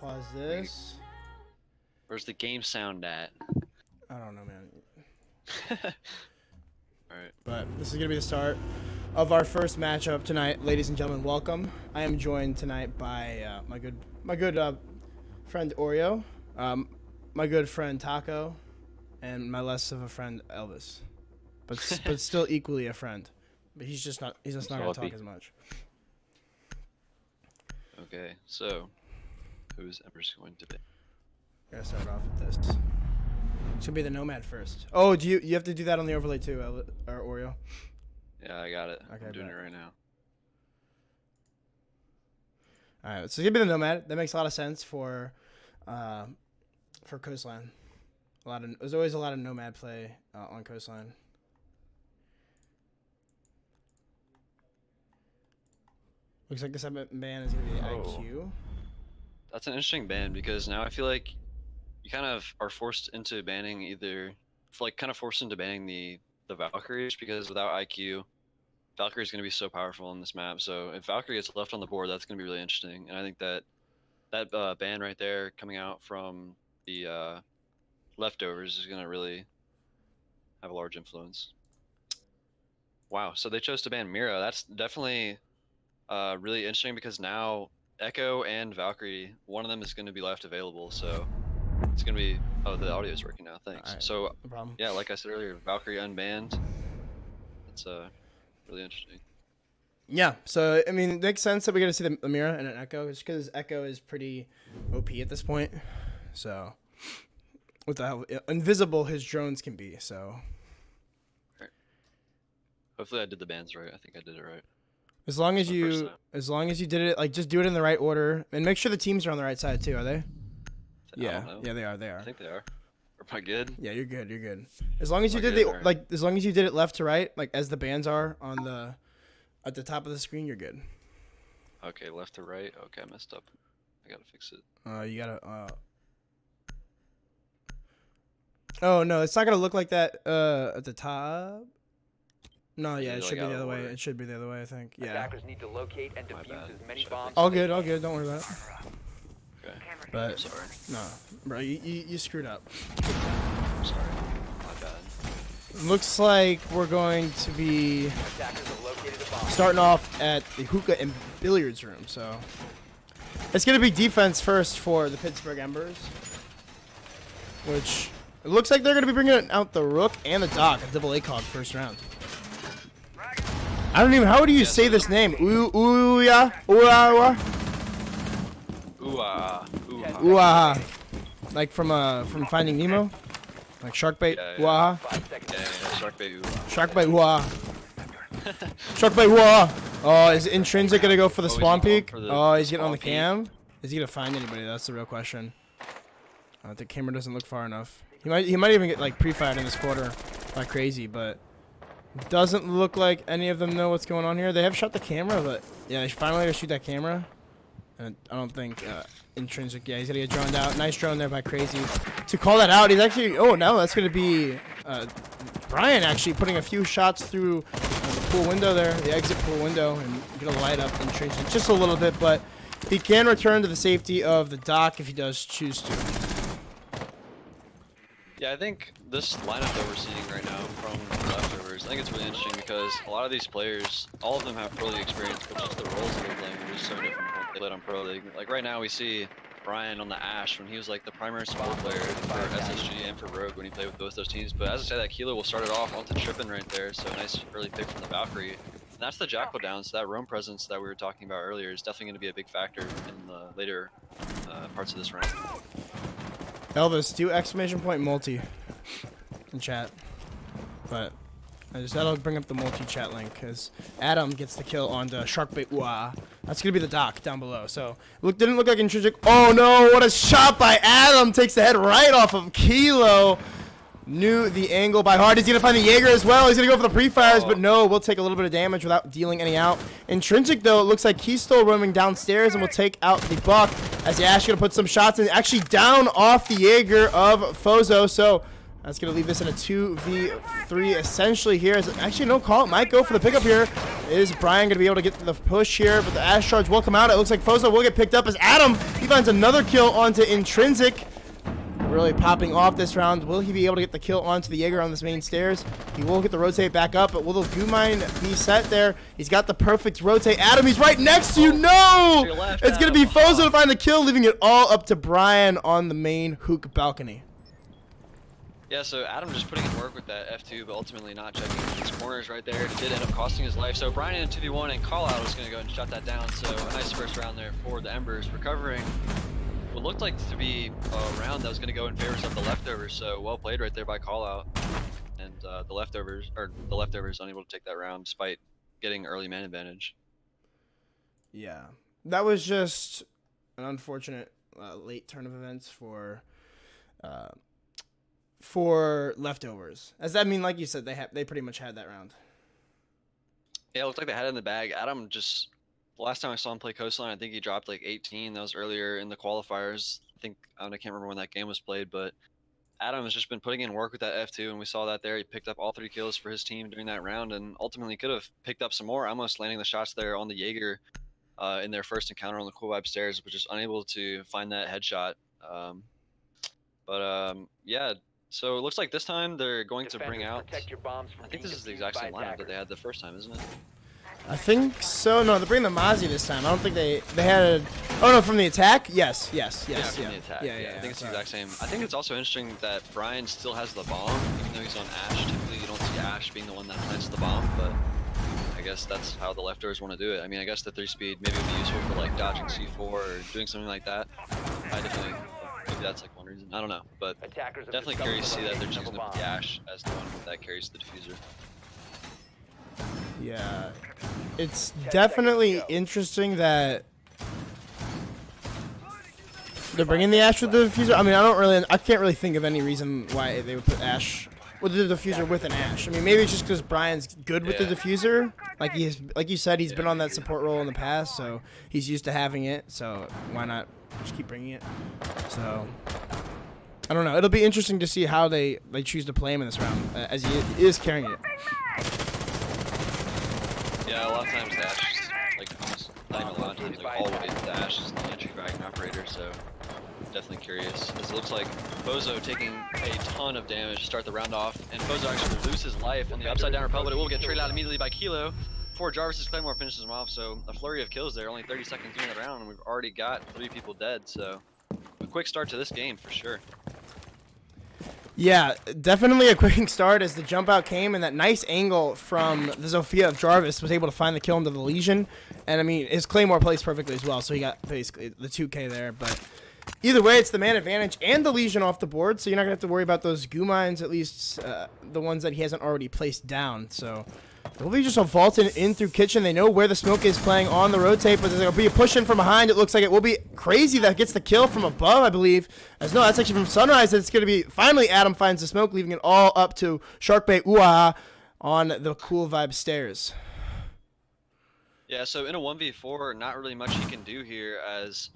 pause this. Where's the game sound at? I don't know, man. Alright. But this is going to be the start of our first matchup tonight. Ladies and gentlemen, welcome. I am joined tonight by my good friend Oreo, my good friend Taco, and my less of a friend Elvis. But still equally a friend. But he's just not going to talk as much. Okay, so who's Embers going to be? We're gonna start off with this. Should be the Nomad first. Oh, do you have to do that on the overlay too, or Oreo? Yeah, I got it. Okay, I'm doing it right now. All right, so it's gonna be the Nomad. That makes a lot of sense for Coastline. There's always a lot of Nomad play on Coastline. Looks like this ban is gonna be IQ. That's an interesting ban because now I feel like you kind of are forced into banning the Valkyries, because without IQ, Valkyrie is going to be so powerful in this map. So if Valkyrie gets left on the board, that's going to be really interesting. And I think that ban right there coming out from the leftovers is going to really have a large influence. Wow, so they chose to ban Mira. That's definitely really interesting because now Echo and Valkyrie, one of them is going to be left available, so it's going to be... Oh, the audio is working now, thanks. Right, so, no problem. Yeah, like I said earlier, Valkyrie unbanned. It's really interesting. Yeah, so, I mean, it makes sense that we're going to see the Mira and an Echo, just because Echo is pretty OP at this point. So, with how invisible his drones can be, so... Right. Hopefully I did the bans right. I think I did it right. As long as you did it, like, just do it in the right order, and make sure the teams are on the right side too. Are they? Yeah, they are. I think they are. Am I good? Yeah, you're good. As long as you did as long as you did it left to right, like as the bands are on at the top of the screen, you're good. Okay, left to right. Okay, I messed up. I gotta fix it. You gotta. Oh no, it's not gonna look like that at the top. No, yeah, it should be the other way. It should be the other way, I think. Yeah. Attackers need to locate and defuse as many bombs. All good. Don't worry about it. Okay. But I'm sorry. No, bro, you screwed up. I'm sorry. My bad. Looks like we're going to be starting off at the hookah and billiards room. So it's gonna be defense first for the Pittsburgh Embers, which it looks like they're gonna be bringing out the Rook and the Doc at double ACOG first round. I don't even. How do you say this name? Like from Finding Nemo, like shark bait. Yeah, shark bait. Shark bait. Shark bait. Oh, is Intrinsic gonna go for the spawn peek? Oh, he's getting on the cam. Is he gonna find anybody? That's the real question. The camera doesn't look far enough. He might even get like pre-fired in this quarter by Crazy, but. Doesn't look like any of them know what's going on here. They have shot the camera, but yeah, they finally gotta shoot that camera. And I don't think Intrinsic. Yeah, he's gonna get droned out. Nice drone there by Crazy to call that out. He's actually. Oh no, that's gonna be Brian actually putting a few shots through the pool window there, the exit pool window, and gonna light up Intrinsic just a little bit, but he can return to the safety of the dock if he does choose to. Yeah, I think this lineup that we're seeing right now from the leftovers, I think it's really interesting because a lot of these players, all of them have pro league experience, but just the roles that they're playing are just so different from what they played on pro league. Like right now we see Brian on the Ash when he was like the primary support player for SSG and for Rogue when he played with both those teams. But as I say, that Kilo will start it off onto Trippin right there, so nice early pick from the Valkyrie. And that's the Jackal down, so that roam presence that we were talking about earlier is definitely going to be a big factor in the later parts of this round. Elvis, do exclamation point multi in chat, but that'll bring up the multi chat link because Adam gets the kill on the Sharkbait. That's gonna be the dock down below. So didn't look like Intrinsic. Oh no! What a shot by Adam! Takes the head right off of Kilo. Knew the angle by heart. He's gonna find the Jaeger as well. He's gonna go for the pre-fires, but no, we'll take a little bit of damage without dealing any out. Intrinsic though, it looks like he's still roaming downstairs and will take out the Buck as the Ash gonna put some shots in. Actually down off the Jaeger of Fozo. So That's going to leave this in a 2v3 essentially here. Actually, no call. It might go for the pickup here. Is Brian going to be able to get the push here? But the Ash charge will come out. It looks like Fozo will get picked up as Adam. He finds another kill onto Intrinsic. Really popping off this round. Will he be able to get the kill onto the Jaeger on this main stairs? He will get the rotate back up, but will the goo mine be set there? He's got the perfect rotate. Adam, he's right next to you. No! It's going to be Fozo to find the kill, leaving it all up to Brian on the main hook balcony. Yeah, so Adam just putting in work with that F2, but ultimately not checking these corners right there. It did end up costing his life. So Brian in 2v1 and Call Out was going to go and shut that down. So a nice first round there for the Embers, recovering what looked like to be a round that was going to go in favor of the leftovers. So well played right there by Call Out. And the leftovers unable to take that round despite getting early man advantage. Yeah, that was just an unfortunate late turn of events for leftovers. As I mean, like you said, they pretty much had that round. Yeah, it looked like they had it in the bag. Adam just, last time I saw him play Coastline, I think he dropped like 18. That was earlier in the qualifiers. I can't remember when that game was played, but Adam has just been putting in work with that F2, and we saw that there. He picked up all 3 kills for his team during that round, and ultimately could have picked up some more, almost landing the shots there on the Jaeger in their first encounter on the Cool Vibe stairs, but just unable to find that headshot. Yeah. So it looks like this time they're going to bring out, I think this is the exact same lineup that they had the first time, isn't it? I think so. No, they're bringing the Mozzie this time. I don't think they had. Oh no, from the attack. Yes. From the attack. Yeah, I think it's the exact same. I think it's also interesting that Brian still has the bomb, even though he's on Ash. Typically, you don't see Ash being the one that plants the bomb, but I guess that's how the leftovers want to do it. I mean, I guess the 3-speed maybe would be useful for like dodging C4 or doing something like that. Maybe that's like one reason. I don't know, but definitely curious to see that they're choosing to put the Ash as the one that carries the diffuser. Yeah, it's definitely interesting that they're bringing the Ash with the diffuser. I mean, I can't really think of any reason why they would put Ash with the diffuser with an Ash. I mean, maybe it's just because Brian's good with the diffuser. Like you said, he's been on that support role in the past, so he's used to having it. So why not just keep bringing it? So I don't know. It'll be interesting to see how they choose to play him in this round, as he is carrying it. Yeah, a lot of times the Ash is like almost not even a lot of times, like always the Ash is the entry wagon operator. So definitely curious, as it looks like Bozo taking a ton of damage to start the round off, and Bozo actually will lose his life on the upside down rappel, but it will get traded out immediately by Kilo before Jarvis's Claymore finishes him off. So a flurry of kills there, only 30 seconds into the round, and we've already got 3 people dead. So a quick start to this game for sure. Yeah, definitely a quick start as the jump out came, and that nice angle from the Zofia of Jarvis was able to find the kill into the Legion. And I mean, his Claymore plays perfectly as well, so he got basically the 2K there. But either way, it's the man advantage and the Legion off the board, so you're not going to have to worry about those goo mines, at least the ones that he hasn't already placed down. So they'll be just vaulting in through kitchen. They know where the smoke is playing on the rotate, but there'll be a push in from behind. It looks like it will be Crazy that gets the kill from above, I believe. As no, that's actually from Sunrise. It's going to be finally Adam finds the smoke, leaving it all up to Sharkbait Uaha on the Cool Vibe stairs. Yeah, so in a 1v4, not really much he can do here, as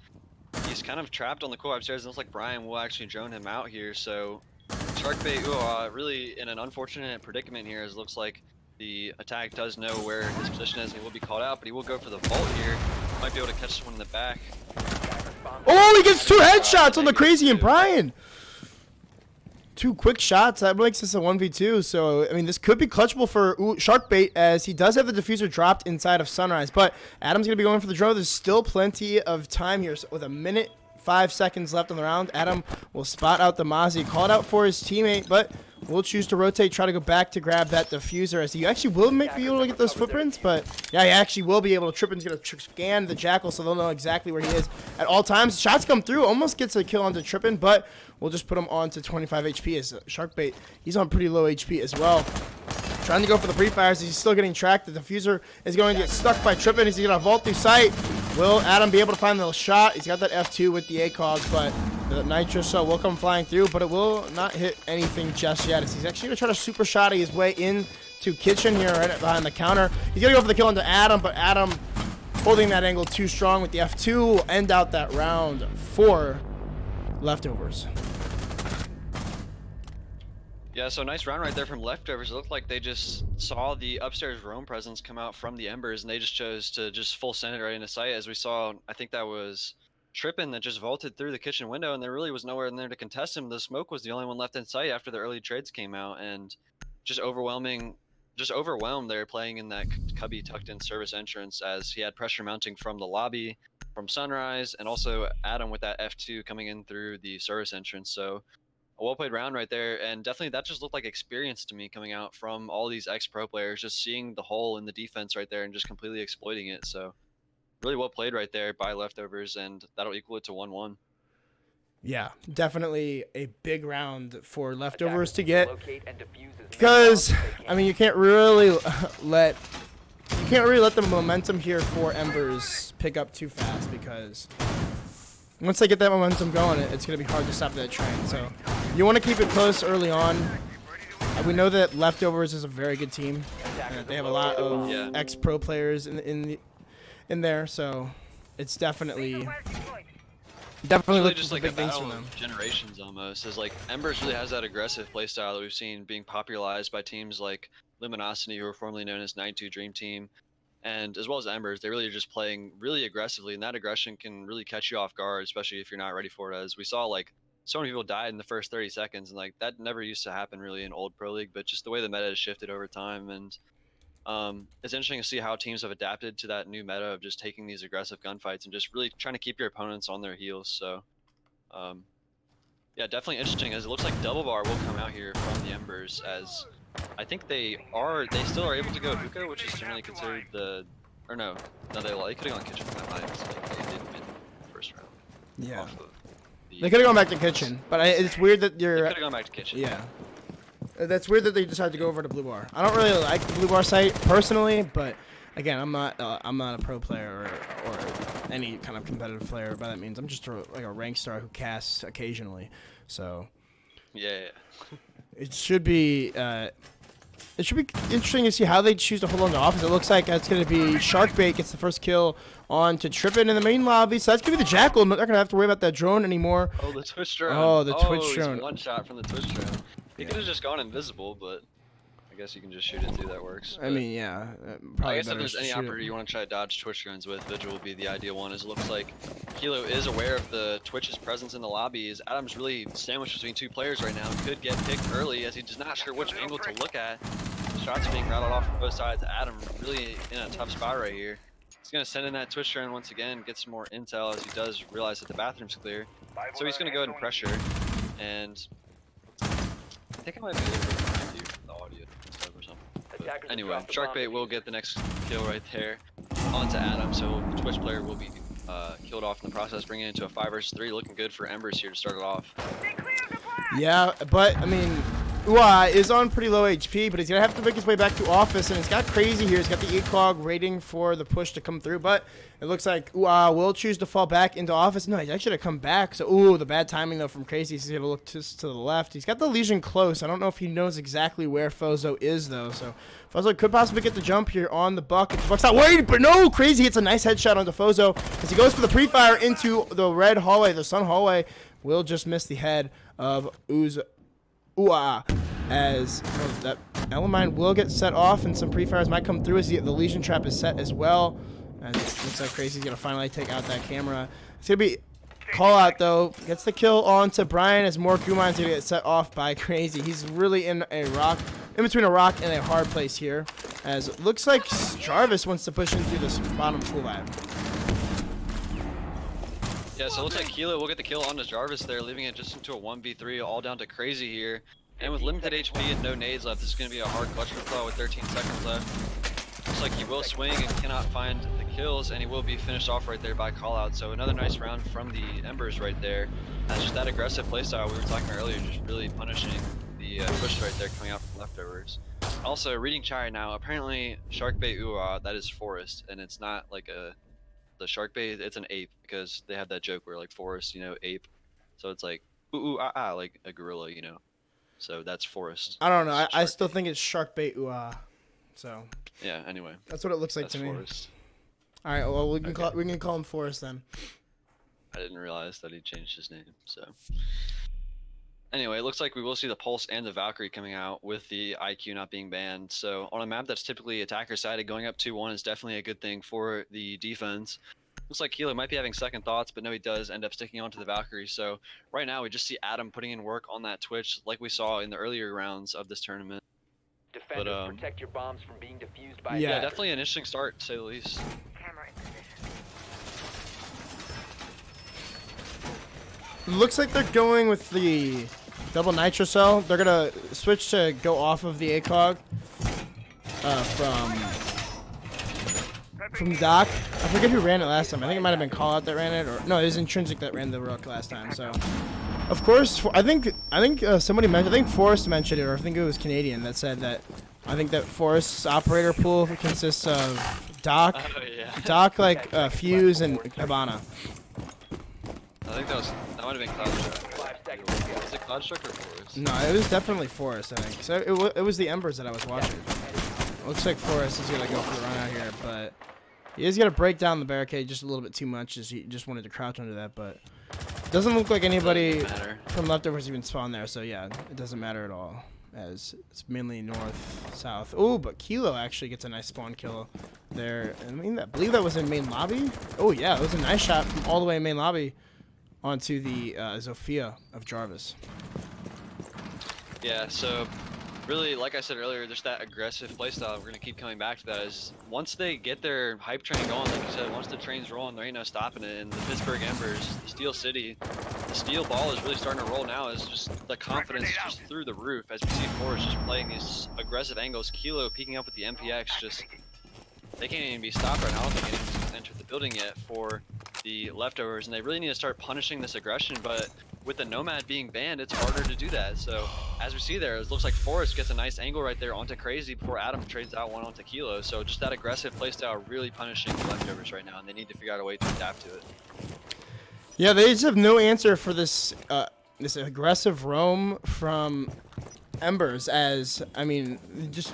he's kind of trapped on the Cool Vibe stairs. It looks like Brian will actually drone him out here. So Sharkbait Uaha really in an unfortunate predicament here, as it looks like the attack does know where his position is, and he will be called out, but he will go for the vault here. Might be able to catch someone in the back. Oh, he gets 2 headshots on the Crazy and Brian. 2 quick shots. That makes this a 1v2. So, I mean, this could be clutchable for Sharkbait, as he does have the diffuser dropped inside of Sunrise. But Adam's going to be going for the drone. There's still plenty of time here. So with a minute, 5 seconds left on the round, Adam will spot out the Mozzie. Called out for his teammate, but will choose to rotate, try to go back to grab that diffuser, as he actually will be able to get those footprints, but yeah, he actually will be able to. Trippin's going to scan the Jackal, so they'll know exactly where he is at all times. Shots come through, almost gets a kill onto Trippin, but we'll just put him on to 25 HP as Sharkbait. He's on pretty low HP as well. Trying to go for the pre-fires, he's still getting tracked. The diffuser is going to get stuck by Trippin. He's going to vault through sight. Will Adam be able to find the shot? He's got that F2 with the ACOG, but the Nitro Cell will come flying through, but it will not hit anything just yet. As he's actually going to try to super shot his way into kitchen here, right behind the counter. He's going to go for the kill into Adam, but Adam holding that angle too strong with the F2 will end out that round for leftovers. Yeah, so nice round right there from Leftovers. It looked like they just saw the upstairs roam presence come out from the Embers, and they just chose to just full send it right into sight. As we saw, I think that was Trippin that just vaulted through the kitchen window, and there really was nowhere in there to contest him. The smoke was the only one left in sight after the early trades came out, and just overwhelmed there playing in that cubby tucked in service entrance as he had pressure mounting from the lobby, from Sunrise, and also Adam with that F2 coming in through the service entrance. So a well-played round right there, and definitely that just looked like experience to me coming out from all these ex-pro players, just seeing the hole in the defense right there and just completely exploiting it. So really well played right there by Leftovers, and that'll equal it to 1-1. Yeah, definitely a big round for Leftovers to get, because I mean you can't really let the momentum here for Embers pick up too fast, because once they get that momentum going, it's going to be hard to stop that train. So you want to keep it close early on. We know that Leftovers is a very good team. They have a lot of ex-pro players in there, so it's definitely really just like big a things battle for them. of generations almost. Is like Embers really has that aggressive playstyle that we've seen being popularized by teams like Luminosity, who were formerly known as 9-2 Dream Team, and as well as Embers. They really are just playing really aggressively, and that aggression can really catch you off guard, especially if you're not ready for it. As we saw, like so many people died in the first 30 seconds, and like that never used to happen really in old pro league. But just the way the meta has shifted over time, and it's interesting to see how teams have adapted to that new meta of just taking these aggressive gunfights and just really trying to keep your opponents on their heels. So yeah, definitely interesting, as it looks like Double Bar will come out here from the Embers, as I think they still are able to go hookah, which is generally considered the, or no, they could have gone kitchen for that night. Like they did win the first round. Yeah. They could have gone back to kitchen, but it's weird that They could have gone back to kitchen. Yeah. That's weird that they decided to go over to Blue Bar. I don't really like the Blue Bar site personally, but again, I'm not a pro player or any kind of competitive player by that means. I'm just like a rank star who casts occasionally. So Yeah. it should be interesting to see how they choose to hold on to offense. It looks like it's going to be Sharkbait gets the first kill on to Trippin in the main lobby. So that's going to be the Jackal. They're not going to have to worry about that drone anymore. Oh, the Twitch drone. Oh, the Twitch drone. One shot from the Twitch drone. He could have just gone invisible, but I guess you can just shoot it through. That works. I mean, yeah. I guess if there's any operator you want to try to dodge Twitch drones with, Vigil would be the ideal one. As it looks like Kilo is aware of the Twitch's presence in the lobby. As Adam's really sandwiched between two players right now, could get picked early as he's just not sure which angle to look at. Shots being rattled off from both sides. Adam really in a tough spot right here. He's going to send in that Twitch drone once again, get some more intel as he does realize that the bathroom's clear. So he's going to go ahead and pressure. And I think I might be able to find you the audio stuff or something. But anyway, Sharkbait will get the next kill right there onto Adam. So the Twitch player will be killed off in the process, bringing it into a 5 versus 3. Looking good for Embers here to start it off. Yeah, but I mean, Ua is on pretty low HP, but he's going to have to make his way back to office, and it's got crazy here. He's got the ECOG waiting for the push to come through, but it looks like Ua will choose to fall back into office. No, he's actually going to come back. So, ooh, the bad timing, though, from Crazy. He's going to look to the left. He's got the Legion close. I don't know if he knows exactly where Fozo is, though. So, Fozo could possibly get the jump here on the Buck. Buck's not worried, but no, Crazy hits a nice headshot onto Fozo as he goes for the pre-fire into the red hallway. The sun hallway will just miss the head of Ua, as that Elemine will get set off, and some pre-fires might come through as the Legion trap is set as well. And it looks like Crazy's going to finally take out that camera. It's going to be call out, though. Gets the kill onto Brian as more Gumines going to get set off by Crazy. He's really in between a rock and a hard place here, as it looks like Jarvis wants to push in through this bottom pool lab. Yeah, so it looks like Kilo will get the kill onto Jarvis there, leaving it just into a 1v3, all down to Crazy here. And with limited HP and no nades left, this is going to be a hard clutch for Claw with 13 seconds left. Looks like he will swing and cannot find the kills, and he will be finished off right there by callout. So another nice round from the Embers right there. That's just that aggressive playstyle we were talking about earlier, just really punishing the push right there coming out from Leftovers. Also, reading chat right now, apparently Sharkbait Ua, that is Forest, and it's not like the Sharkbait, it's an ape, because they have that joke where like Forest, you know, ape. So it's like like a gorilla, you know. So that's Forest. I don't know. I still think it's Sharkbait Ua. So yeah. Anyway, that's what it looks like that's to Forest. Me. All right. Well, we can call him Forest then. I didn't realize that he changed his name. So anyway, it looks like we will see the Pulse and the Valkyrie coming out with the IQ not being banned. So on a map that's typically attacker sided, going up 2-1 is definitely a good thing for the defense. Looks like Kilo might be having second thoughts, but no, he does end up sticking onto the Valkyrie. So right now we just see Adam putting in work on that Twitch like we saw in the earlier rounds of this tournament. Defenders, protect your bombs from being defused by yeah, definitely an interesting start, to say the least. Camera in position. Looks like they're going with the double nitro cell. They're gonna switch to go off of the ACOG from Doc. I forget who ran it last time. I think it might have been Call Out that ran it, or no, it was Intrinsic that ran the Rook last time. So, of course, I think somebody mentioned. I think Forrest mentioned it, or I think it was Canadian that said that. I think that Forrest's operator pool consists of Doc, Fuse, and Habana. I think that might have been Cloudstruck. Was it Cloudstruck or Forrest? No, it was definitely Forrest, I think. So it was the Embers that I was watching. Looks like Forrest is gonna go for the run out here, but he is gonna break down the barricade just a little bit too much, as he just wanted to crouch under that. But it doesn't look like anybody from leftovers even spawned there. So yeah, it doesn't matter at all, as it's mainly north, south. Oh, but Kilo actually gets a nice spawn kill there. I believe that was in main lobby. Oh yeah, it was a nice shot from all the way in main lobby onto the Zofia of Jarvis. Yeah, so really, like I said earlier, there's that aggressive playstyle. We're going to keep coming back to that. Is once they get their hype train going, like you said, once the train's rolling, there ain't no stopping it. And the Pittsburgh Embers, the Steel City, the Steel Ball is really starting to roll now. Is just the confidence just through the roof as we see Forrest just playing these aggressive angles. Kilo peeking up with the MPX, just they can't even be stopped right now. I don't think anyone's entered the building yet for the leftovers, and they really need to start punishing this aggression. But with the Nomad being banned, it's harder to do that. So as we see there, it looks like Forrest gets a nice angle right there onto Crazy before Adam trades out one onto Kilo. So just that aggressive playstyle really punishing the leftovers right now, and they need to figure out a way to adapt to it. Yeah, they just have no answer for this this aggressive roam from Embers. As I mean, just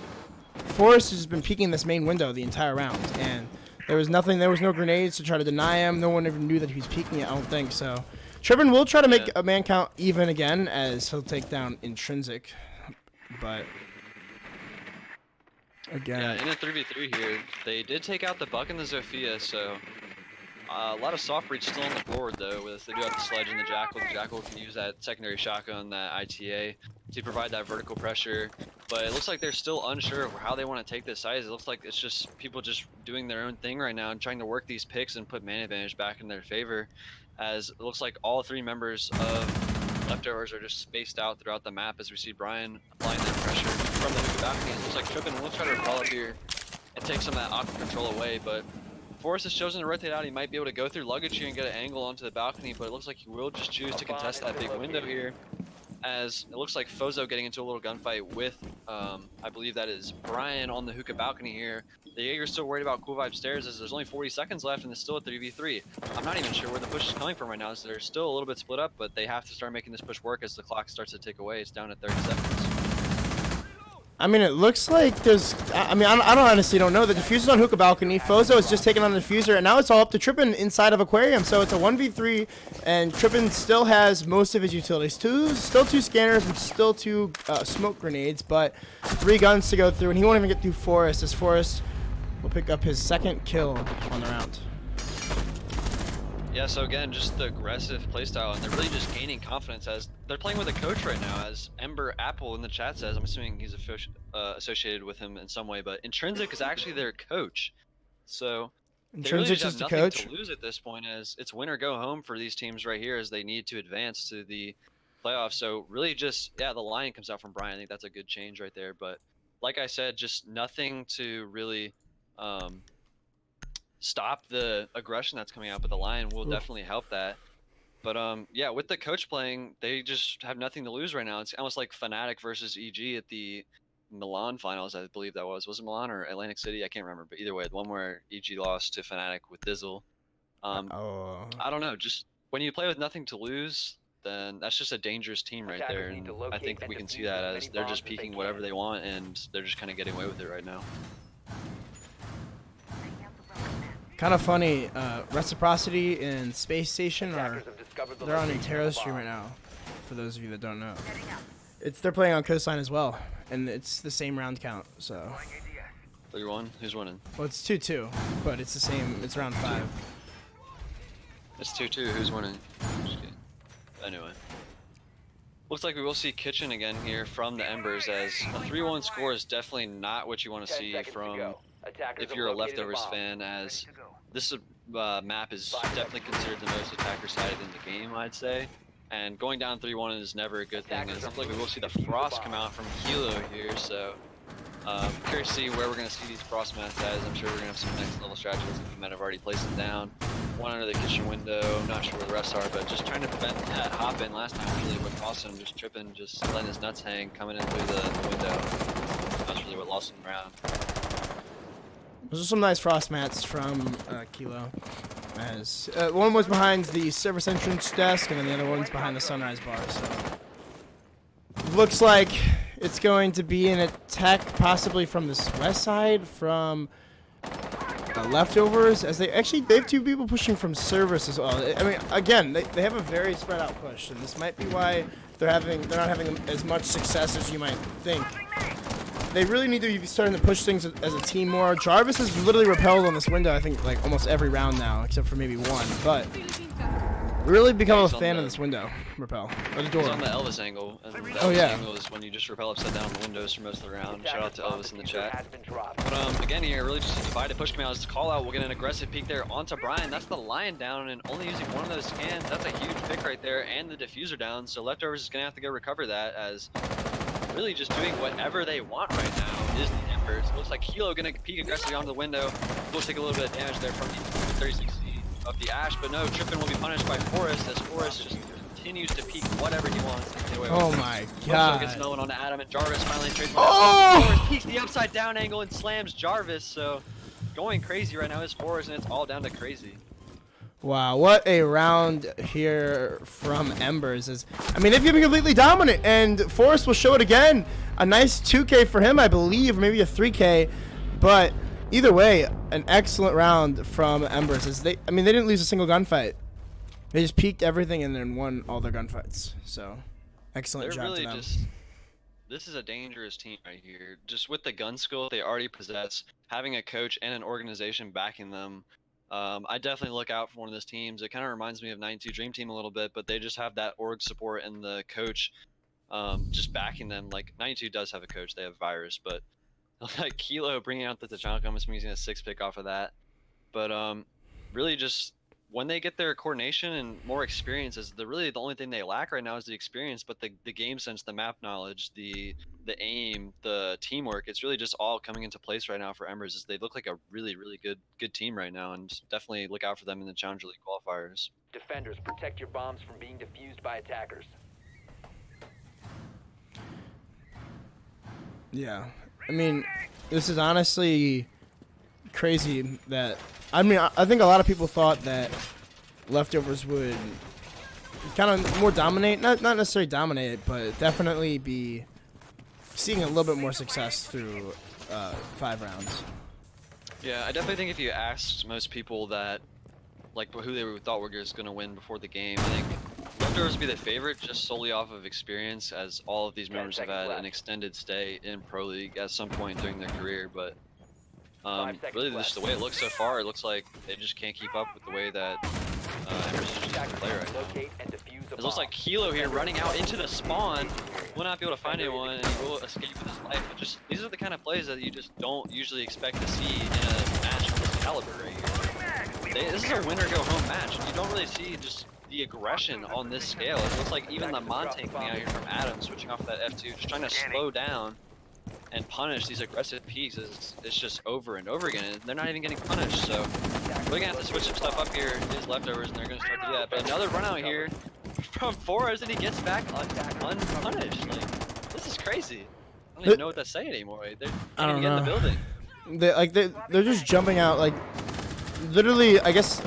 Forrest has been peeking this main window the entire round, and there was nothing. There was no grenades to try to deny him. No one even knew that he was peeking it. I don't think so. Trippin will try to make a man count even again, as he'll take down Intrinsic, but again. Yeah, in a 3v3 here, they did take out the Buck and the Zofia, so a lot of soft breach still on the board though. With they do have the Sledge and the Jackal. The Jackal can use that secondary shotgun, that ITA, to provide that vertical pressure. But it looks like they're still unsure of how they want to take this site. It looks like it's just people just doing their own thing right now and trying to work these picks and put man advantage back in their favor. As it looks like all three members of leftovers are just spaced out throughout the map, as we see Brian applying that pressure from the hookah balcony. It looks like Trippin will try to crawl up here and take some of that optic control away, but Forrest has chosen to rotate out. He might be able to go through luggage here and get an angle onto the balcony, but it looks like he will just choose to contest that big window here, as it looks like Fozo getting into a little gunfight with, I believe that is Brian on the hookah balcony here. The Jaeger's still worried about Cool Vibe stairs, as there's only 40 seconds left and it's still a 3v3. I'm not even sure where the push is coming from right now, so they're still a little bit split up, but they have to start making this push work as the clock starts to tick away. It's down at 30 seconds. I mean, it looks like there's. I don't honestly don't know. The diffuser's on hookah balcony. Fozo is just taking on the diffuser, and now it's all up to Trippin inside of Aquarium. So it's a 1v3, and Trippin still has most of his utilities. Still two scanners and still two smoke grenades, but 3 guns to go through, and he won't even get through Forrest, as Forrest will pick up his second kill on the round. Yeah, so again, just the aggressive playstyle, and they're really just gaining confidence as they're playing with a coach right now, as Ember Apple in the chat says. I'm assuming he's associated with him in some way, but Intrinsic is actually their coach. So they really just have nothing to lose at this point, as it's win or go home for these teams right here, as they need to advance to the playoffs. So really just, yeah, the line comes out from Brian. I think that's a good change right there. But like I said, just nothing to really stop the aggression that's coming out, but the line will definitely help that. But yeah, with the coach playing, they just have nothing to lose right now. It's almost like Fnatic versus EG at the Milan finals, I believe that was it Milan or Atlantic City? I can't remember, but either way, the one where EG lost to Fnatic with Dizzle. I don't know, just when you play with nothing to lose, then that's just a dangerous team right there, and I think we can see that as they're just peeking whatever they want, and they're just kind of getting away with it right now. Kind of funny, Reciprocity and Space Station they're on Etero's stream right now. for those of you that don't know. They're playing on Coastline as well, and it's the same round count. So. 3-1. Who's winning? Well, it's 2-2, but it's the same. It's round 5. It's 2-2. Who's winning? Anyway. Looks like we will see Kitchen again here from the Embers, as a 3-1 score is definitely not what you want to see from if you're a Leftovers fan, as this map is definitely considered the most attacker-sided in the game, I'd say. And going down 3-1 is never a good thing. It looks like we will see the Frost come out from Kilo here, so curious to see where we're going to see these Frost mats as. I'm sure we're going to have some next level strategies. We might have already placed them down. One under the kitchen window, not sure where the rest are, but just trying to prevent that hop in last time really what cost him, just tripping, just letting his nuts hang, coming in through the window. That's really what lost him around. Those are some nice Frost mats from Kilo. As one was behind the service entrance desk, and then the other one's behind the sunrise bar. So looks like it's going to be an attack, possibly from this west side, from Leftovers, as they have 2 people pushing from service as well. I mean, again, they have a very spread out push, and this might be why they're not having as much success as you might think. They really need to be starting to push things as a team more. Jarvis has literally repelled on this window, I think, like almost every round now, except for maybe one. But really become a fan of this window. Repel. Or the door. He's on the Elvis angle. And the Elvis angle is when you just repel upside down on the windows for most of the round. Shout out to Elvis in the chat. But again here, really just a divided push coming out. This call out. We'll get an aggressive peek there onto Brian. That's the lion down, and only using one of those scans. That's a huge pick right there, and the diffuser down. So Leftovers is going to have to go recover that, as really just doing whatever they want right now is the Embers. It looks like Kilo going to peek aggressively onto the window. We'll take a little bit of damage there from the 360 of the Ash, but no, Trippin will be punished by Forrest, as Forrest just continues to peek whatever he wants. Oh my god. Gets no one on Adam, and Jarvis finally trades one. Oh! Forrest peeks the upside down angle and slams Jarvis, so going crazy right now is Forrest, and it's all down to crazy. Wow, what a round here from Embers. I mean, they've been completely dominant, and Forrest will show it again. A nice 2K for him, I believe, maybe a 3K, but either way, an excellent round from Embers. They didn't lose a single gunfight. They just peaked everything and then won all their gunfights. So, excellent job to them. This is a dangerous team right here. Just with the gun skill they already possess, having a coach and an organization backing them. I definitely look out for one of those teams. It kind of reminds me of 92 Dream Team a little bit, but they just have that org support and the coach just backing them. Like 92 does have a coach; they have Virus, but like Kilo bringing out the Tachanka, I'm using a 6 pick off of that. But really, just when they get their coordination and more experience, is the only thing they lack right now is the experience. But the game sense, the map knowledge, the aim, the teamwork, it's really just all coming into place right now for Embers. As they look like a really good team right now, and definitely look out for them in the Challenger League qualifiers. Defenders, protect your bombs from being defused by attackers. Yeah, I mean, this is honestly crazy that, I mean, I think a lot of people thought that Leftovers would kind of more dominate, not necessarily dominate, but definitely be seeing a little bit more success through 5 rounds. Yeah, I definitely think if you asked most people that, like, who they thought were just going to win before the game, I think Leftovers would be the favorite just solely off of experience, as all of these members have had an extended stay in Pro League at some point during their career. But really, just the way it looks so far, it looks like they just can't keep up with the way that Embers is just play right now. It looks like Kilo here running out into the spawn. Will not be able to find anyone, and he will escape with his life. But just these are the kind of plays that you just don't usually expect to see in a match of this caliber right here. This is a winner-go-home match, and you don't really see just the aggression on this scale. It looks like even the Monte coming out here from Adam, switching off that F2, just trying to slow down and punish these aggressive peaks. It's just over and over again, and they're not even getting punished. So we're gonna have to switch some stuff up here. His Leftovers, and they're gonna start to do that. But another run out here from Forrest, and he gets back unpunished. Like, this is crazy. I don't even know what to say anymore. They're not even getting in the building. They're just jumping out, like, literally. I guess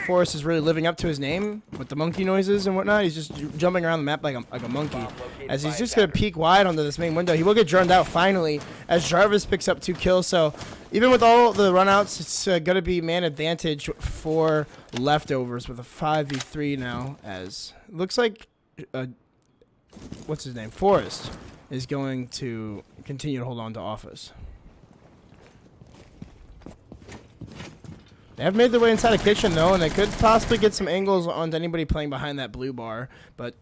Forrest is really living up to his name with the monkey noises and whatnot. He's just jumping around the map like a monkey, as he's just gonna peek wide onto this main window. He will get drowned out finally, as Jarvis picks up 2 kills. So even with all the runouts, it's gonna be man advantage for Leftovers with a 5v3 now. As it looks like what's his name? Forrest is going to continue to hold on to office. They have made their way inside a kitchen, though, and they could possibly get some angles onto anybody playing behind that blue bar. But,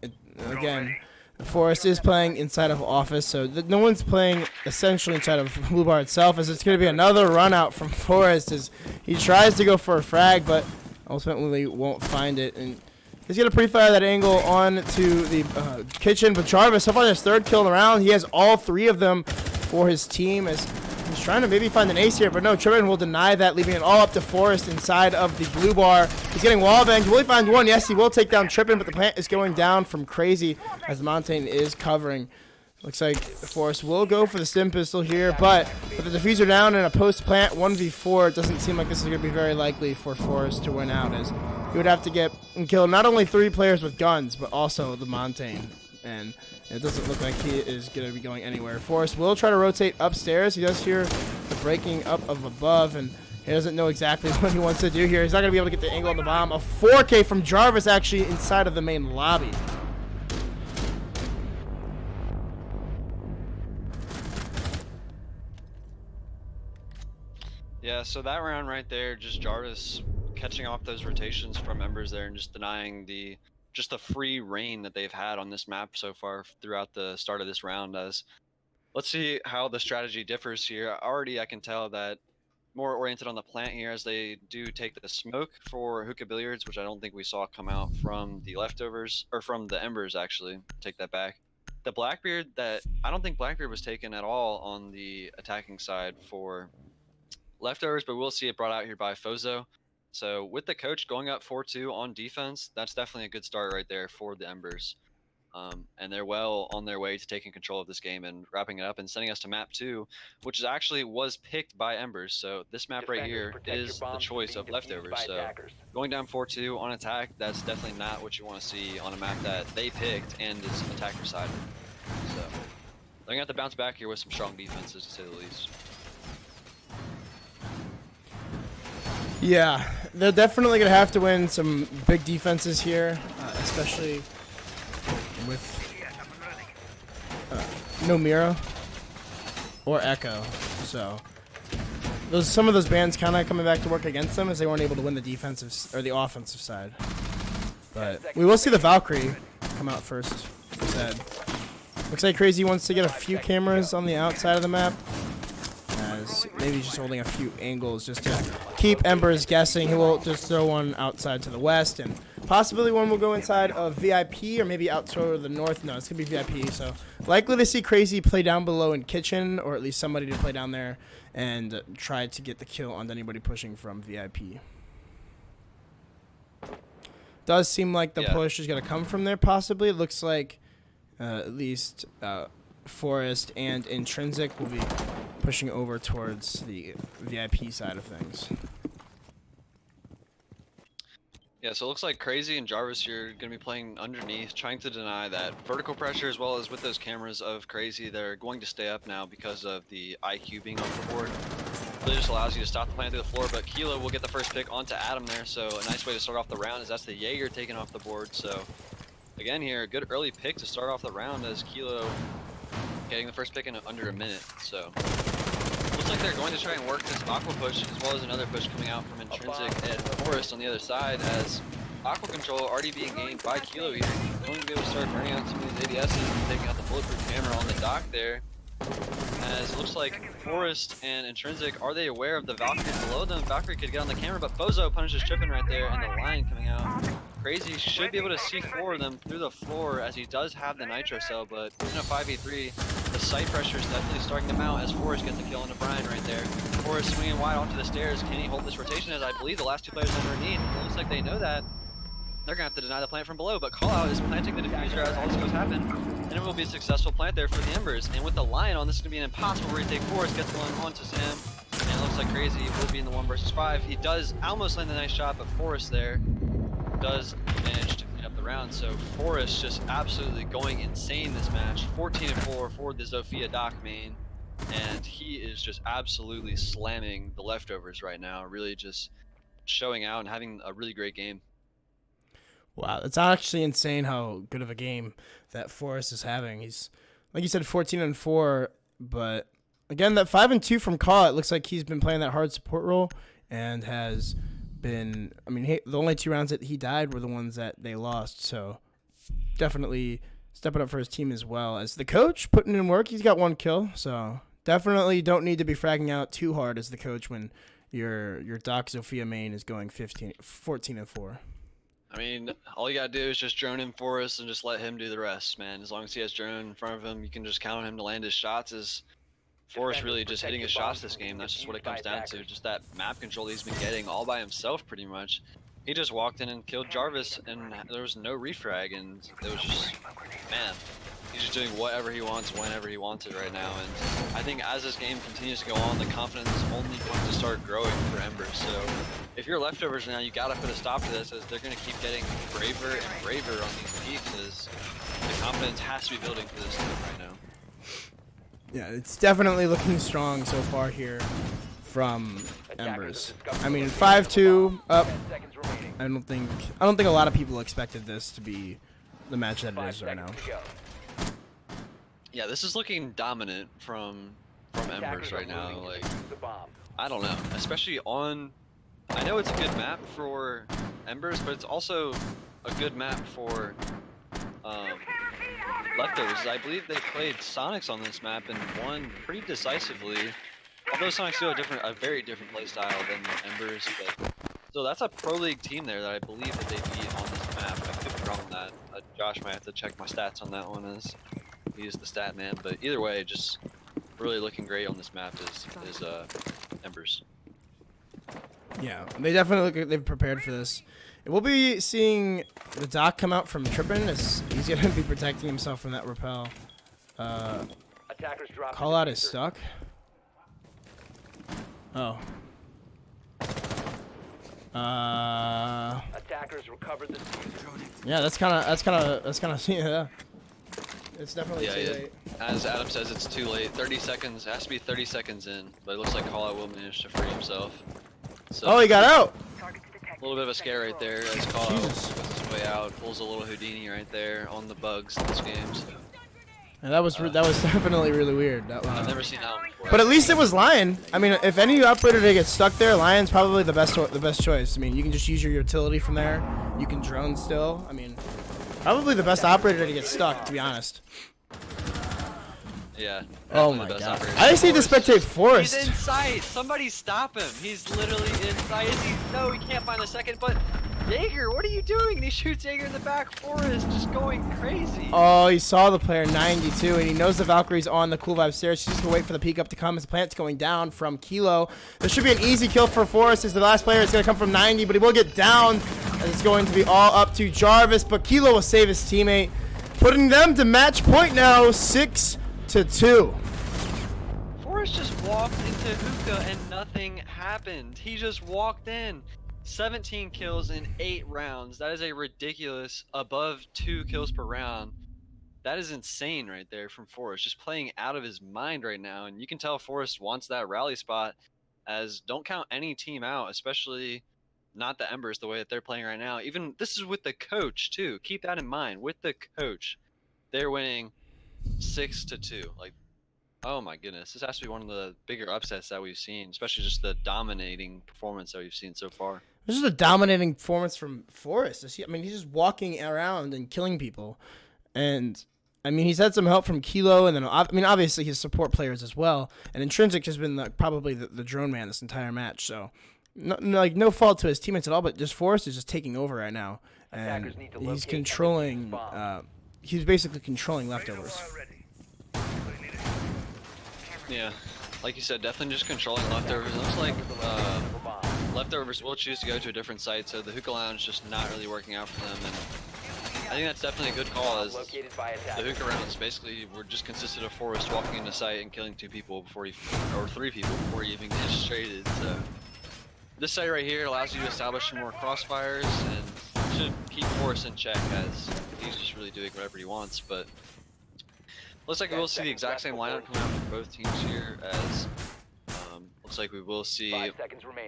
again, Forrest is playing inside of office, so no one's playing essentially inside of blue bar itself, as it's going to be another run out from Forrest as he tries to go for a frag, but ultimately won't find it. And he's going to pre-fire that angle on to the kitchen, but Jarvis, so far his third kill in the round, he has all 3 of them for his team as he's trying to maybe find an ace here, but no, Trippin will deny that, leaving it all up to Forrest inside of the blue bar. He's getting wall banged. Will he find one? Yes, he will take down Trippin, but the plant is going down from Crazy as the Mountain is covering. Looks like Forrest will go for the stim pistol here, but with the diffuser down and a post-plant 1v4, it doesn't seem like this is going to be very likely for Forrest to win out, as he would have to get and kill not only 3 players with guns, but also the Mountain. And it doesn't look like he is going to be going anywhere. Forrest will try to rotate upstairs. He does hear the breaking up of above, and he doesn't know exactly what he wants to do here. He's not going to be able to get the angle on the bomb. A 4K from Jarvis actually inside of the main lobby. Yeah, so that round right there, just Jarvis catching off those rotations from Embers there and just denying the free reign that they've had on this map so far throughout the start of this round. As let's see how the strategy differs here. Already I can tell that more oriented on the plant here, as they do take the smoke for hookah billiards, which I don't think we saw come out from the leftovers, or from the Embers actually. Take that back. The Blackbeard, that I don't think Blackbeard was taken at all on the attacking side for leftovers, but we'll see it brought out here by Fozo. So with the coach going up 4-2 on defense, that's definitely a good start right there for the Embers. And they're well on their way to taking control of this game and wrapping it up and sending us to map 2, which actually was picked by Embers. So this map right here is the choice of leftovers. So going down 4-2 on attack, that's definitely not what you want to see on a map that they picked and is attacker side. So they're going to have to bounce back here with some strong defenses, to say the least. Yeah, they're definitely going to have to win some big defenses here, especially with no Mira or Echo. So some of those bans kind of coming back to work against them, as they weren't able to win the defensive or the offensive side. But we will see the Valkyrie come out first. Instead. Looks like Crazy wants to get a few cameras on the outside of the map. Maybe just holding a few angles just to keep Embers guessing. He will just throw one outside to the west, and possibly one will go inside of VIP, or maybe out toward the north. No, it's going to be VIP, so likely to see Crazy play down below in kitchen, or at least somebody to play down there and try to get the kill on anybody pushing from VIP. Does seem like the push is going to come from there, possibly. It looks like at least Forrest and Intrinsic will be pushing over towards the VIP side of things. Yeah, so it looks like Crazy and Jarvis here are going to be playing underneath, trying to deny that vertical pressure, as well as with those cameras of Crazy. They're going to stay up now because of the IQ being on the board. Really just allows you to stop the plant through the floor, but Kilo will get the first pick onto Adam there, so a nice way to start off the round is that's the Jaeger taking off the board. So again here, a good early pick to start off the round, as Kilo getting the first pick in under a minute. So looks like they're going to try and work this Aqua push, as well as another push coming out from Intrinsic and Forest on the other side, as Aqua control already being gained by Kilo here. He's going to be able to start burning out some of these ADSs and taking out the bulletproof camera on the dock there. As it looks like Forest and Intrinsic, are they aware of the Valkyrie below them? Valkyrie could get on the camera, but Fozo punishes Trippin right there, and the line coming out. Crazy should be able to see 4 of them through the floor, as he does have the Nitro Cell, but in a 5v3, the sight pressure is definitely starting to mount as Forrest gets the kill on Brian right there. Forrest swinging wide onto the stairs. Can he hold this rotation, as I believe the last 2 players underneath? It looks like they know that. They're going to have to deny the plant from below, but Callout is planting the diffuser as all this goes happen, and it will be a successful plant there for the Embers. And with the lion on, this is going to be an impossible retake. Forrest gets one onto Sam, and it looks like Crazy will be in the 1 versus 5. He does almost land the nice shot, but Forrest there does manage to clean up the round. So Forrest just absolutely going insane this match. 14-4 for the Zofia Doc main, and he is just absolutely slamming the leftovers right now, really just showing out and having a really great game. Wow, it's actually insane how good of a game that Forrest is having. He's, like you said, 14-4, but again, that 5-2 from Call, it looks like he's been playing that hard support role and has been, I mean, the only 2 rounds that he died were the ones that they lost, so definitely stepping up for his team as well. As the coach, putting in work, he's got 1 kill, so definitely don't need to be fragging out too hard as the coach when your Doc Zofia main is going 14-4. I mean, all you gotta do is just drone in Forrest and just let him do the rest, man. As long as he has drone in front of him, you can just count on him to land his shots. As Forrest really just hitting his shots this game, that's just what it comes down to. Just that map control he's been getting all by himself, pretty much. He just walked in and killed Jarvis, and there was no refrag, and it was just, man, he's just doing whatever he wants, whenever he wants it right now. And I think as this game continues to go on, the confidence is only going to start growing for Embers. So if you're leftovers now, you gotta put a stop to this, as they're gonna keep getting braver and braver on these peaks, as the confidence has to be building for this team right now. Yeah, it's definitely looking strong so far here from Embers. I mean, 5-2 up. I don't think a lot of people expected this to be the match that it is right now. Yeah, this is looking dominant from Embers right now. Like, I don't know, especially on. I know it's a good map for Embers, but it's also a good map for leftovers. I believe they played Sonics on this map and won pretty decisively. Although Sonics do a very different play style than Embers, but so that's a pro league team there that I believe that they beat on this map. I could be wrong on that. Josh might have to check my stats on that one, as he is the stat man. But either way, just really looking great on this map is Embers. Yeah, they definitely look like they've prepared for this. And we'll be seeing the Doc come out from tripping, as he's going to be protecting himself from that rappel. Call out is stuck. Oh. Attackers recovered the Yeah, that's kind of yeah. It's definitely too late. As Adam says, it's too late. 30 seconds. It has to be 30 seconds in, but it looks like Call Out will manage to free himself. So, oh, he got out. A little bit of a scare right there as Call Out works his way out, pulls a little Houdini right there on the bugs in this game. So. And that was definitely really weird. I've never seen that one before. But at least it was Lion. I mean, if any operator to get stuck there, Lion's probably the best choice. I mean, you can just use your utility from there. You can drone still. I mean, probably the best operator to get stuck, to be honest. Yeah. Oh my god. I just need to spectate Forrest. He's in sight. Somebody stop him. He's literally in sight. No, he can't find the second, but Jaeger, what are you doing? And he shoots Jaeger in the back. Forrest just going crazy. Oh, he saw the player 92, and he knows the Valkyrie's on the Cool Vibe stairs. She's just gonna wait for the peek up to come as the plant's going down from Kilo. There should be an easy kill for Forrest, as the last player is gonna come from 90, but he will get down, and it's going to be all up to Jarvis, but Kilo will save his teammate, putting them to match point now, 6-2. Forrest just walked into hookah and nothing happened. He just walked in. 17 kills in 8 rounds. That is a ridiculous above 2 kills per round. That is insane right there from Forrest. Just playing out of his mind right now. And you can tell Forrest wants that rally spot, as don't count any team out, especially not the Embers the way that they're playing right now. Even this is with the coach too. Keep that in mind. With the coach, they're winning 6-2. Like, oh my goodness, this has to be one of the bigger upsets that we've seen, especially just the dominating performance that we've seen so far. This is a dominating performance from Forrest. I mean, he's just walking around and killing people. And, I mean, he's had some help from Kilo, and then, I mean, obviously his support players as well. And Intrinsic has been probably the drone man this entire match. So, no fault to his teammates at all, but just Forrest is just taking over right now. And he's controlling, he's basically controlling leftovers. Yeah, like you said, definitely just controlling leftovers. It looks like leftovers will choose to go to a different site, so the hookah lounge just not really working out for them. And I think that's definitely a good call, as the hookah rounds basically were just consisted of Forrest walking into site and killing 2 people before or 3 people before he even gets traded. So this site right here allows you to establish some more crossfires and should keep Forrest in check, as he's just really doing whatever he wants. But looks like we will see the exact same lineup coming out from both teams here, as looks like we will see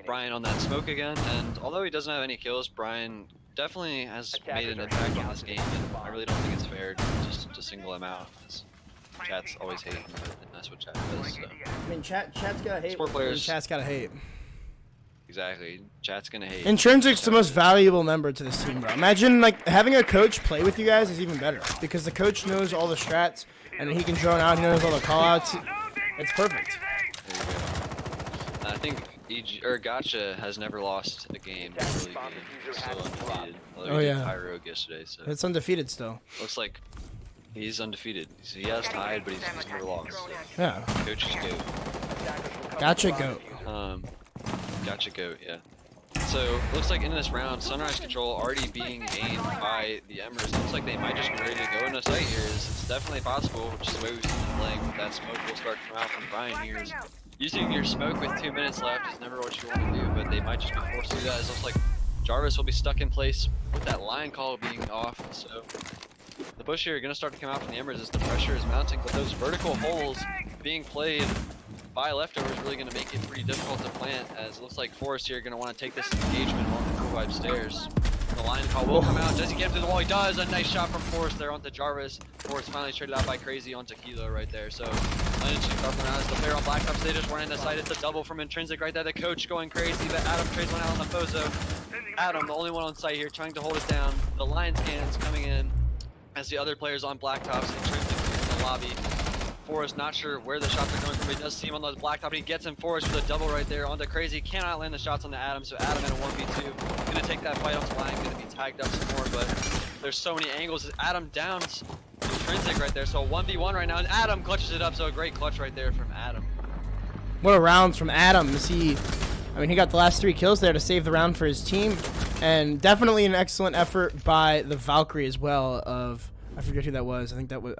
Brian on that smoke again. And although he doesn't have any kills, Brian definitely has made an impact on this game, and I really don't think it's fair just to single him out. Chat's always hating, but that's what chat does. So. I mean, chat's gotta hate. Sport players. Chat's gotta hate. Exactly. Chat's gonna hate. Intrinsic's the most valuable member to this team, bro. Imagine like having a coach play with you guys is even better because the coach knows all the strats and he can drone out. He knows all the callouts. It's perfect. There you go. I think Gotcha has never lost a game. Early game. He's still undefeated. Oh yeah. High rogue yesterday, so It's undefeated still. looks like he's undefeated. He has tied, but he's never lost. So. Yeah. Coach is goat. Gotcha goat. Gotcha goat. Yeah. So looks like in this round, Sunrise control already being gained by the Embers. Looks like they might just be ready to go into sight here. It's definitely possible, just the way we've seen them playing. That smoke will start to come out from Brian here. Using your smoke with 2 minutes left is never what you want to do, but they might just be forced to do that. It looks like Jarvis will be stuck in place with that line call being off. So the push here going to start to come out from the Embers as the pressure is mounting, but those vertical holes being played by leftover is really going to make it pretty difficult to plant, as it looks like Forrest here going to want to take this engagement on the Cool Vibe stairs. The line call will come out. Does he get him through the wall? He does. A nice shot from Forrest there onto Jarvis. Forrest finally traded out by Crazy onto Kilo right there. So as the player on Blacktops, they just run into sight. It's a double from Intrinsic right there. The coach going crazy, but Adam trades one out on the Fozo. Adam, the only one on site here, trying to hold it down. The line scans coming in as the other players on Blacktops. Intrinsic in the lobby. Forrest not sure where the shots are coming from. He does see him on the blacktop. He gets him. Forrest with a double right there onto Crazy. Cannot land the shots on the Adam, so Adam in a 1v2. Gonna take that fight onto line. Gonna be tagged up some more, but there's so many angles. Adam downs Intrinsic right there, so 1v1 right now. And Adam clutches it up, so a great clutch right there from Adam. What a round from Adam. He got the last 3 kills there to save the round for his team, and definitely an excellent effort by the Valkyrie as well. I forget who that was. I think that was.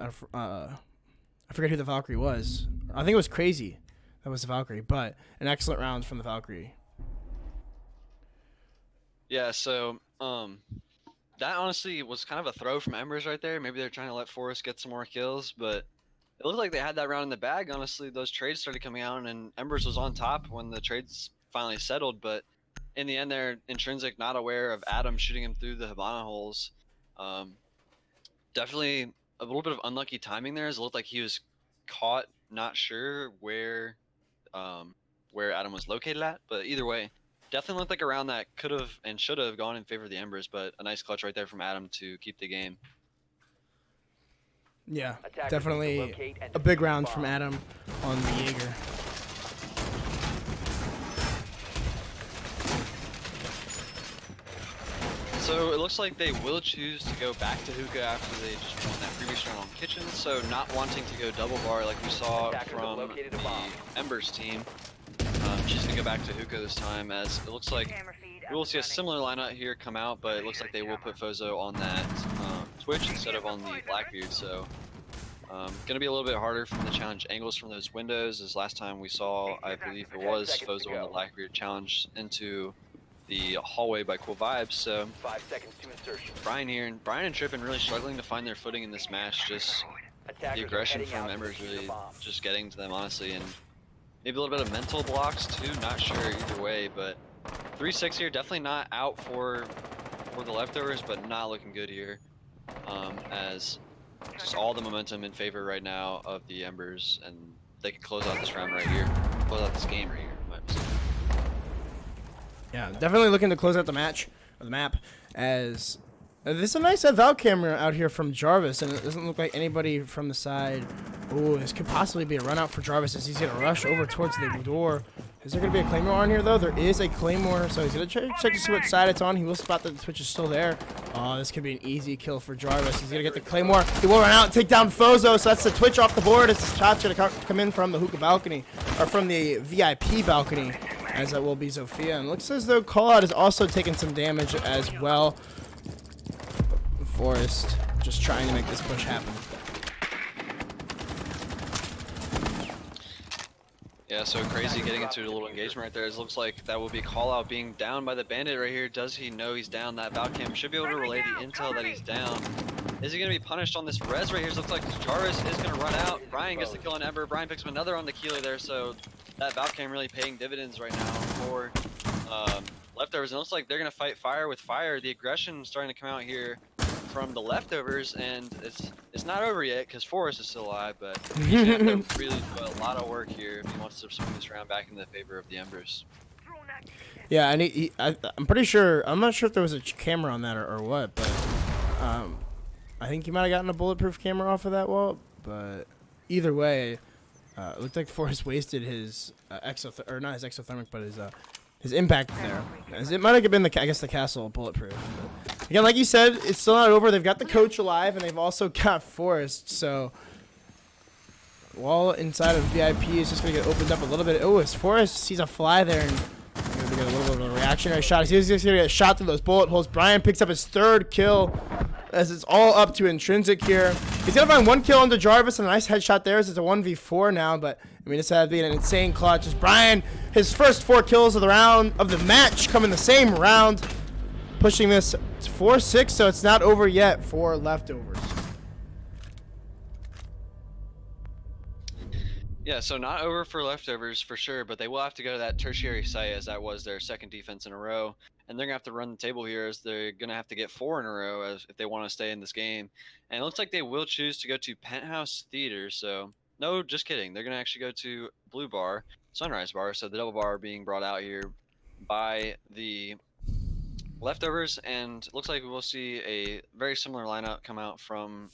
I forget who the Valkyrie was. I think it was Crazy. That was the Valkyrie, but an excellent round from the Valkyrie. Yeah, so that honestly was kind of a throw from Embers right there. Maybe they're trying to let Forrest get some more kills, but it looked like they had that round in the bag. Honestly, those trades started coming out, and Embers was on top when the trades finally settled, but in the end there, Intrinsic not aware of Adam shooting him through the Habana holes. Definitely a little bit of unlucky timing there, as it looked like he was caught not sure where Adam was located at, but either way, definitely looked like a round that could have and should have gone in favor of the Embers, but a nice clutch right there from Adam to keep the game. Yeah, definitely a big round from Adam on the Jaeger. So it looks like they will choose to go back to hookah after they just won that previous round on kitchen. So not wanting to go double bar like we saw from the Embers team. Choosing to go back to hookah this time, as it looks like we will see a similar lineup here come out, but it looks like they will put Fozo on that Twitch instead of on the Blackbeard. So gonna be a little bit harder from the challenge angles from those windows, as last time we saw, I believe it was Fozo on the Blackbeard challenge into the hallway by Cool Vibes. So 5 seconds to insertion. Brian and Trippin really struggling to find their footing in this match. Just the aggression from Embers really just getting to them, honestly, and maybe a little bit of mental blocks too. Not sure either way, but 3-6 here, definitely not out for the leftovers, but not looking good here. As just all the momentum in favor right now of the Embers, and they can close out this round right here, close out this game right here. Yeah, definitely looking to close out the match, or the map, as this is a nice Val camera out here from Jarvis, and it doesn't look like anybody from the side. Oh, this could possibly be a run out for Jarvis as he's going to rush over towards the door. Is there going to be a Claymore on here, though? There is a Claymore, so he's going to check to see what side it's on. He will spot that the Twitch is still there. Oh, this could be an easy kill for Jarvis. He's going to get the Claymore. He will run out and take down Fozo, so that's the Twitch off the board. It's the shot's going to come in from the hookah balcony, or from the VIP balcony, as that will be Zofia. And it looks as though Callout is also taking some damage as well. Forrest just trying to make this push happen. Yeah, so Crazy getting into a little engagement right there. It looks like that will be Callout being down by the bandit right here. Does he know he's down? That Valcam should be able to relay the intel that he's down. Is he going to be punished on this res right here? It looks like Jarvis is going to run out. Brian gets the kill on Ember. Brian picks up another on the Keely there, so that Valcam really paying dividends right now for leftovers. And it looks like they're going to fight fire with fire. The aggression starting to come out here from the leftovers, and it's not over yet because Forrest is still alive, but he's going to have to really do a lot of work here if he wants to swing this round back in the favor of the Embers. Yeah, and I'm pretty sure, I'm not sure if there was a camera on that or what, but I think he might have gotten a bulletproof camera off of that wall, but either way, it looked like Forrest wasted his not his exothermic, but his impact there. As it might have been the castle bulletproof. But again, like you said, it's still not over. They've got the coach alive, and they've also got Forrest. So wall inside of VIP is just gonna get opened up a little bit. Oh, as Forrest sees a fly there, and gonna get a little bit of a reactionary shot. He's just gonna get shot through those bullet holes. Brian picks up his 3rd kill, as it's all up to Intrinsic here. He's gonna find 1 kill into Jarvis and a nice headshot there, as it's a 1v4 now. But I mean, it's had to be an insane clutch. As Brian, his first 4 kills of the match come in the same round, pushing this to 4-6. So it's not over yet for leftovers. Yeah, so not over for leftovers for sure, but they will have to go to that tertiary site, as that was their 2nd defense in a row. And they're going to have to run the table here, as they're going to have to get 4 in a row if they want to stay in this game. And it looks like they will choose to go to Penthouse Theater. So, no, just kidding. They're going to actually go to Blue Bar, Sunrise Bar. So the double bar being brought out here by the leftovers. And it looks like we will see a very similar lineup come out from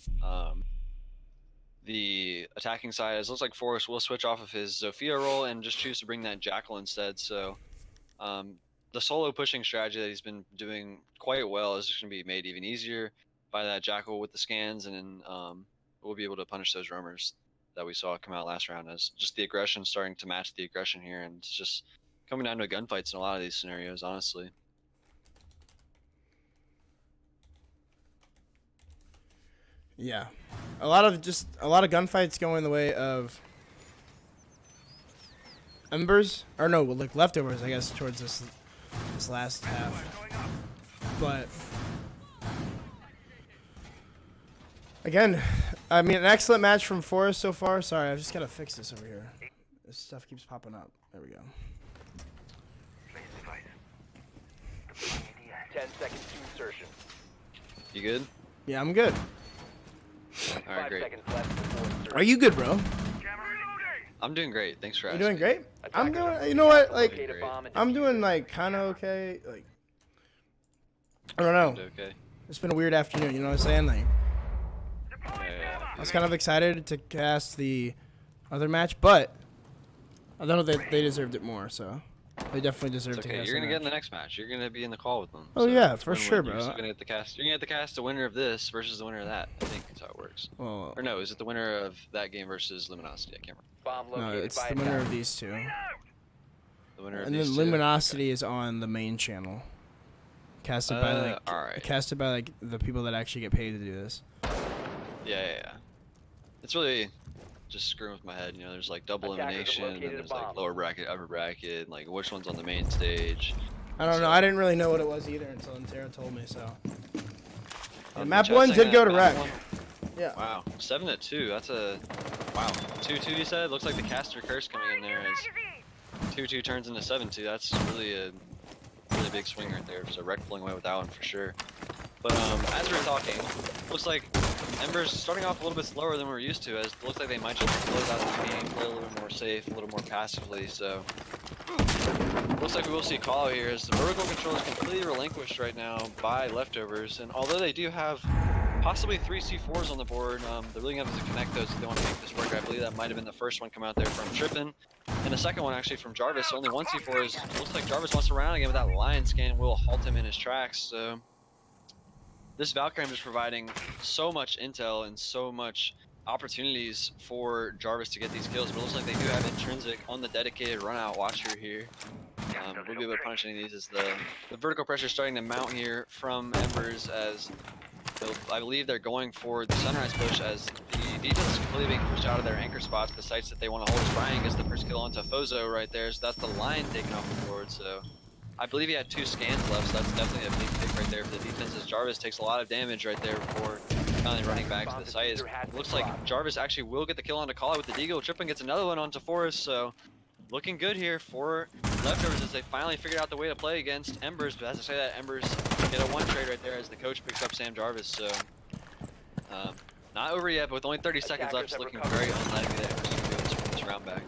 the attacking side. It looks like Forrest will switch off of his Zofia role and just choose to bring that Jackal instead. So the solo pushing strategy that he's been doing quite well is just going to be made even easier by that Jackal with the scans, and then we'll be able to punish those roamers that we saw come out last round, as just the aggression starting to match the aggression here, and it's just coming down to gunfights in a lot of these scenarios, honestly. Yeah, a lot of gunfights going the way of Embers, or no, like leftovers, I guess, towards this last half. But again, I mean, an excellent match from Forrest so far. Sorry, I've just got to fix this over here. This stuff keeps popping up. There we go. 10 seconds to insertion. You good? Yeah, I'm good. All right, 5 great. seconds left before insertion. Are you good, bro? I'm doing great. Thanks for You asking. doing great? I'm Attackers doing. are You know what? locate Like, a bomb and I'm defuse doing it. like kind of okay. Like, I don't know. Okay. It's been a weird afternoon. You know what I'm saying? Like, Yeah. I was kind of excited to cast the other match, but I don't know that they deserved it more. So they definitely deserved It's to okay. cast. You're the gonna get in the match. next match. You're gonna be in the call with them. Oh, So yeah, it's for win-win. sure, You're bro. still gonna get the cast. You're gonna get the cast the winner of this versus the winner of that. I think that's how it works. Well, Or no, is it the winner of that game versus Luminosity? I can't remember. Bomb no, located it's by the winner of attackers. these two, The winner of and then these two? Luminosity is on the main channel. Casted by like alright. casted by like the people that actually get paid to do this. Yeah. It's really just screwing with my head. You know, there's like double Attackers have elimination, and then located a there's like bomb. lower bracket, upper bracket, and like which one's on the main stage. I don't know. I didn't really know what it was either until Intera told me. So The map chat 1 saying did go that to map rec. one- Yeah. Wow, 7-2. That's a wow. 2-2. You said. Looks like the caster curse coming in there as 2-2 turns into 7-2. That's really a really big swing right there. So rec pulling away with that one for sure. But as we were talking, looks like Embers starting off a little bit slower than we're used to. As it looks like they might just close out this game, play a little bit more safe, a little more passively. So looks like we will see call out here as the vertical control is completely relinquished right now by leftovers. And although they do have possibly 3 C4s on the board, they're really going to have to connect those if they want to make this work. I believe that might have been the first one come out there from Trippin, and the second one actually from Jarvis. So only 1 C4 is. Looks like Jarvis wants to run out again with that lion scan. Will halt him in his tracks. So this Valkyrie is providing so much intel and so much opportunities for Jarvis to get these kills, but it looks like they do have Intrinsic on the dedicated run out watcher here. We'll be able to punish any of these as the vertical pressure starting to mount here from Embers, as I believe they're going for the Sunrise push, as the defense is completely being pushed out of their anchor spots, the sites that they want to hold. As Brian gets the first kill onto Fozo right there, so that's the line taken off the board. So I believe he had 2 scans left, so that's definitely a big pick right there for the defense, as Jarvis takes a lot of damage right there before finally running back to the site. It looks like Jarvis actually will get the kill onto Kala with the Deagle. Trippin gets another one onto Forrest, so looking good here for Leftovers is they finally figured out the way to play against Embers, but as I say that, Embers get a 1 trade right there as the coach picks up Sam Jarvis, so not over yet, but with only 30 seconds left, it's looking very unlikely that Embers can do this round back.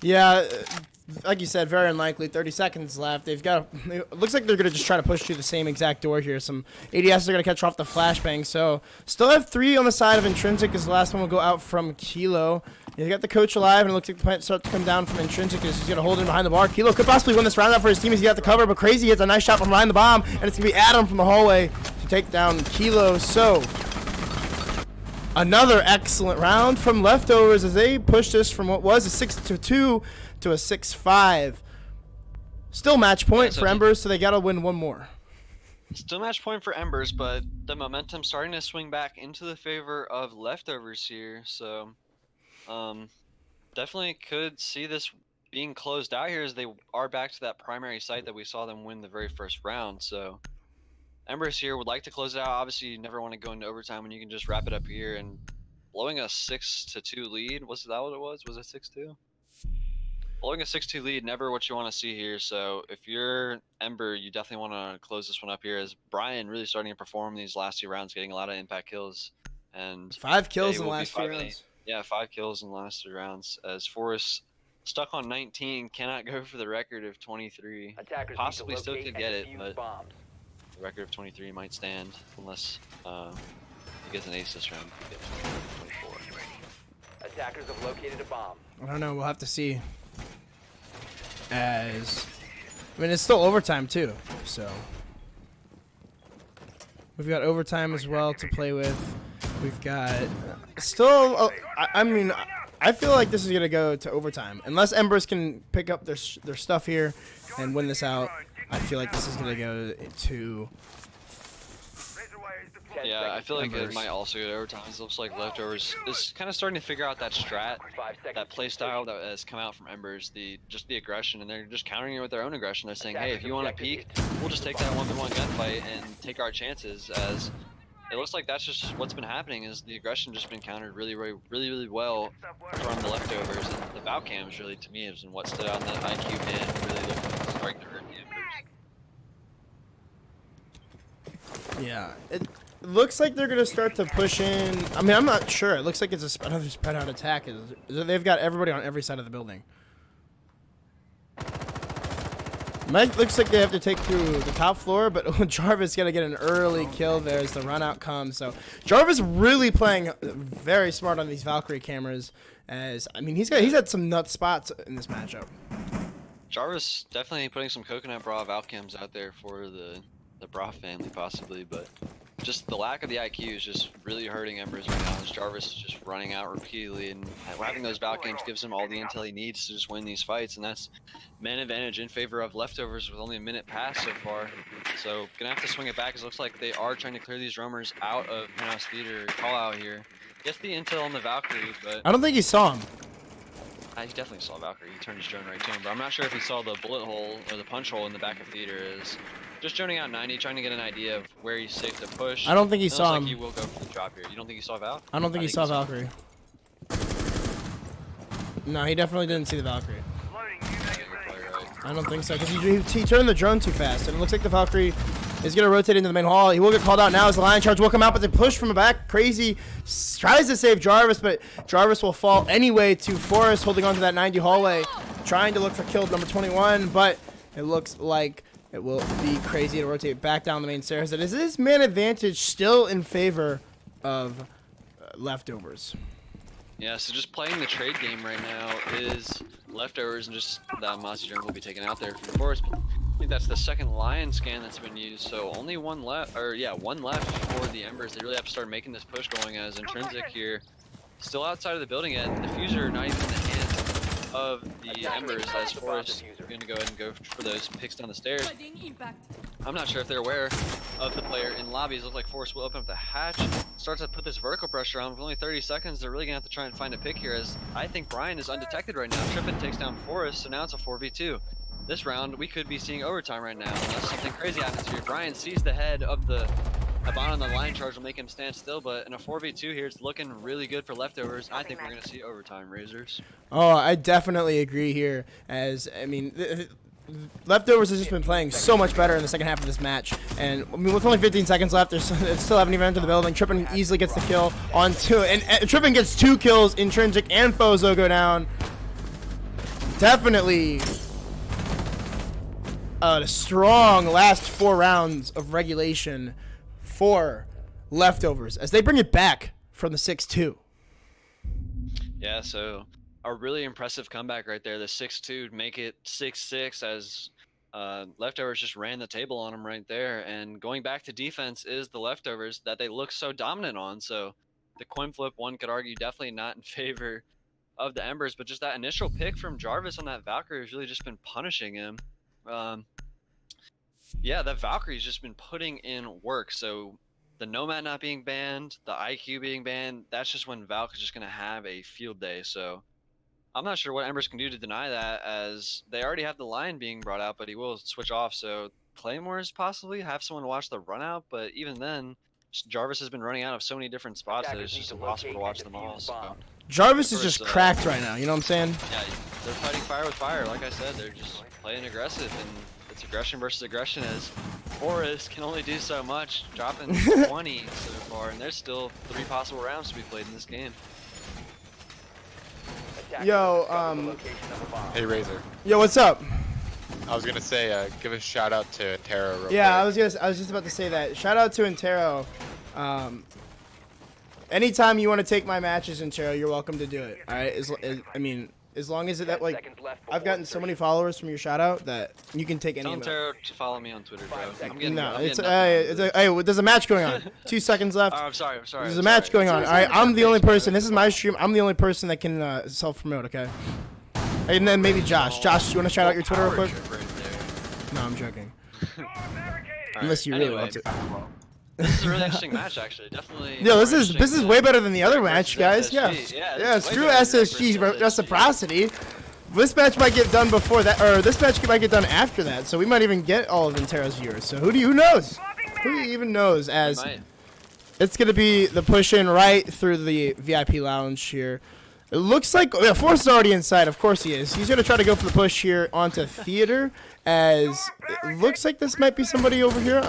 Yeah, like you said, very unlikely. 30 seconds left. It looks like they're going to just try to push through the same exact door here. Some ADS are going to catch off the flashbang. So still have 3 on the side of Intrinsic as the last one will go out from Kilo. You got the coach alive, and it looks like the plant starts to come down from Intrinsic as he's going to hold him behind the bar. Kilo could possibly win this round out for his team as he got the cover, but Crazy hits a nice shot from behind the bomb, and it's going to be Adam from the hallway to take down Kilo. So another excellent round from Leftovers as they push this from what was a 6-2 to a 6-5. Still match point for Embers, so they got to win one more. Still match point for Embers, but the momentum starting to swing back into the favor of Leftovers here. So definitely could see this being closed out here as they are back to that primary site that we saw them win the very first round. So Embers here would like to close it out. Obviously, you never want to go into overtime when you can just wrap it up here. And blowing a 6-2 lead, was that what it was? Was it 6-2? Blowing a 6-2 lead, never what you want to see here. So if you're Ember, you definitely want to close this one up here as Brian really starting to perform these last 2 rounds, getting a lot of impact kills. And 5 kills in the last 2 rounds. Yeah, 5 kills in the last 3 rounds as Forrest stuck on 19, cannot go for the record of 23. Attackers possibly need to still locate could get and it, defuse but bombs. the record of 23 might stand unless he gets an ace this round. He gets 24. Attackers have located a bomb. I don't know. We'll have to see. I mean, it's still overtime too, so we've got overtime as well to play with. We've got still. I mean, I feel like this is gonna go to overtime unless Embers can pick up their stuff here and win this out. I feel like this is gonna go to. Yeah, I feel like Embers. it might also go to overtime. It looks like Leftovers is kind of starting to figure out that strat, that play style that has come out from Embers, just the aggression, and they're just countering it with their own aggression. They're saying, hey, if you want to peek, we'll just take that 1v1 gunfight and take our chances. As it looks like that's just what's been happening, is the aggression just been countered really well from the Leftovers, and the Valcams really, to me, is what stood out in that IQ band, really starting to hurt the Embers. Yeah, it looks like they're gonna start to push in. I mean, I'm not sure. It looks like it's another spread out attack. They've got everybody on every side of the building. Looks like they have to take through the top floor, but Jarvis got to get an early kill there as the run out comes. So Jarvis really playing very smart on these Valkyrie cameras. As I mean, he's had some nut spots in this matchup. Jarvis definitely putting some coconut bra Valcams out there for the bra family possibly, but just the lack of the IQ is just really hurting Embers right now as Jarvis is just running out repeatedly, and having those Valcams gives him all the intel he needs to just win these fights, and that's man advantage in favor of Leftovers with only a minute passed so far. So gonna have to swing it back, as it looks like they are trying to clear these roamers out of Penthouse Theater call out here. Gets the intel on the Valkyrie, but I don't think he saw him. he definitely saw Valkyrie. He turned his drone right to him, but I'm not sure if he saw the bullet hole or the punch hole in the back of Theater. Is just droning out 90, trying to get an idea of where he's safe to push. I don't think he Looks saw like him. he will go for the drop here. You don't think he saw Val? I don't think he saw Valkyrie. No, he definitely didn't see the Valkyrie. I don't think so, because he turned the drone too fast, and it looks like the Valkyrie is going to rotate into the main hall. He will get called out now as the line charge will come out, but they push from the back. Crazy tries to save Jarvis, but Jarvis will fall anyway to Forrest, holding on to that 90 hallway, trying to look for kill number 21, but it looks like it will be Crazy to rotate back down the main stairs. It is this man advantage still in favor of Leftovers. Yeah, so just playing the trade game right now is Leftovers, and just that Mossy drone will be taken out there for Forrest. I think that's the second Lion scan that's been used, so only one left, or yeah, one left for the Embers. They really have to start making this push going, as Intrinsic here still outside of the building, and the Diffuser not even in the hands of the Embers, as Forrest is going to go ahead and go for those picks down the stairs. I'm not sure if they're aware of the player in lobbies. It looks like Forrest will open up the hatch, starts to put this vertical pressure on. With only 30 seconds, they're really going to have to try and find a pick here, as I think Brian is undetected right now. Trippin takes down Forrest, so now it's a 4v2. This round, we could be seeing overtime right now, unless something crazy happens here. Brian sees the head of the a bond on the line charge will make him stand still, but in a 4v2 here, it's looking really good for leftovers. I think we're going to see overtime, Razors. Oh, I definitely agree here. As I mean, Leftovers has just been playing so much better in the second half of this match. And I mean, with only 15 seconds left, they still haven't even entered the building. Trippin easily gets the kill on 2, and Trippin gets 2 kills. Intrinsic and Fozo go down. Definitely a strong last 4 rounds of regulation for Leftovers as they bring it back from the 6-2. Yeah, so a really impressive comeback right there. The 6-2 make it 6-6 as Leftovers just ran the table on them right there. And going back to defense is the Leftovers that they look so dominant on. So the coin flip, one could argue, definitely not in favor of the Embers, but just that initial pick from Jarvis on that Valkyrie has really just been punishing him. Yeah, that Valkyrie's just been putting in work. So the Nomad not being banned, the IQ being banned, that's just when Valk is just going to have a field day. So I'm not sure what Embers can do to deny that, as they already have the line being brought out, but he will switch off. So Claymores possibly have someone to watch the run out, but even then, Jarvis has been running out of so many different spots that it's just impossible to watch them all. So Jarvis is just cracked right now, you know what I'm saying? Yeah, they're fighting fire with fire. Like I said, they're just playing aggressive, and it's aggression versus aggression, as Forrest can only do so much, dropping 20 so far, and there's still 3 possible rounds to be played in this game. Yo, Hey Razor. Yo, what's up? I was gonna say, give a shout out to Intero. Real Yeah, quick. I was just about to say that. Shout out to Intero. Anytime you want to take my matches, Intero, you're welcome to do it. All right. I mean, as long as that, like, I've gotten so many followers from your shout out that you can take any Tell of them. Intero to follow me on Twitter, bro. I'm getting, No, I'm it's getting hey, there's a match going on. 2 seconds left. Oh, I'm sorry. There's a match going on. All right, I'm the only person. This is my stream. I'm the only person that can self-promote. Okay. And then maybe Josh. Josh, you want to shout out your Twitter real quick? No, I'm joking. Unless you really want to. This is a really interesting match, actually. Definitely. Yo, this is way better than the other match, guys. Yeah. Yeah, Yeah, screw SSG reciprocity. This match might get done before that, or this match might get done after that. So we might even get all of Intero's viewers. So who knows? Who even knows? As it's gonna be the push in right through the VIP lounge here. It looks like Force is already inside. Of course he is. He's gonna try to go for the push here onto theater. As it looks like this might be somebody over here.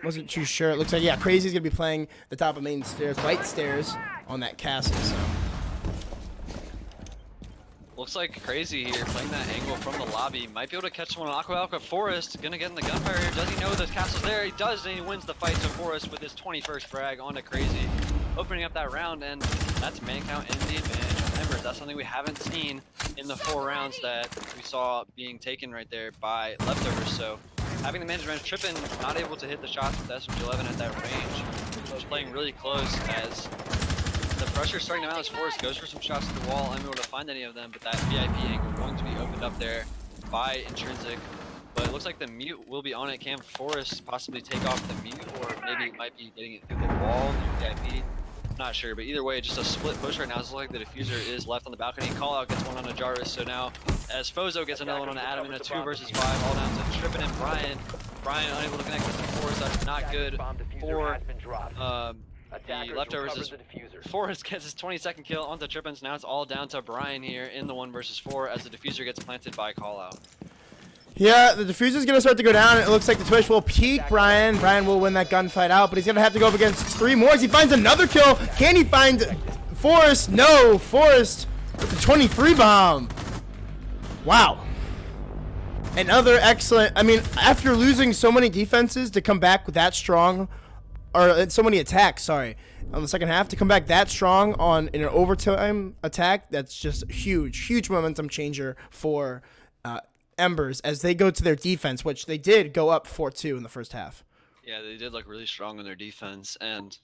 Wasn't too sure. It looks like, yeah, Crazy's gonna be playing the top of main stairs, right stairs on that castle. So looks like Crazy here playing that angle from the lobby. Might be able to catch someone on Aqua Forest. Gonna get in the gunfire here. Does he know the castle's there? He does, and he wins the fight to Forest with his 21st frag onto Crazy, opening up that round, and that's man count in the advantage of Embers. That's something we haven't seen in the 4 rounds that we saw being taken right there by Leftovers. So having the management Trippin not able to hit the shots with SMG11 at that range. Just playing really close as the pressure starting to mount as Forrest goes for some shots to the wall, unable to find any of them, but that VIP angle going to be opened up there by Intrinsic. But it looks like the mute will be on it. Can Forrest possibly take off the mute, or maybe it might be getting it through the wall, the VIP? Not sure, but either way, just a split push right now. It looks like the diffuser is left on the balcony. Call out gets one on a Jarvis, so now as Fozo gets another one on Adam in a 2 versus 5, all down to Trippin and Brian. Brian unable to connect with the Forrest. That's not good for the Leftovers. As Forrest gets his 22nd kill onto Trippin. Now it's all down to Brian here in the 1 versus 4 as the diffuser gets planted by Call out. yeah, the diffuser's gonna start to go down. It looks like the Twitch will peek Brian. Brian will win that gunfight out, but he's gonna have to go up against 3 more. As he finds another kill. Can he find Forrest? No, Forrest with the 23 bomb. Wow. Another excellent. I mean, after losing so many defenses to come back with that strong, or so many attacks, sorry, on the second half, to come back that strong in an overtime attack, that's just huge momentum changer for Embers as they go to their defense, which they did go up 4-2 in the first half. Yeah, they did look really strong on their defense, and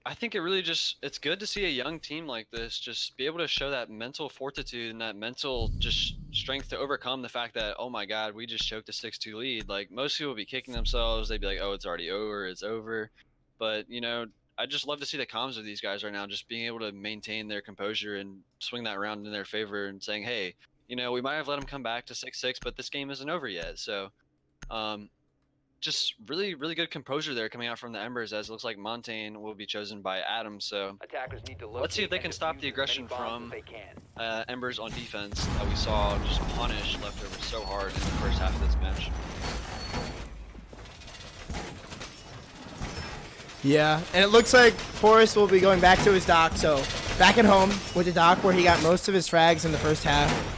I think it really it's good to see a young team like this just be able to show that mental fortitude and that mental just strength to overcome the fact that, oh my god, we just choked a 6-2 lead. Like, most people would be kicking themselves. They'd be like, oh, it's already over, it's over. But, you know, I just love to see the comms of these guys right now, just being able to maintain their composure and swing that round in their favor and saying, hey, you know, we might have let them come back to 6-6, but this game isn't over yet. So just really good composure there coming out from the Embers, as it looks like Montaigne will be chosen by Adam. So Attackers need to let's see if they locate can and stop defuse the as aggression many bombs from as they can. Embers on defense that we saw just punish Leftovers so hard in the first half of this match. Yeah, and it looks like Forrest will be going back to his dock, so back at home with the dock where he got most of his frags in the first half.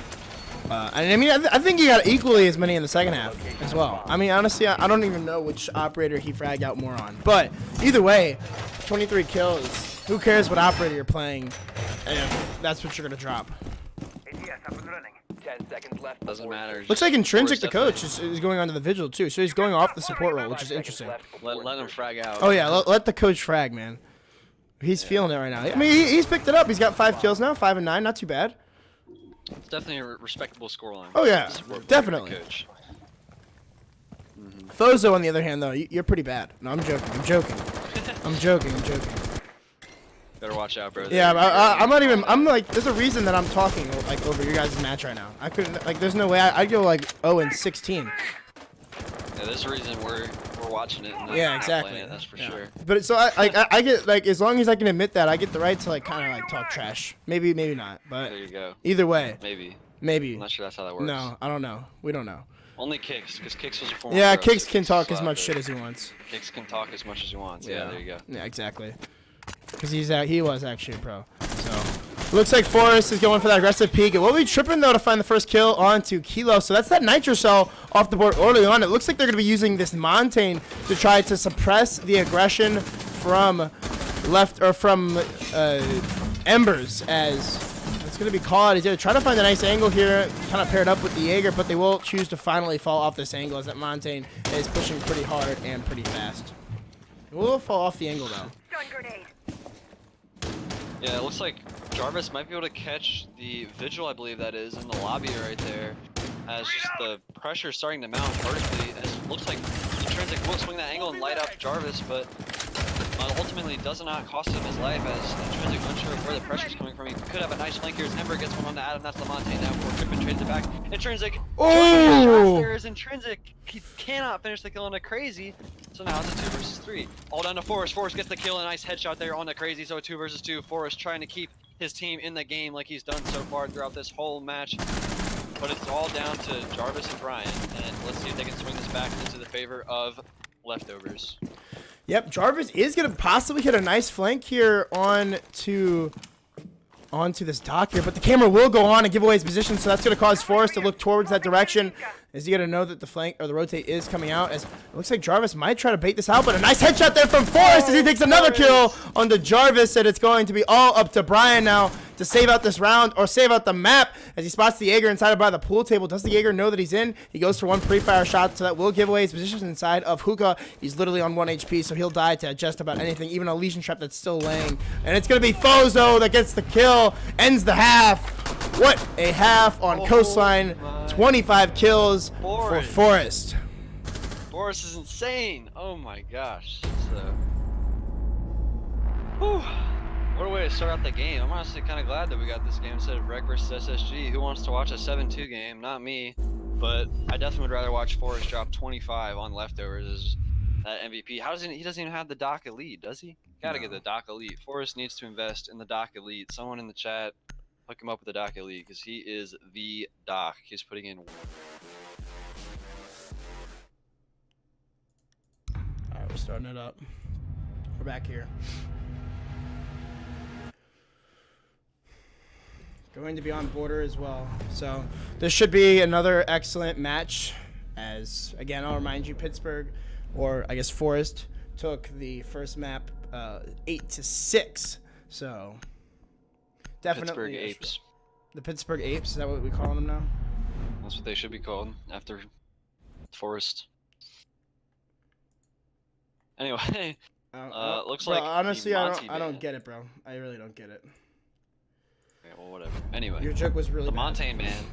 And I mean, I think he got equally as many in the second half as well. I mean, honestly, I don't even know which operator he fragged out more on. But either way, 23 kills. Who cares what operator you're playing if that's what you're going to drop? 10 seconds left. Doesn't matter. Looks like Intrinsic, the Forrest coach, is going on to the Vigil, too. So he's going off the support role, which is interesting. Let him frag out. Oh, yeah, let the coach frag, man. He's feeling it right now. I mean, he's picked it up. He's got 5 kills now, 5 and 9. Not too bad. It's definitely a respectable scoreline. Oh, yeah, definitely. Coach. Fozo, on the other hand, though, you're pretty bad. No, I'm joking. I'm joking. Better watch out, bro. Yeah, I'm not even. I'm like, there's a reason that I'm talking like over your guys' match right now. I couldn't. Like, there's no way I'd go like 0-16. Yeah, there's a reason we're watching it. And Yeah, not exactly. playing it, that's for sure. But so I get like, as long as I can admit that, I get the right to like kind of like talk trash. Maybe not. But There you go. either way, Maybe. I'm not sure that's how that works. no, I don't know. We don't know. Only Kicks, because Kicks was a former Yeah, pro, Kicks so can talk as slap much it. shit as he wants. Kicks can talk as much as he wants. Yeah, there you go. Yeah, exactly. Because he was actually a pro. So looks like Forrest is going for that aggressive peek. It will be tripping though to find the first kill onto Kilo. So that's that Nitro Cell off the board early on. It looks like they're going to be using this Montaigne to try to suppress the aggression from Embers, as it's going to be called. He's going to try to find a nice angle here, kind of paired up with the Jaeger, but they will choose to finally fall off this angle as that Montaigne is pushing pretty hard and pretty fast. It will fall off the angle though. Yeah, it looks like Jarvis might be able to catch the Vigil, I believe that is, in the lobby right there. As just the pressure is starting to mount vertically. As it looks like Intrinsic will swing that angle and light up Jarvis, but ultimately does not cost him his life, as Intrinsic unsure of where the pressure is coming from. He could have a nice flank here as Ember gets one on to Adam. That's the Montaigne now for Crippen trades it back. Intrinsic. Oh! There is Intrinsic. He cannot finish the kill on a Crazy. So now it's a 2 versus 3. All down to Forrest. Forrest gets the kill, a nice headshot there on the Crazy. So a 2 versus 2. Forrest trying to keep his team in the game like he's done so far throughout this whole match. But it's all down to Jarvis and Brian. And let's see if they can swing this back into the favor of Leftovers. Yep, Jarvis is going to possibly hit a nice flank here onto this dock here, but the camera will go on and give away his position, so that's going to cause Forrest to look towards that direction. Is he going to know that the flank or the rotate is coming out? As it looks like Jarvis might try to bait this out, but a nice headshot there from Forrest as he takes another kill onto Jarvis, and it's going to be all up to Brian now to save out this round or save out the map as he spots the Jaeger inside by the pool table. Does the Jaeger know that he's in? He goes for one pre-fire shot, so that will give away his position inside of Hookah. He's literally on 1 HP, so he'll die to just about anything, even a Legion Trap that's still laying. And it's going to be Fozo that gets the kill, ends the half. What a half on Coastline. 25 kills for Forrest. Forrest is insane. Oh my gosh. Whew. What a way to start out the game. I'm honestly kind of glad that we got this game instead of Rec versus SSG. Who wants to watch a 7-2 game? Not me. But I definitely would rather watch Forrest drop 25 on Leftovers as that MVP. He doesn't even have the Doc Elite, does he? Gotta get the Doc Elite. Forrest needs to invest in the Doc Elite. Someone in the chat, hook him up with the Doc Elite, because he is the Doc. He's putting in. Alright, we're starting it up. We're back here. Going to be on border as well. So this should be another excellent match. As again, I'll remind you, Pittsburgh, or I guess Forrest, took the first map 8-6. So definitely Pittsburgh Apes. The Pittsburgh Apes, is that what we call them now? That's what they should be called after Forrest. Anyway, looks bro, like honestly, I don't get it, bro. I really don't get it. Okay, well, whatever. Anyway, Your joke was really the bad. Montaigne man.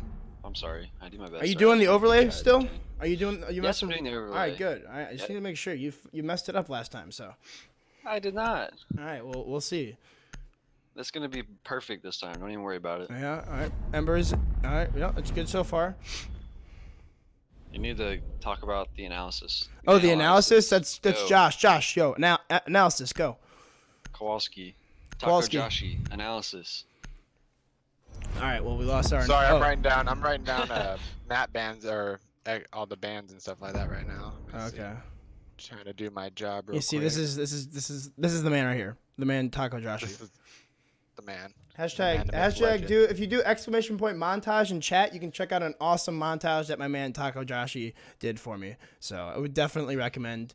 I'm sorry. I do my best. Are you Sorry. doing the overlay Yeah, still? Are you doing? Are you Yes, messing? I'm doing the overlay. All right, good. All right, I just need to make sure you messed it up last time. So. I did not. All right, well we'll see. That's gonna be perfect this time. Don't even worry about it. Yeah. All right. Embers. All right. Yeah, it's good so far. You need to talk about the analysis. Oh, the analysis? That's Go. Josh. Josh, yo, now analysis, go. Kowalski. Kowalski. Taco Joshi. Analysis. All right, well, we lost our. Sorry, oh. I'm writing down map bands or all the bands and stuff like that right now. Let me see. Okay. Trying to do my job real You see, quick. this is the man right here. The man Taco Joshi. This is the man. Hashtag the myth, legend. if you do exclamation point montage in chat, you can check out an awesome montage that my man Taco Joshi did for me. So I would definitely recommend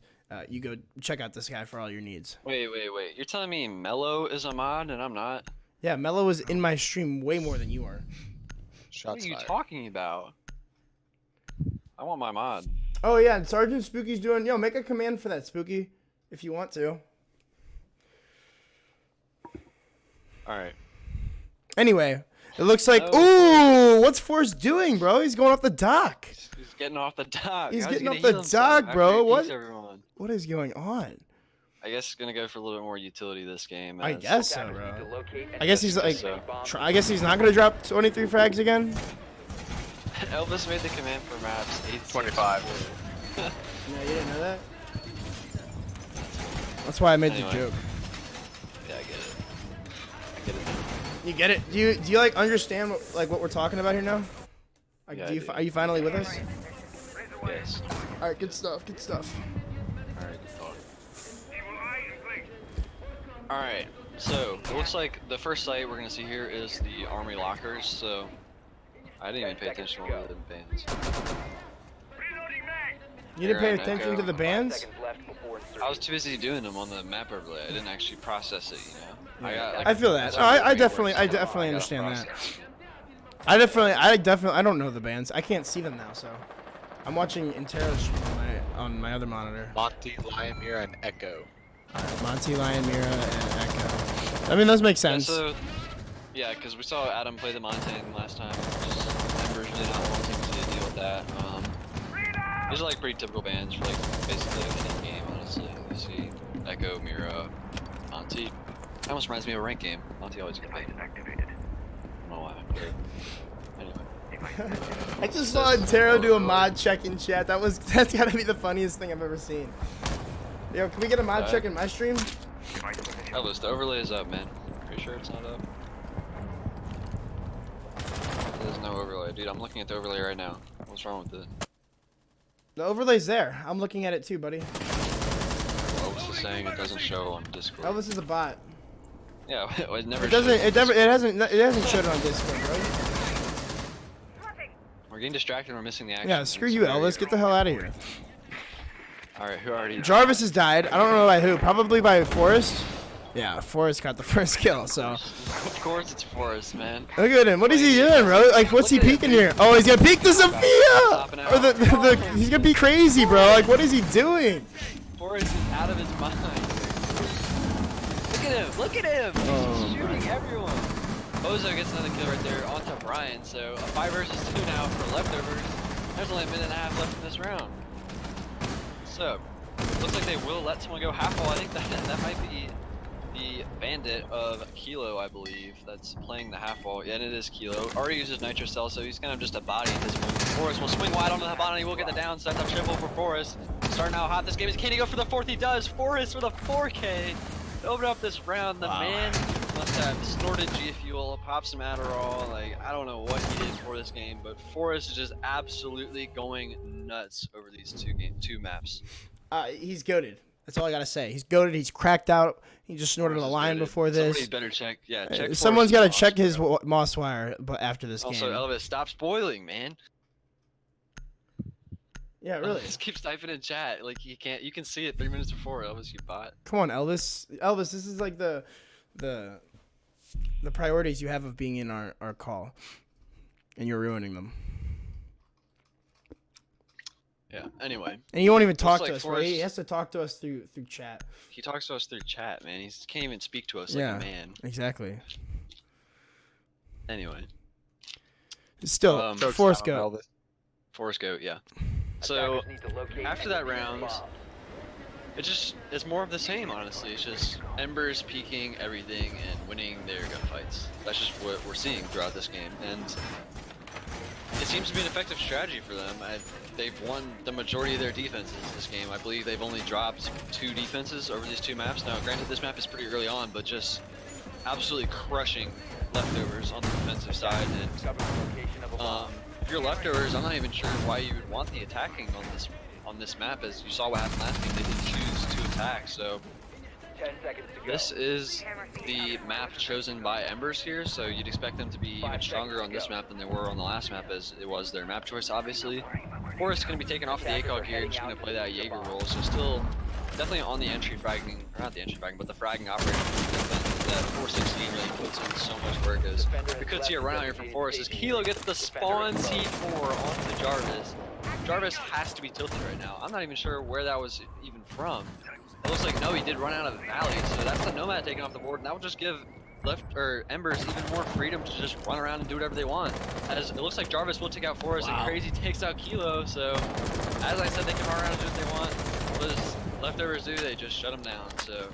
you go check out this guy for all your needs. Wait. You're telling me Mello is a mod and I'm not? Yeah, Mello was in my stream way more than you are. What Shots are you fired. talking about? I want my mod. Oh yeah, and Sergeant Spooky's doing. Yo, make a command for that, Spooky, if you want to. All right. Anyway, it looks like. Oh. Ooh, what's Forrest doing, bro? He's going off the dock. He's getting off the dock. He's How's he getting gonna off the heal himself dock, bro. after he What? beats everyone? What is going on? I guess it's gonna go for a little bit more utility this game. I as- guess so, Attackers bro. need to locate and I guess he's like. defuse bombs. I guess he's not gonna drop 23 frags again. Elvis made the command for maps 8 25. No, you didn't know that. That's why I made the Anyway. joke. Yeah, I get it. I get it. You get it? Do you like understand what we're talking about here now? Like, Yeah, do I you do. are you finally with us? Yes. All right, good stuff. Good stuff. All right. Good talk. All right. So it looks like the first site we're gonna see here is the army lockers. So I didn't even pay attention to all the bands. You didn't pay Alright, attention okay. to the bands? Seconds left before insertion. I was too busy doing them on the map overlay. I didn't actually process it. You know. I feel that. that's Oh, how I it definitely works. I gotta understand that. process. I definitely, I don't know the bands. I can't see them now, so I'm watching Intero's stream on my other monitor. Monty, Lion, Mira, and Echo. Monty, Lion, Mira, and Echo. I mean, those make sense. Yeah, because we saw Adam play the Montaigne last time. Just Embers really not wanting to deal with that. These are like pretty typical bands for like basically like any game, honestly. You see Echo, Mira, Monty. That almost reminds me of a rank game. Monty always gets paid. I don't know why. Anyway. I just saw Intero do a mod check in chat. That's gotta be the funniest thing I've ever seen. Yo, can we get a mod check in my stream? Elvis, the overlay is up, man. Pretty sure it's not up. There's no overlay. Dude, I'm looking at the overlay right now. What's wrong with it? The overlay's there. I'm looking at it too, buddy. Elvis is saying it doesn't show on Discord. Elvis is a bot. Yeah, it never It doesn't. shows. It hasn't showed it on Discord, bro. We're getting distracted and we're missing the action. Yeah, screw It's you, very Elvis. Get the hell out of here. Alright, who already... Jarvis has died. I don't know by who. Probably by Forrest. Yeah, Forrest got the first kill. So Of course it's Forrest, man. look at him. What is he doing, bro? Like, what's he Look at peeking him, here? Oh, he's gonna peek the Sophia. Topping out. Or the he's gonna be crazy, bro. Like, what is he doing? Forrest is out of his mind. Look at him! Look at him! He's Oh, shooting everyone! Bozo gets another kill right there onto Brian, so a 5 versus 2 now for leftovers. There's only a minute and a half left in this round. So, looks like they will let someone go half wall. I think that might be the bandit of Kilo, I believe, that's playing the half wall. Yeah, and it is Kilo. Already uses Nitro Cell, so he's kind of just a body at this point. Forrest will swing wide onto the bottom, and he will get the down. So that's a triple for Forrest. Starting out hot this game. Can he go for the 4th? He does. Forrest with a 4K. To open up this round, the man must have snorted G Fuel, popped some Adderall. Like, I don't know what he did for this game, but Forrest is just absolutely going nuts over these two maps. He's goated. That's all I gotta say. He's goated. He's cracked out. He just snorted a Forrest is line goated. before this. Somebody better check. Yeah, check. Someone's got to Forrest's check moss, his bro. moss wire, but after this Also, game. Elvis, stop spoiling, man. Yeah, really. Just keep typing in chat. Like you can't. You can see it 3 minutes before, Elvis. You bot. Come on, Elvis. Elvis, this is like the priorities you have of being in our call, and you're ruining them. Yeah. Anyway, And you won't even talk like to us, right? Forrest- He has to talk to us through chat. he talks to us through chat, man. He can't even speak to us Yeah. like a man. Exactly. Anyway, Still, Choke's Forrest down, go. Elvis. Forrest go. Yeah. So Attackers need to locate after and that defuse round, bombs. it's more of the same, honestly. It's just Embers peeking everything and winning their gunfights. That's just what we're seeing throughout this game, and it seems to be an effective strategy for them. They've won the majority of their defenses this game. I believe they've only dropped 2 defenses over these 2 maps. Now, granted, this map is pretty early on, but just absolutely crushing leftovers on the defensive side. And if you're leftovers, I'm not even sure why you would want the attacking on this map, as you saw what happened last game. They didn't choose to attack. So 10 seconds to go. this is the map chosen by Embers here, so you'd expect them to be even stronger on this map than they were on the last map, as it was their map choice, obviously. Forrest going to be taken off the ACOG here and just going to play that Jaeger role, so still definitely on the entry fragging, or not the entry fragging, but the fragging operator that 416 really puts in so much work. As we could see a run out here from Forrest as Kilo gets the spawn C4 onto Jarvis. Jarvis has to be tilted right now. I'm not even sure where that was even from. It looks like, no, he did run out of the valley, so that's the Nomad taken off the board, and that will just give Embers even more freedom to just run around and do whatever they want. As it looks like Jarvis will take out Forrest, and Crazy takes out Kilo, so as I said, they can run around and do what they want. What does leftovers do? They just shut them down. So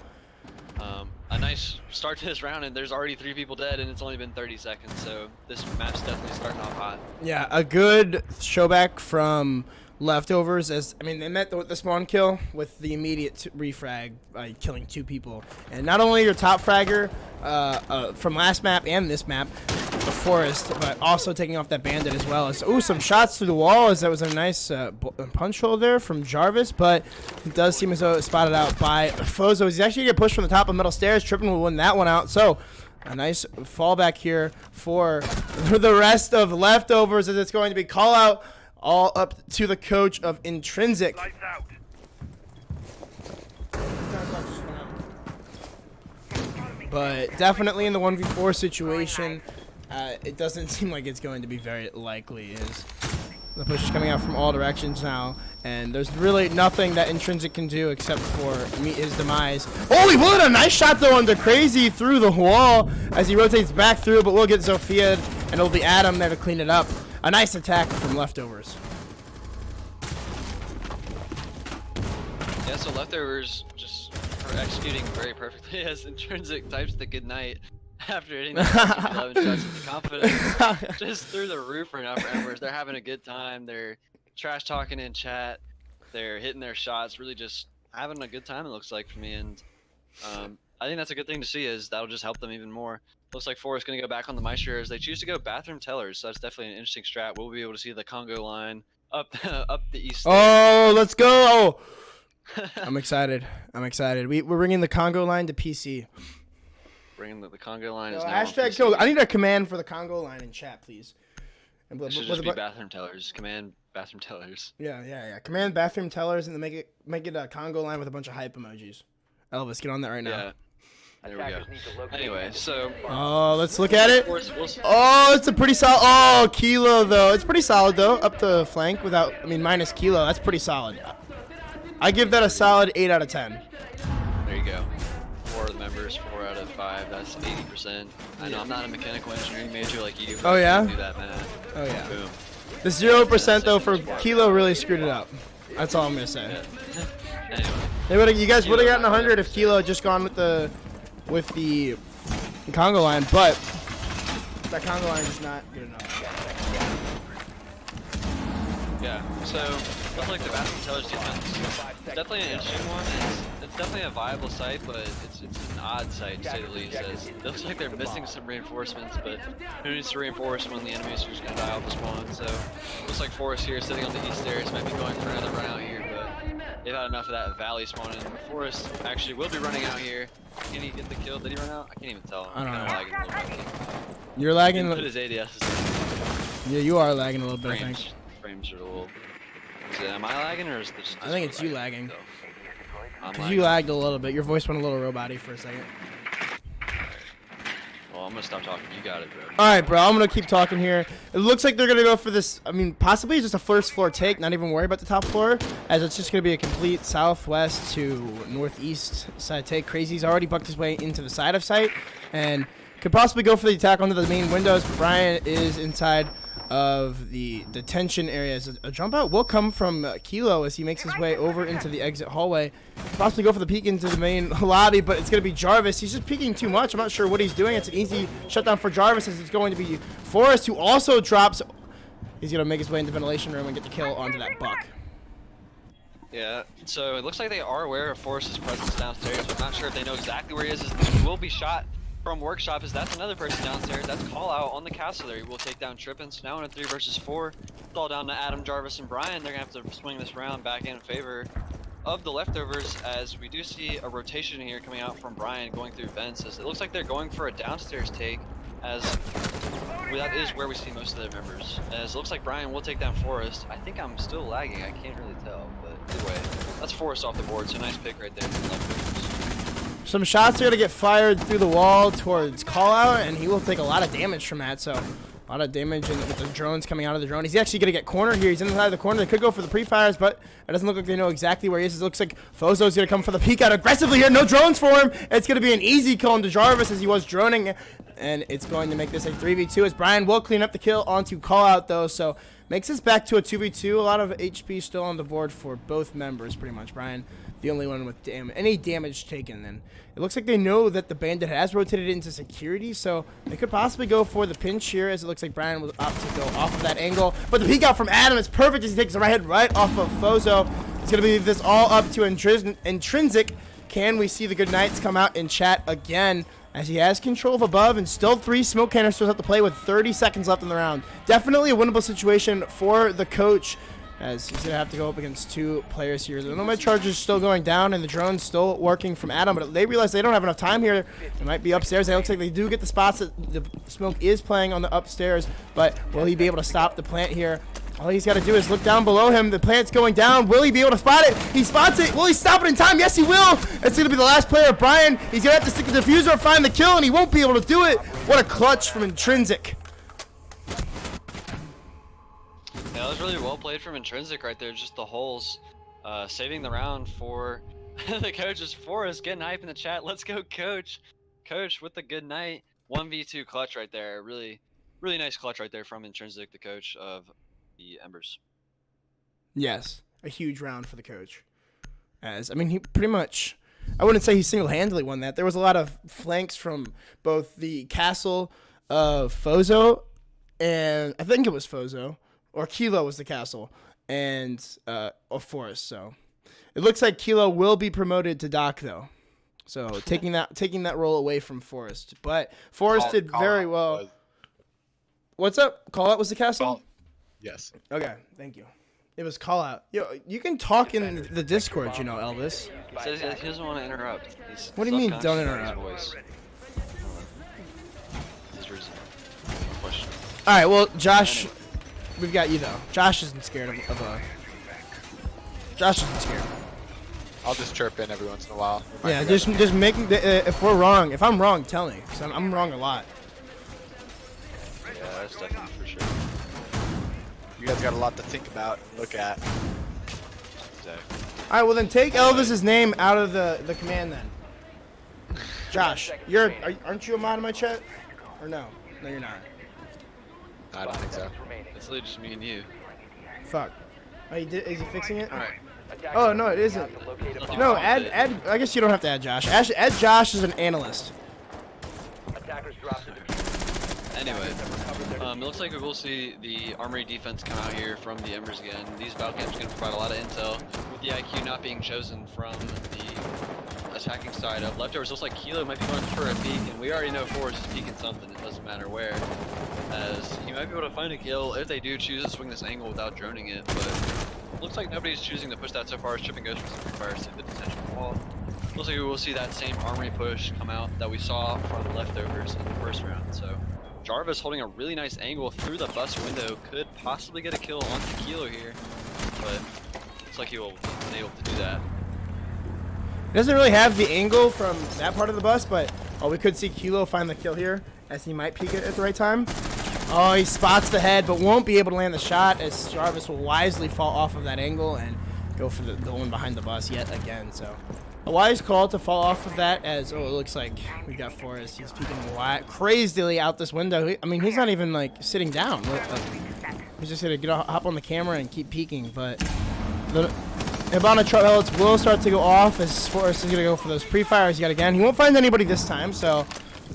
a nice start to this round, and there's already 3 people dead, and it's only been 30 seconds, so this map's definitely starting off hot. Yeah, a good showback from leftovers. As I mean, they met the spawn kill with the immediate refrag by killing 2 people, and not only your top fragger from last map and this map, the Forest, but also taking off that bandit as well. As some shots through the wall, as that was a nice punch hole there from Jarvis, but it does seem as though it's spotted out by Fozo. He's actually gonna get pushed from the top of middle stairs. Trippin will win that one out. So a nice fallback here for the rest of leftovers, as it's going to be call out all up to the coach of Intrinsic. But definitely in the 1v4 situation, it doesn't seem like it's going to be very likely. As the push is coming out from all directions now, and there's really nothing that Intrinsic can do except for meet his demise. Oh, he put a nice shot though under Crazy through the wall as he rotates back through, but we'll get Zofia, and it'll be Adam there to clean it up. A nice attack from leftovers. Yeah, so leftovers just are executing very perfectly as Intrinsic types the good night after hitting the 11 shots with the confidence just through the roof right now for Embers. They're having a good time. They're trash talking in chat. They're hitting their shots, really just having a good time, it looks like, for me. And I think that's a good thing to see, as that'll just help them even more. Looks like Forrest going to go back on the Maestro as they choose to go bathroom tellers, so that's definitely an interesting strat. We'll be able to see the Congo line up the east. Oh, let's go! I'm excited. I'm excited. We're bringing the Congo line to PC. Bringing the Congo line is No, now hashtag on PC. kill. I need a command for the Congo line in chat, please. And It should just be bathroom tellers. Command bathroom tellers. Yeah. Command bathroom tellers, and then make it a Congo line with a bunch of hype emojis. Elvis, get on that right now. Yeah. There we go. Anyway, so Oh, let's look at it. we'll Oh, it's a pretty solid. Oh, Kilo though. It's pretty solid though. Up the flank without, I mean, minus Kilo. That's pretty solid. I give that a solid 8 out of 10. there you go. 4 of the members, 4 out of 5. That's 80%. I know I'm not a mechanical engineering major like you. Oh, yeah? Do that, man. Oh yeah. Boom. The 0% though for Kilo really screwed it up. That's all I'm gonna say. Yeah. Anyway. You guys would have gotten 100 if Kilo had just gone with the Congo line, but that Congo line is not good enough. Yeah, so looks like the bathroom teller's defense definitely an interesting one. It's definitely a viable site, but it's an odd site to say the least. As it looks like they're missing some reinforcements, but who needs to reinforce when the enemies are just gonna die off the spawn? So looks like Forrest here sitting on the east stairs might be going for another run out here, but they've had enough of that valley spawn, and Forrest actually will be running out here. Can he get the kill? Did he run out? I can't even tell. I don't know. Lagging a little bit. You're lagging. Put his ADS. Yeah, you are lagging a little bit, I think. Frames are a little. Am I lagging, or is this? I think it's you lagging. I'm Cause you lagged a little bit. Your voice went a little robot-y for a second. Well, I'm gonna stop talking. You got it, bro. All right, bro. I'm gonna keep talking here. It looks like they're gonna go for this. I mean, possibly just a first floor take. Not even worry about the top floor, as it's just gonna be a complete southwest to northeast side take. Crazy's already bucked his way into the side of site, and could possibly go for the attack onto the main windows. But Brian is inside of the detention areas. A jump out will come from Kilo as he makes his way over into the exit hallway. Possibly go for the peek into the main lobby, but it's going to be Jarvis. He's just peeking too much. I'm not sure what he's doing. It's an easy shutdown for Jarvis, as it's going to be Forrest, who also drops He's gonna make his way into ventilation room and get the kill onto that buck. Yeah, so it looks like they are aware of Forrest's presence downstairs, but I'm not sure if they know exactly where he is. He will be shot from workshop, as that's another person downstairs. That's call out on the castle there. He will take down Trippin. So now in a 3 versus 4, it's all down to Adam, Jarvis, and Brian. They're gonna have to swing this round back in favor of the leftovers, as we do see a rotation here coming out from Brian going through vents. As it looks like they're going for a downstairs take, as that is where we see most of their members. As it looks like Brian will take down Forrest. I think I'm still lagging. I can't really tell, but either way, that's Forrest off the board. So nice pick right there from the leftovers. Some shots are gonna get fired through the wall towards call out, and he will take a lot of damage from that. So a lot of damage with the drones coming out of the drone. He's actually gonna get cornered here. He's inside the corner. They could go for the pre-fires, but it doesn't look like they know exactly where he is. It looks like Fozo's gonna come for the peek out aggressively here. No drones for him. It's gonna be an easy kill into Jarvis, as he was droning, and it's going to make this a 3v2, as Brian will clean up the kill onto call out though. So makes us back to a 2v2. A lot of HP still on the board for both members, pretty much. Brian, the only one with any damage taken. And it looks like they know that the bandit has rotated into security, so they could possibly go for the pinch here, as it looks like Brian was up to go off of that angle. But the peek out from Adam is perfect, as he takes the right head right off of Fozo. He's going to leave this all up to Intrinsic. Can we see the good nights come out in chat again, as he has control of above, and still 3 smoke canisters up to play with 30 seconds left in the round. Definitely a winnable situation for the coach, as he's going to have to go up against 2 players here. The nomad charge is still going down, and the drone's still working from Adam, but they realize they don't have enough time here. They might be upstairs. It looks like they do get the spots that the smoke is playing on the upstairs, but will he be able to stop the plant here? All he's got to do is look down below him. The plant's going down. Will he be able to spot it? He spots it. Will he stop it in time? Yes, he will. It's going to be the last player, Brian. He's going to have to stick the diffuser, find the kill, and he won't be able to do it. What a clutch from Intrinsic. Yeah, that was really well played from Intrinsic right there. Just the holes, saving the round for the coaches. Forrest getting hype in the chat. Let's go, coach. Coach with the good night. 1v2 clutch right there. Really, really nice clutch right there from Intrinsic, the coach of the Embers. Yes, a huge round for the coach. As I mean, he pretty much, I wouldn't say he single-handedly won that. There was a lot of flanks from both the castle of Fozo, and I think it was Fozo, or Kilo was the castle, and of Forrest. So it looks like Kilo will be promoted to Doc though. So taking that role away from Forrest. But Forrest did very well. What's up? Call out was the castle? Yes. Okay, thank you. It was call out. Yo, you can talk in the Discord, you know, Elvis. He says he doesn't want to interrupt. What do you mean, don't interrupt? All right, well, Josh, we've got you though. Josh isn't scared of Josh isn't scared. I'll just chirp in every once in a while. Yeah, just making if we're wrong. If I'm wrong, tell me. 'Cause I'm wrong a lot. Yeah, that's definitely for sure. You guys got a lot to think about and look at. Exactly. All right, well then take Elvis's name out of the command then. Josh, aren't you a mod in my chat? Or no? No, you're not. I don't think so. It's literally just me and you. Fuck. Oh, is he fixing it? All right. Oh no, it isn't. No, add. I guess you don't have to add Josh. Add Josh as an analyst. Anyway, it looks like we will see the armory defense come out here from the Embers again. These battle camps are going to provide a lot of intel, with the IQ not being chosen from the attacking side of leftovers. Looks like Kilo might be going for a peek, and we already know Forrest is peeking something. It doesn't matter where, as he might be able to find a kill if they do choose to swing this angle without droning it. But looks like nobody's choosing to push that so far, as Trippin goes for some free fires to the detention wall. Looks like we will see that same armory push come out that we saw from the leftovers in the first round. So Jarvis holding a really nice angle through the bus window could possibly get a kill onto Kilo here, but looks like he will be able to do that. He doesn't really have the angle from that part of the bus, but we could see Kilo find the kill here, as he might peek it at the right time. Oh, he spots the head, but won't be able to land the shot, as Jarvis will wisely fall off of that angle and go for the one behind the bus yet again. So a wise call to fall off of that, as it looks like we got Forrest. He's peeking crazily out this window. I mean, he's not even like sitting down. He's just gonna hop on the camera and keep peeking. But the Hibana pellets will start to go off, as Forrest is gonna go for those pre-fires yet again. He won't find anybody this time, so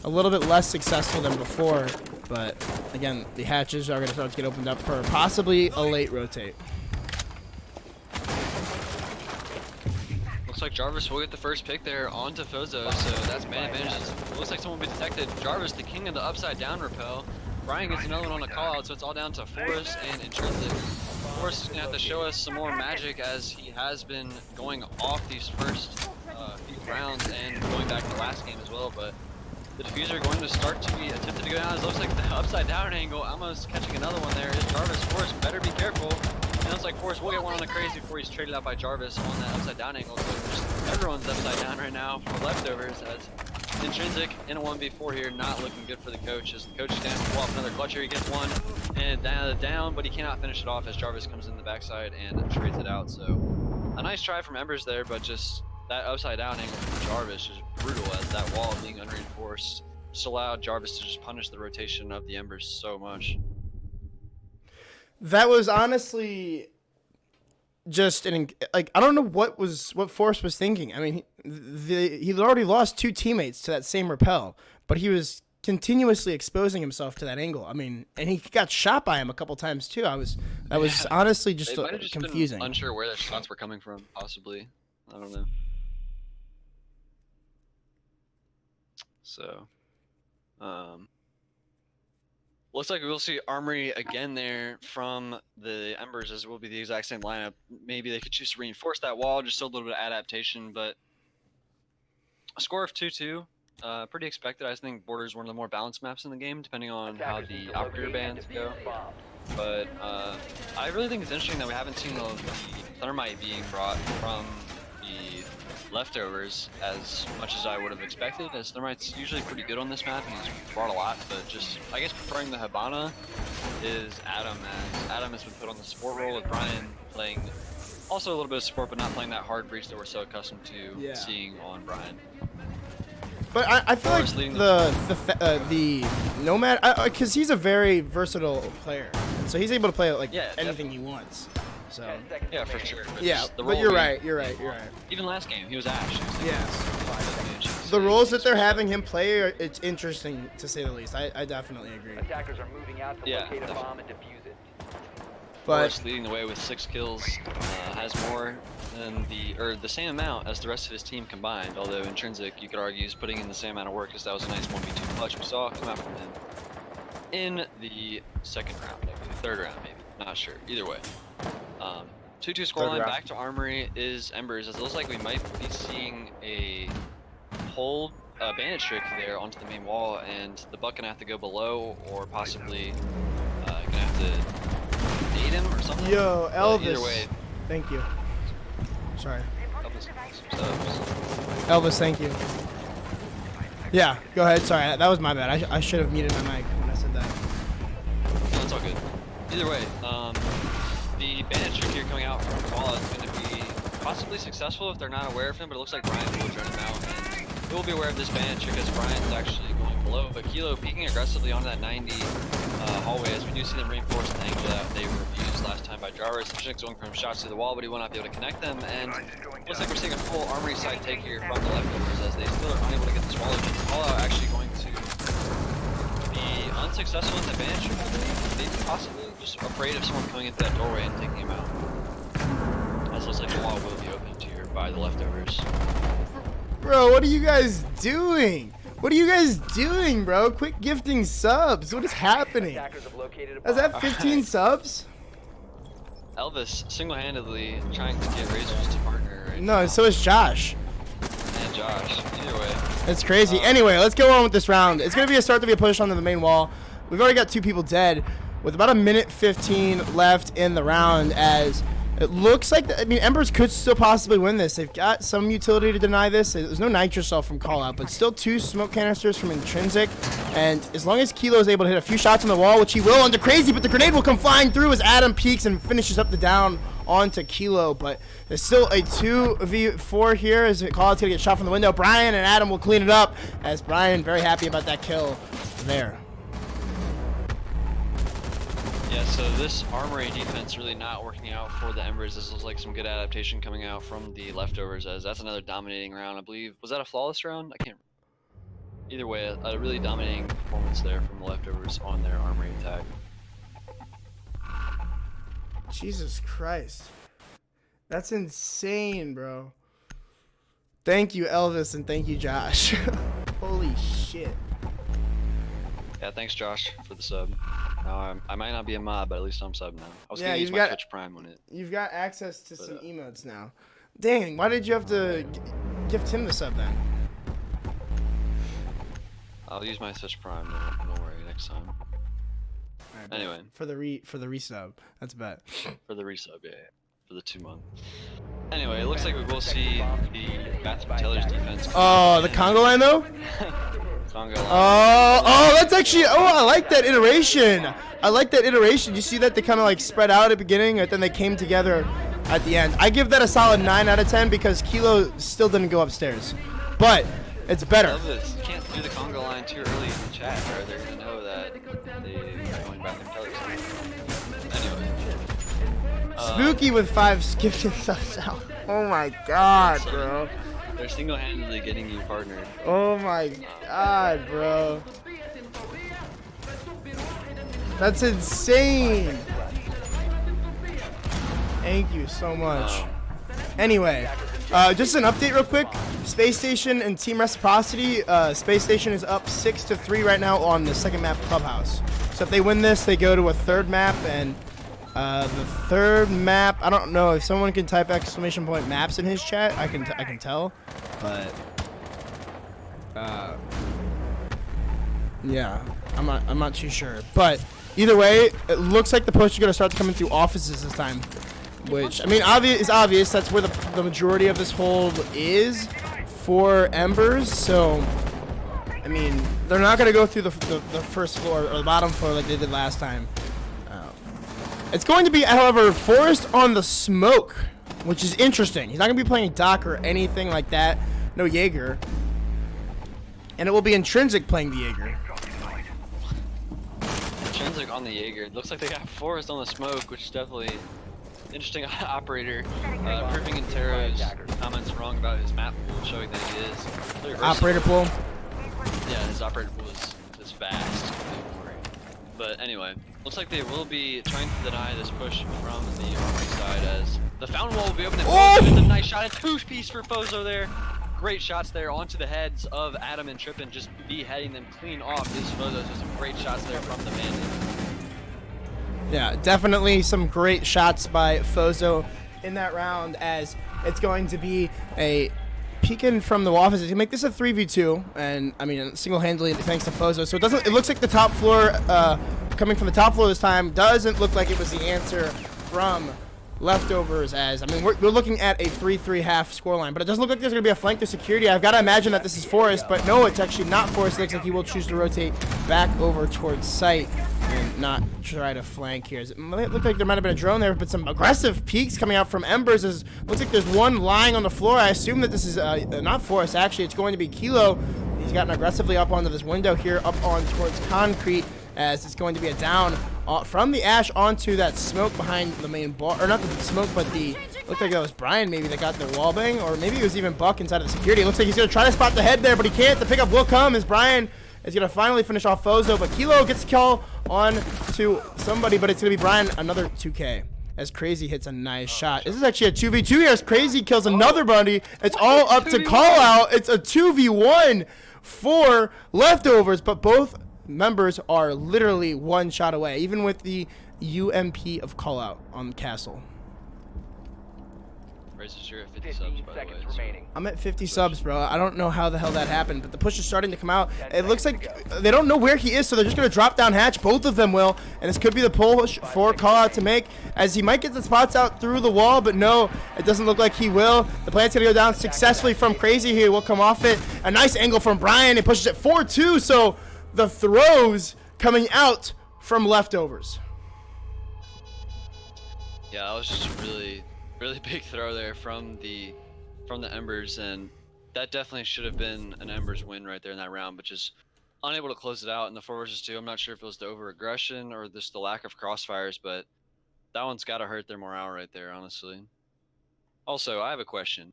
a little bit less successful than before. But again, the hatches are going to start to get opened up for possibly a late rotate. Looks like Jarvis will get the first pick there onto Fozo, so that's man advantage. It looks like someone will be detected. Jarvis, the king of the upside down rappel. Brian gets another one on a call out, so it's all down to Forrest and Intrinsic. Forrest is going to have to show us some more magic as he has been going off these first few rounds and going back to last game as well, but the diffuser going to start to be attempted to go down. It looks like the upside down angle, almost catching another one there is Jarvis. Forrest better be careful. And it looks like Forrest will get one on the crazy before he's traded out by Jarvis on that upside down angle. So just everyone's upside down right now for leftovers as Intrinsic in a 1v4 here, not looking good for the coach as the coach is down to pull off another clutch here. He gets one and down, but he cannot finish it off as Jarvis comes in the backside and trades it out. So a nice try from Embers there, but just that upside down angle from Jarvis is brutal as that wall being unreinforced just allowed Jarvis to just punish the rotation of the Embers so much. That was honestly just like I don't know what Forrest was thinking. I mean, he already lost 2 teammates to that same rappel, but he was continuously exposing himself to that angle. I mean, and he got shot by him a couple times too. That was honestly just, confusing. Been unsure where the shots were coming from, possibly. I don't know. So, looks like we'll see Armory again there from the Embers, as it will be the exact same lineup. Maybe they could choose to reinforce that wall, just a little bit of adaptation, but a score of 2-2, pretty expected. I think Border is one of the more balanced maps in the game, depending on how the operator bans go. But I really think it's interesting that we haven't seen the Thermite being brought from the leftovers as much as I would have expected, as Thermite's usually pretty good on this map and he's brought a lot, but just I guess preferring the Habana is Adam, as Adam has been put on the support role with Brian playing also a little bit of support but not playing that hard breach that we're so accustomed to seeing on Brian. But I feel like the Nomad, because he's a very versatile player, so he's able to play like anything he wants. So yeah, for sure. But you're right. Even last game, he was Ash. The roles that they're having him play, it's interesting to say the least. I definitely agree. Attackers are moving out to locate a bomb and defuse it. Forrest leading the way with 6 kills, has more than the same amount as the rest of his team combined. Although Intrinsic, you could argue, is putting in the same amount of work, because that was a nice 1v2 clutch we saw come out from him in the second round, maybe the third round, maybe. Not sure. Either way. 2-2 scoreline. Back to Armory is Embers, as it looks like we might be seeing a hold bandage trick there onto the main wall, and the Buck gonna have to go below, or possibly gonna have to bait him or something. Yo, Elvis. Either way. Thank you. Sorry. Elvis, Elvis, thank you. Yeah, go ahead. Sorry, that was my bad. I should have muted my mic when I said that. No, it's all good. Either way, the bandage trick here coming out from Koala is going to be possibly successful if they're not aware of him, but it looks like Brian will join him out, and he will be aware of this bandage trick as Brian's actually going below, but Kilo peeking aggressively onto that 90 hallway, as we do see them reinforce the angle that they were abused last time by Jarvis. Intrinsic going from shots to the wall, but he will not be able to connect them, and looks like we're seeing a full Armory side take here from the leftovers as they still are unable to get this wall open. Koala actually going to be unsuccessful in the bandage trick, I believe. Maybe possibly just afraid of someone coming into that doorway and taking him out. As it looks like the wall will be opened here by the leftovers. Bro, what are you guys doing? What are you guys doing, bro? Quit gifting subs. What is happening? Is that 15 subs? Elvis single-handedly trying to get Razors to partner right No, now. so is Josh. And Josh. Either way. It's crazy. Anyway, let's go on with this round. It's going to be a start to be a push onto the main wall. We've already got 2 people dead with about 1:15 left in the round, as it looks like, Embers could still possibly win this. They've got some utility to deny this. There's no Nitrocell from Callout, but still 2 smoke canisters from Intrinsic. And as long as Kilo is able to hit a few shots on the wall, which he will onto Crazy, but the grenade will come flying through as Adam peeks and finishes up the down onto Kilo. But there's still a 2v4 here as Callout's going to get shot from the window. Brian and Adam will clean it up, as Brian very happy about that kill there. Yeah, so this Armory defense really not working out for the Embers. This looks like some good adaptation coming out from the leftovers, as that's another dominating round, I believe. Was that a flawless round? I can't either way, a really dominating performance there from the leftovers on their armory attack. Jesus Christ. That's insane, bro. Thank you, Elvis, and thank you, Josh. Holy shit. Yeah, thanks Josh for the sub. Now I might not be a mod, but at least I'm sub now. I was gonna use my Twitch Prime on it. You've got access to some emotes now. Dang, why did you have to gift him the sub then? I'll use my Twitch Prime. Don't worry, next time. Right, anyway, for the resub, that's a bet. For the resub, yeah, for the 2 month. Anyway, it looks like we will see the Bathroom Taylor's defense. Oh, the Congo line though. Congo line. Oh, that's actually. Oh, I like that iteration. I like that iteration. You see that they kind of like spread out at the beginning, and then they came together at the end. I give that a solid 9 out of 10 because Kilo still didn't go upstairs, but it's better. I love this. You can't do the Congo line too early in the chat, or they're gonna know that they're going Bathroom Taylor's. Anyway. Spooky with 5 gifted subs out. Oh my god, bro. They're single-handedly getting you partnered. Oh my god, bro. That's insane. Thank you so much. Anyway, just an update real quick. Space Station and Team Reciprocity. Space Station is up 6-3 right now on the second map, Clubhouse. So if they win this, they go to a third map, and the third map, I don't know if someone can type exclamation point maps in his chat. I can tell, but yeah, I'm not too sure. But either way, it looks like the push is gonna start coming through offices this time, which I mean is obvious. That's where the majority of this hold is for Embers. So I mean, they're not gonna go through the first floor or the bottom floor like they did last time. It's going to be, however, Forrest on the smoke, which is interesting. He's not going to be playing Doc or anything like that. No Jaeger. And it will be Intrinsic playing the Jaeger. Intrinsic on the Jaeger. It looks like they got Forrest on the smoke, which is definitely interesting operator. Proving Intero's comments wrong about his map pool, showing that he is. Operator pool? Yeah, his operator pool is vast. But anyway, looks like they will be trying to deny this push from the armory side as the fountain wall will be open. Oh! It's a nice shot, a 2-piece for Fozo there. Great shots there onto the heads of Adam and Trippin, just beheading them clean off. This Fozo, just some great shots there from the Bandit. Yeah, definitely some great shots by Fozo in that round, as it's going to be a peeking from the offices. You make this a 3v2, and I mean single-handedly thanks to Fozo. So it looks like the top floor, coming from the top floor this time, doesn't look like it was the answer from leftovers. As I mean, we're looking at a 3-3 half scoreline, but it doesn't look like there's gonna be a flank to security. I've got to imagine that this is Forrest, but no, it's actually not Forrest. It looks like he will choose to rotate back over towards site and not try to flank here. It looked like there might have been a drone there, but some aggressive peeks coming out from Embers. Looks like there's one lying on the floor. I assume that this is not Forrest. Actually, it's going to be Kilo. He's gotten aggressively up onto this window here, up on towards concrete, as it's going to be a down from the ash onto that smoke behind the main bar, or not the smoke, but looked like that was Brian maybe that got the wall bang, or maybe it was even Buck inside of the security. It looks like he's going to try to spot the head there, but he can't. The pickup will come as Brian is going to finally finish off Fozo, but Kilo gets the call on to somebody, but it's going to be Brian, another 2K, as Crazy hits a nice shot. This is actually a 2v2 here as Crazy kills another buddy. It's all up to call out. It's a 2v1 for leftovers, but both members are literally one shot away, even with the UMP of call out on Castle. You're at 50 subs, by the way. I'm at 50 subs, bro. I don't know how the hell that happened, but the push is starting to come out. It looks like they don't know where he is, so they're just going to drop down hatch. Both of them will, and this could be the push for call out to make, as he might get the spots out through the wall, but no, it doesn't look like he will. The plant's going to go down successfully from Crazy here. Will come off it. A nice angle from Brian. It pushes it 4-2, so the throws coming out from leftovers. Yeah, that was just really big throw there from the Embers, and that definitely should have been an Embers win right there in that round, but just unable to close it out in the 4 versus 2. I'm not sure if it was the over aggression or just the lack of crossfires, but that one's got to hurt their morale right there, honestly. Also, I have a question.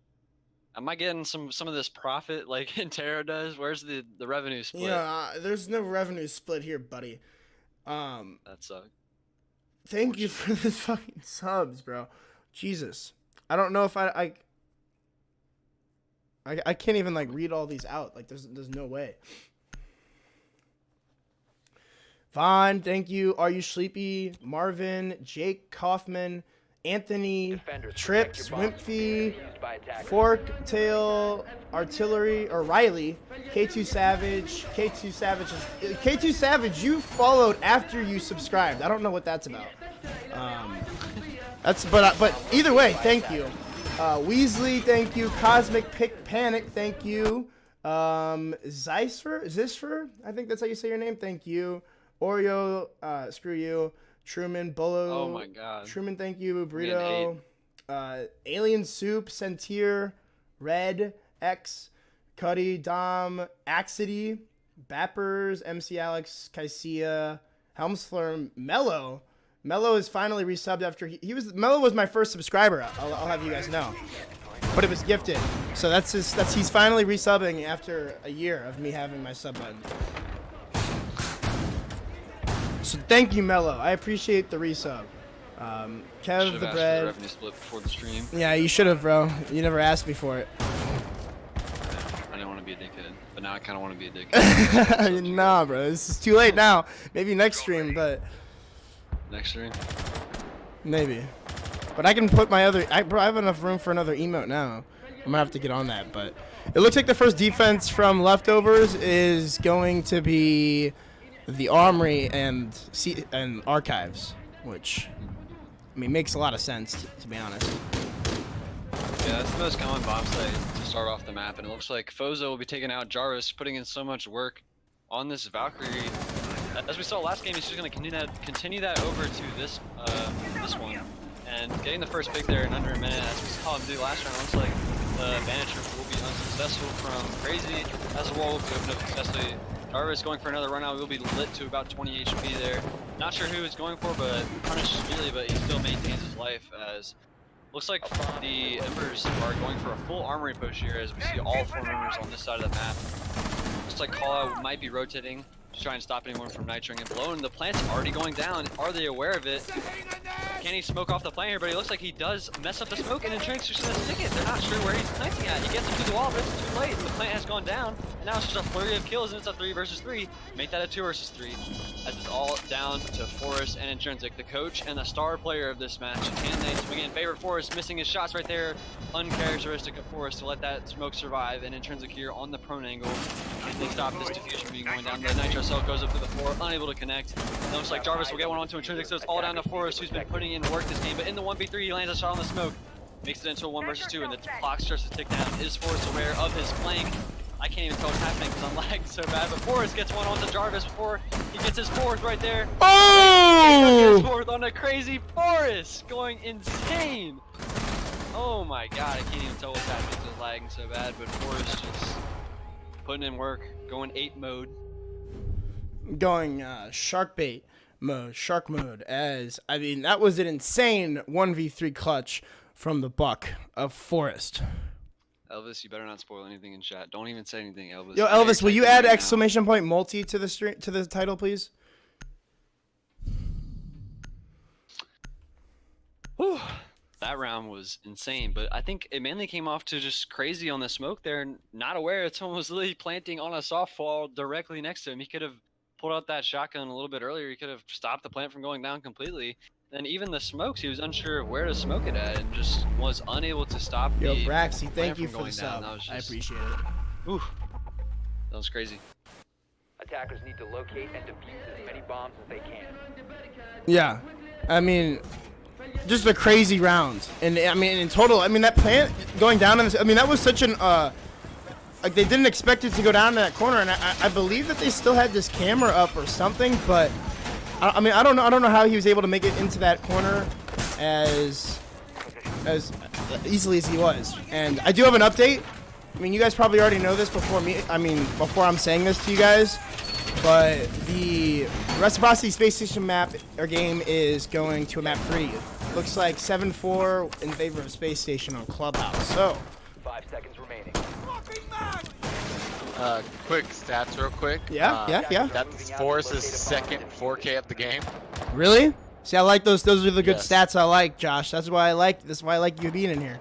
Am I getting some of this profit like Intero does? Where's the revenue split? Yeah, there's no revenue split here, buddy. That sucks. Thank you for the fucking subs, bro. Jesus. I don't know if I can't even like read all these out. Like there's no way. Vaughn, thank you. Are you sleepy? Marvin, Jake Kaufman, Anthony, Trips, Wimpy, Forktail, Artillery, or Riley, K2 Savage, K2 Savage, you followed after you subscribed. I don't know what that's about. But either way, thank you. Weasley, thank you. Cosmic Panic, thank you. Zisfer, I think that's how you say your name. Thank you. Oreo, screw you. Truman, Bolo. Oh my God. Truman, thank you. Burrito. Alien Soup, Sentier, Red, X, Cuddy, Dom, Axity, Bappers, MC Alex, Kaisia, Helmsfleur, Mello. Mello is finally resubbed after Mello was my first subscriber. I'll have you guys know, but it was gifted. So he's finally resubbing after a year of me having my sub button. So thank you, Mello. I appreciate the resub. Kev the bread. The revenue split before the stream. Yeah, you should have, bro. You never asked me for it. I didn't want to be a dickhead, but now I kind of want to be a dickhead. Nah, bro. This is too late now. Maybe next stream, but. Next stream? Maybe. But I can put my other. Bro, I have enough room for another emote now. I'm gonna have to get on that, but it looks like the first defense from leftovers is going to be the Armory and Archives, which I mean makes a lot of sense to be honest. Yeah, that's the most common bomb site to start off the map, and it looks like Fozo will be taking out Jarvis, putting in so much work on this Valkyrie. As we saw last game, he's just going to continue that over to this one, and getting the first pick there in under a minute, as we saw him do last round. Looks like the manager will be unsuccessful from Crazy, as the wall will be opened up successfully. Jarvis going for another run out, will be lit to about 20 HP there. Not sure who he's going for, but punishes immediately, but he still maintains his life, as looks like the Embers are going for a full armory push here, as we see all 4 members on this side of the map. Looks like Callout might be rotating to try and stop anyone from nitroing and blowing. The plant's already going down. Are they aware of it? Can he smoke off the plant here? But he looks like he does mess up the smoke, and Intrinsics just gonna stick it. They're not sure where he's connecting at. He gets him to the wall, but it's too late. The plant has gone down, and now it's just a flurry of kills, and it's a 3 versus 3. Make that a 2 versus 3. As it's all down to Forrest and Intrinsic, the coach and the star player of this match. Can they swing in favor of Forrest? Missing his shots right there. Uncharacteristic of Forrest to let that smoke survive, and Intrinsic here on the prone angle. Can they stop this diffusion being going down? The nitro cell goes up to the floor, unable to connect. It looks like Jarvis will get one onto Intrinsic, so it's all down to Forrest, who's been putting in work this game. But in the 1v3, he lands a shot on the smoke, makes it into a 1 versus 2, and the clock starts to tick down. Is Forrest aware of his flank? I can't even tell what's happening because I'm lagging so bad. But Forrest gets one onto Jarvis before he gets his 4th right there. Oh! His 4th on a crazy Forrest, going insane. Oh my god, I can't even tell what's happening because I'm lagging so bad. But Forrest just putting in work, going 8 mode. Going shark mode, as I mean that was an insane 1v3 clutch from the buck of Forrest. Elvis, you better not spoil anything in chat. Don't even say anything, Elvis. Yo, Elvis, will you add exclamation point multi to the stream, to the title, please? Whew. That round was insane, but I think it mainly came off to just Crazy on the smoke there, not aware that someone was literally planting on a softball directly next to him. He could have pulled out that shotgun a little bit earlier. He could have stopped the plant from going down completely. And even the smokes, he was unsure of where to smoke it at and just was unable to stop Yo, the Braxy, thank plant you from for going the down. sub. Just, I appreciate it. Oof. That was crazy. Attackers need to locate and defuse as many bombs as they can. Yeah, I mean, just a crazy round. And I mean, in total, I mean, that plant going down in this, I mean, that was such an, like they didn't expect it to go down in that corner. And I believe that they still had this camera up or something, but I mean, I don't know how he was able to make it into that corner as easily as he was. And I do have an update. I mean, you guys probably already know this before I'm saying this to you guys, but the Reciprocity Space Station map or game is going to a map 3. Looks like 7-4 in favor of Space Station on Clubhouse. So 5 seconds remaining. Quick stats real quick. Yeah. That's Forrest's second 4K of the game. Really? See, I like those. Those are the good Yes. stats I like, Josh. That's why I like. That's why I like you being in here.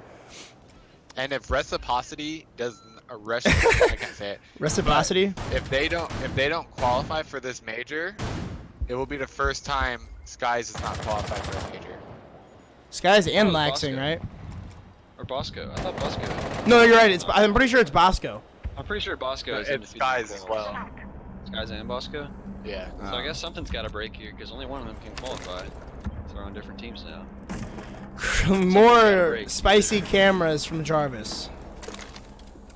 And if Reciprocity doesn't, I can't say it. Reciprocity. If they don't qualify for this major, it will be the first time Skies does not qualify for a major. Skies and Oh, Laxing, Bosco. right? Or Bosco. I thought Bosco. No, you're right. I'm pretty sure it's Bosco. I'm pretty sure Bosco is It's Skies as well. Skies and Bosco. Yeah. So I guess something's got to break here because only one of them can qualify. So we're on different teams now. More spicy cameras from Jarvis.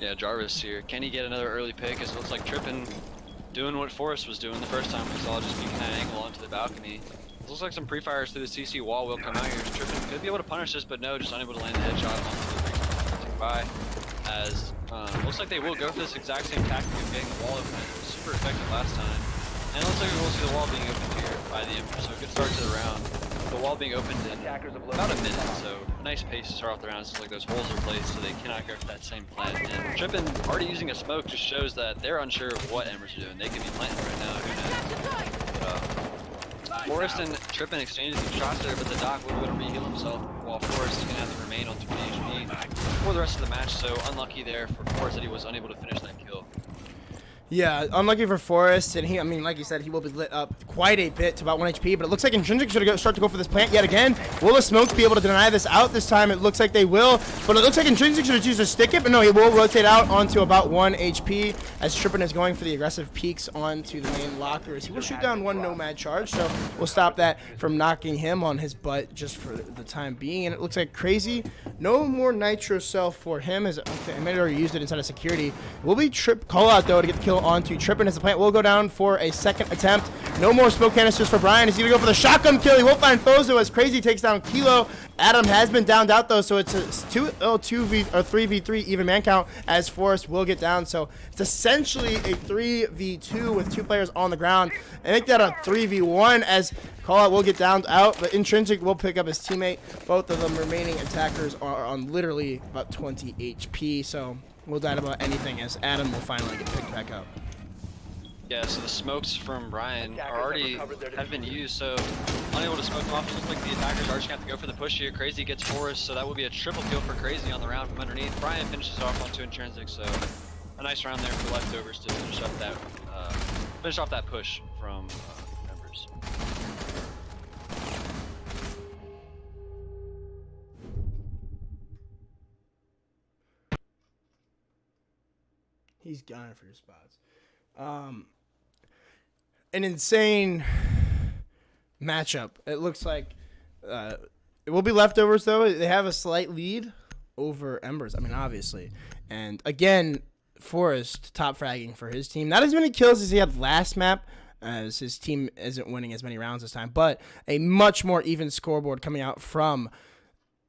Yeah, Jarvis here. Can he get another early pick? As it looks like Trippin doing what Forrest was doing the first time we saw, just keeping an angle onto the balcony. It looks like some pre-fires through the CC wall will come out here. Trippin could be able to punish this, but no, just unable to land the headshot onto the by. As looks like they will go for this exact same tactic of getting the wall open. It was super effective last time. And it looks like we will see the wall being opened here by the Embers. So a good start to the round. The wall being opened in about a minute, so a nice pace to start off the round. It looks like those holes are placed so they cannot go for that same plant. And Trippin already using a smoke just shows that they're unsure of what Embers are doing. They could be planting right now, who knows. But, Forrest and Trippin exchanged some shots there, but the Doc will be able to re-heal himself while Forrest is going to have to remain on 20 HP for the rest of the match. So unlucky there for Forrest that he was unable to finish that kill. Yeah, unlucky for Forrest, and I mean, like you said, he will be lit up quite a bit to about 1 HP, but it looks like Intrinsic should start to go for this plant yet again. Will the Smokes be able to deny this out this time? It looks like they will, but it looks like Intrinsic should choose to stick it, but no, he will rotate out onto about 1 HP as Trippin is going for the aggressive peeks onto the main lockers. He will shoot down 1 nomad charge, so we'll stop that from knocking him on his butt just for the time being, and it looks like Crazy. No more Nitro Cell for him, as okay, I might have already used it inside of security. Will be call out though to get the kill onto Trippin as the plant will go down for a second attempt. No more smoke canisters for Brian. He's going to go for the shotgun kill. He will find Fozo as Crazy takes down Kilo. Adam has been downed out though, so it's a 3v3 even man count as Forrest will get down. So it's essentially a 3v2 with 2 players on the ground. I think that a 3v1 as Callout will get downed out, but Intrinsic will pick up his teammate. Both of them remaining attackers are on literally about 20 HP, so we'll die about anything as Adam will finally get picked back up. Yeah, so the smokes from Brian have been used, so unable to smoke them off. It looks like the attackers are just going to have to go for the push here. Crazy gets Forrest, so that will be a triple kill for Crazy on the round from underneath. Brian finishes off onto Intrinsic, so a nice round there for leftovers to finish up that finish off that push from Embers. He's gunning for your spots. An insane matchup. It looks like it will be leftovers though. They have a slight lead over Embers. I mean, obviously. And again, Forrest top fragging for his team. Not as many kills as he had last map, as his team isn't winning as many rounds this time, but a much more even scoreboard coming out from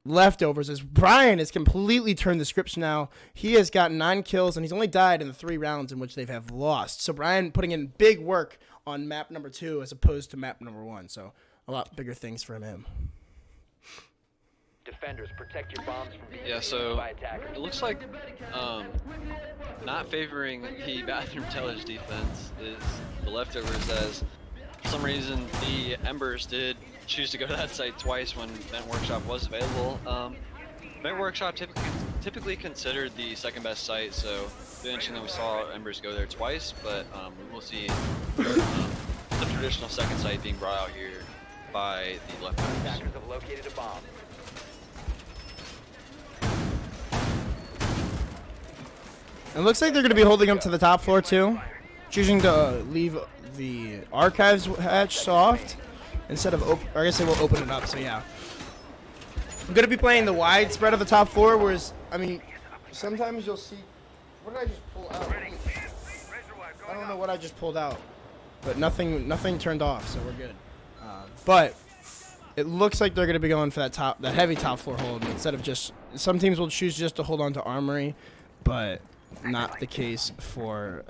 leftovers as Brian has completely turned the scripts now. He has got 9 kills and he's only died in the 3 rounds in which they have lost. So Brian putting in big work on map number 2 as opposed to map number 1. So a lot bigger things from him. Defenders, protect your bombs from being Yeah, used so by attackers. it looks like not favoring the bathroom tellers defense is the leftovers, as for some reason the Embers did choose to go to that site twice when Vent Workshop was available. Vent Workshop typically considered the second best site, so it's interesting that we saw Embers go there twice, but we will see the traditional second site being brought out here by the leftovers. Attackers have located a bomb. It looks like they're going to be holding up to the top floor too, choosing to leave the archives hatch soft instead of or I guess they will open it up. So yeah, I'm going to be playing the wide spread of the top floor, whereas I mean sometimes you'll see. What did I just pull out? I don't know what I just pulled out, but nothing turned off, so we're good. But it looks like they're going to be going for that heavy top floor hold instead of just. Some teams will choose just to hold on to Armory, but not the case for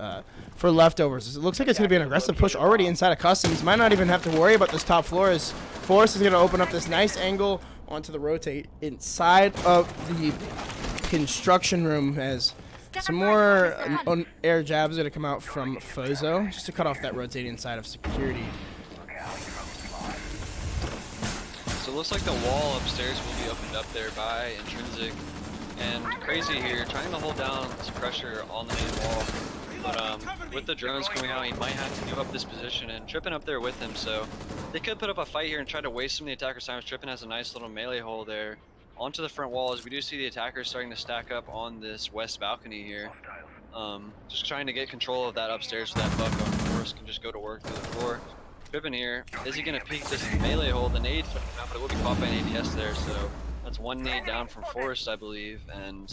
leftovers. It looks like it's going to be an aggressive push already inside of Customs. Might not even have to worry about this top floor as Forrest is going to open up this nice angle onto the rotate inside of the construction room as some more air jabs are going to come out from Fozo just to cut off that rotating side of security. So it looks like the wall upstairs will be opened up there by Intrinsic. And Crazy here, trying to hold down some pressure on the main wall. But with the drones coming out, he might have to give up this position, and Trippin up there with him, so they could put up a fight here and try to waste some of the attacker's time. Trippin has a nice little melee hole there onto the front wall, as we do see the attackers starting to stack up on this west balcony here. Just trying to get control of that upstairs so that Buck on Forrest can just go to work through the floor. Trippin here, is he going to peek this melee hole? The nade's coming out, but it will be caught by an ADS there, so that's one nade down from Forrest, I believe, and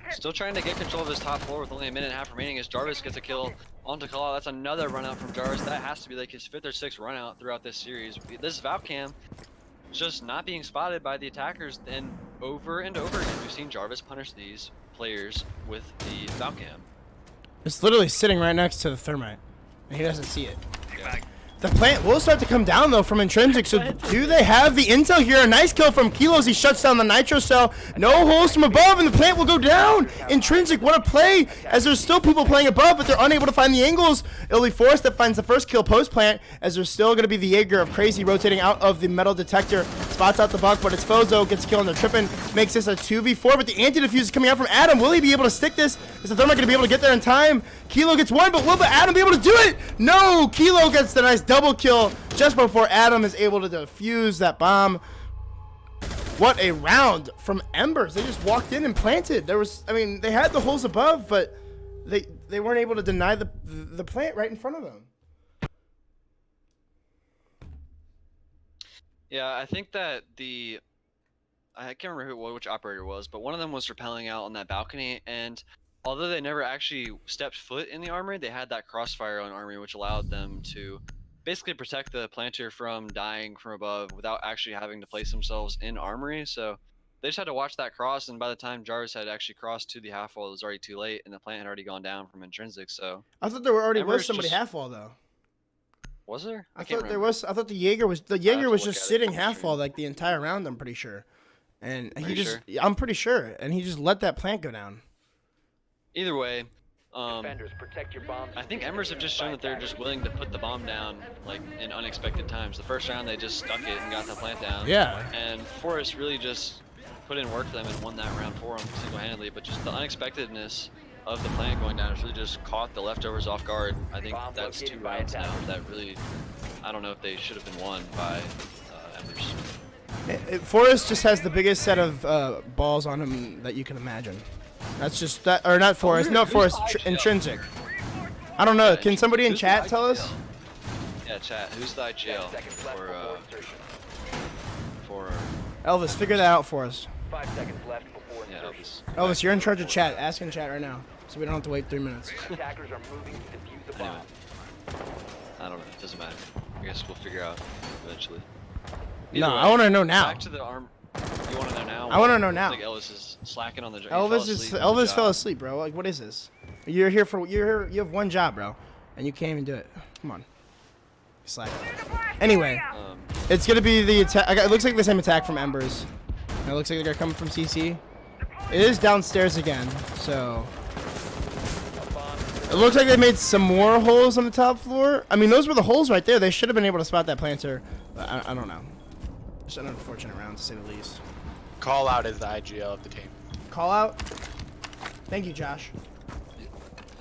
still trying to get control of his top floor with only a minute and a half remaining as Jarvis gets a kill onto Callout. That's another run out from Jarvis. That has to be like his 5th or 6th run out throughout this series. This Valcam just not being spotted by the attackers, and over again we've seen Jarvis punish these players with the Valcam. It's literally sitting right next to the thermite, and he doesn't see it. Yeah. The plant will start to come down, though, from Intrinsic. So do they have the intel here? A nice kill from Kilos. He shuts down the Nitro cell. No holes from above, and the plant will go down. Intrinsic, what a play, as there's still people playing above, but they're unable to find the angles. It'll be Forrest that finds the first kill post-plant, as there's still going to be the Jaeger of Crazy rotating out of the metal detector. Spots out the Buck, but it's Fozo. Gets a kill on the Trippin. Makes this a 2v4, but the anti-defuse is coming out from Adam. Will he be able to stick this? Is the Thermite going to be able to get there in time? Kilo gets one, but will the Adam be able to do it? No! Kilo gets the nice double kill just before Adam is able to defuse that bomb. What a round from Embers. They just walked in and planted. There was, I mean, they had the holes above, but they weren't able to deny the plant right in front of them. Yeah, I think that I can't remember which operator it was, but one of them was rappelling out on that balcony, and although they never actually stepped foot in the armory, they had that crossfire on armory, which allowed them to basically protect the planter from dying from above without actually having to place themselves in armory. So they just had to watch that cross, and by the time Jarvis had actually crossed to the half wall, it was already too late, and the plant had already gone down from Intrinsic. So I thought there already Embers was somebody half wall, though. Was there? I thought there was. I thought the Jaeger was just sitting half wall like the entire round. I'm pretty sure, and I'm pretty sure, and he just let that plant go down. Either way, Defenders, protect your bombs. I think Embers have just shown that they're just willing to put the bomb down like in unexpected times. The first round they just stuck it and got the plant down. Yeah. And Forrest really just put in work for them and won that round for them single-handedly. But just the unexpectedness of the plant going down has really just caught the leftovers off guard. I think that's 2 rounds now that really, I don't know if they should have been won by Embers. Forrest just has the biggest set of balls on him that you can imagine. That's just that, or not Forrest, no Forrest, Intrinsic. I don't know. Can somebody in chat tell us? Yeah, chat. Who's the IGL for Elvis, figure that out for us. 5 seconds left before yeah, insertion. Elvis, you're in charge of chat. Ask in chat right now, so we don't have to wait 3 minutes. Attackers are moving to defuse the bomb. Anyway, I don't know. It doesn't matter. I guess we'll figure out eventually. No, Either way, I want to know now. Back to the arm. You want to know now? I want to know now. I think Elvis is slacking on the job. Elvis fell asleep, bro. Like, what is this? You have one job, bro, and you can't even do it. Come on, slack. Anyway, it's gonna be the attack. It looks like the same attack from Embers. It looks like they're coming from CC. It is downstairs again, so it looks like they made some more holes on the top floor. I mean, those were the holes right there. They should have been able to spot that planter. I don't know. It's an unfortunate round, to say the least. Call out is the IGL of the team. Call out. Thank you, Josh.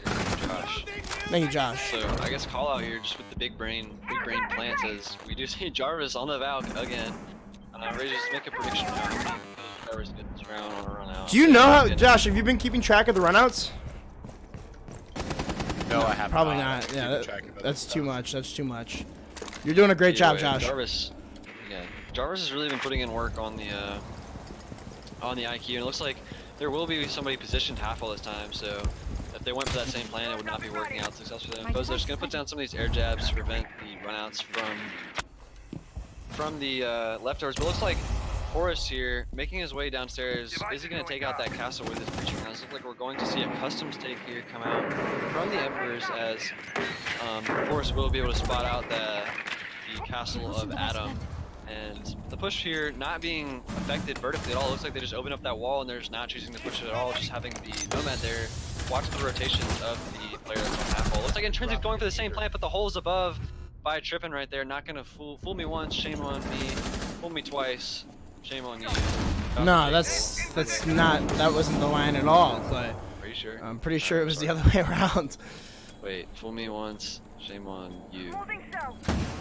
Josh. Thank you, Josh. So I guess call out here just with the big brain plants as we do see Jarvis on the Valk again. Ready to just make a prediction now. Jarvis gets this round on a run out. Do you know how, Josh? Have you been keeping track of the runouts? No, I haven't. Probably not. Yeah, that's too much. That's too much. You're doing a great job, Josh. Jarvis has really been putting in work on the IQ, and it looks like there will be somebody positioned half all this time. So if they went for that same plan, it would not be working out successfully. Because they're just gonna put down some of these air jabs to prevent the runouts from the leftovers. But it looks like Forrest here making his way downstairs. Is he gonna take out that castle with his breaching rounds? Looks like we're going to see a customs take here come out from the Embers as Forrest will be able to spot out the castle of Adam. And the push here not being affected vertically at all. It looks like they just opened up that wall and they're just not choosing to push it at all, just having the Nomad there watch the rotations of the player that's on half wall. Looks like Intrinsic going for the same plant, but the hole's above by tripping right there. Not gonna fool me once, shame on me. Fool me twice, shame on you. No, that's not, that wasn't the line at all, but Are you sure? I'm pretty sure it was the other way around. Wait, fool me once, shame on you.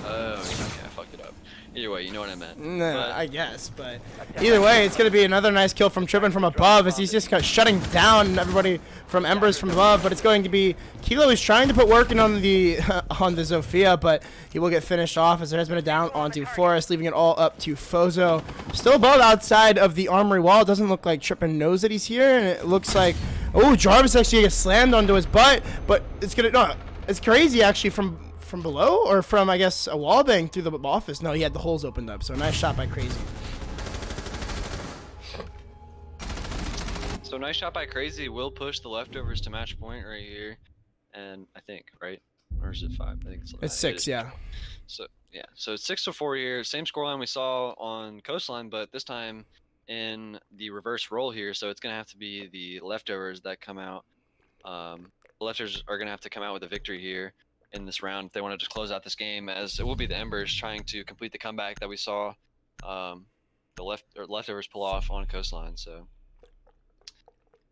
Oh, okay, I fucked it up. Either way, you know what I meant. No, But I guess, but either way, it's gonna be another nice kill from Trippin from above as he's just kind of shutting down everybody from Embers from above. But it's going to be Kilo is trying to put work in on the Zofia, but he will get finished off as there has been a down onto Forrest, leaving it all up to Fozo. Still above outside of the armory wall. It doesn't look like Trippin knows that he's here, and it looks like Jarvis actually gets slammed onto his butt, but it's crazy actually from below, or from, I guess, a wall bang through the office. No, he had the holes opened up, so nice shot by Crazy. So nice shot by Crazy will push the leftovers to match point right here, and I think, right? Or is it 5? I think It's 6, yeah. So yeah, so it's 6-4 here. Same scoreline we saw on Coastline, but this time in the reverse roll here. So it's gonna have to be the leftovers that come out. The leftovers are gonna have to come out with a victory here in this round if they want to just close out this game, as it will be the Embers trying to complete the comeback that we saw the leftovers pull off on Coastline. So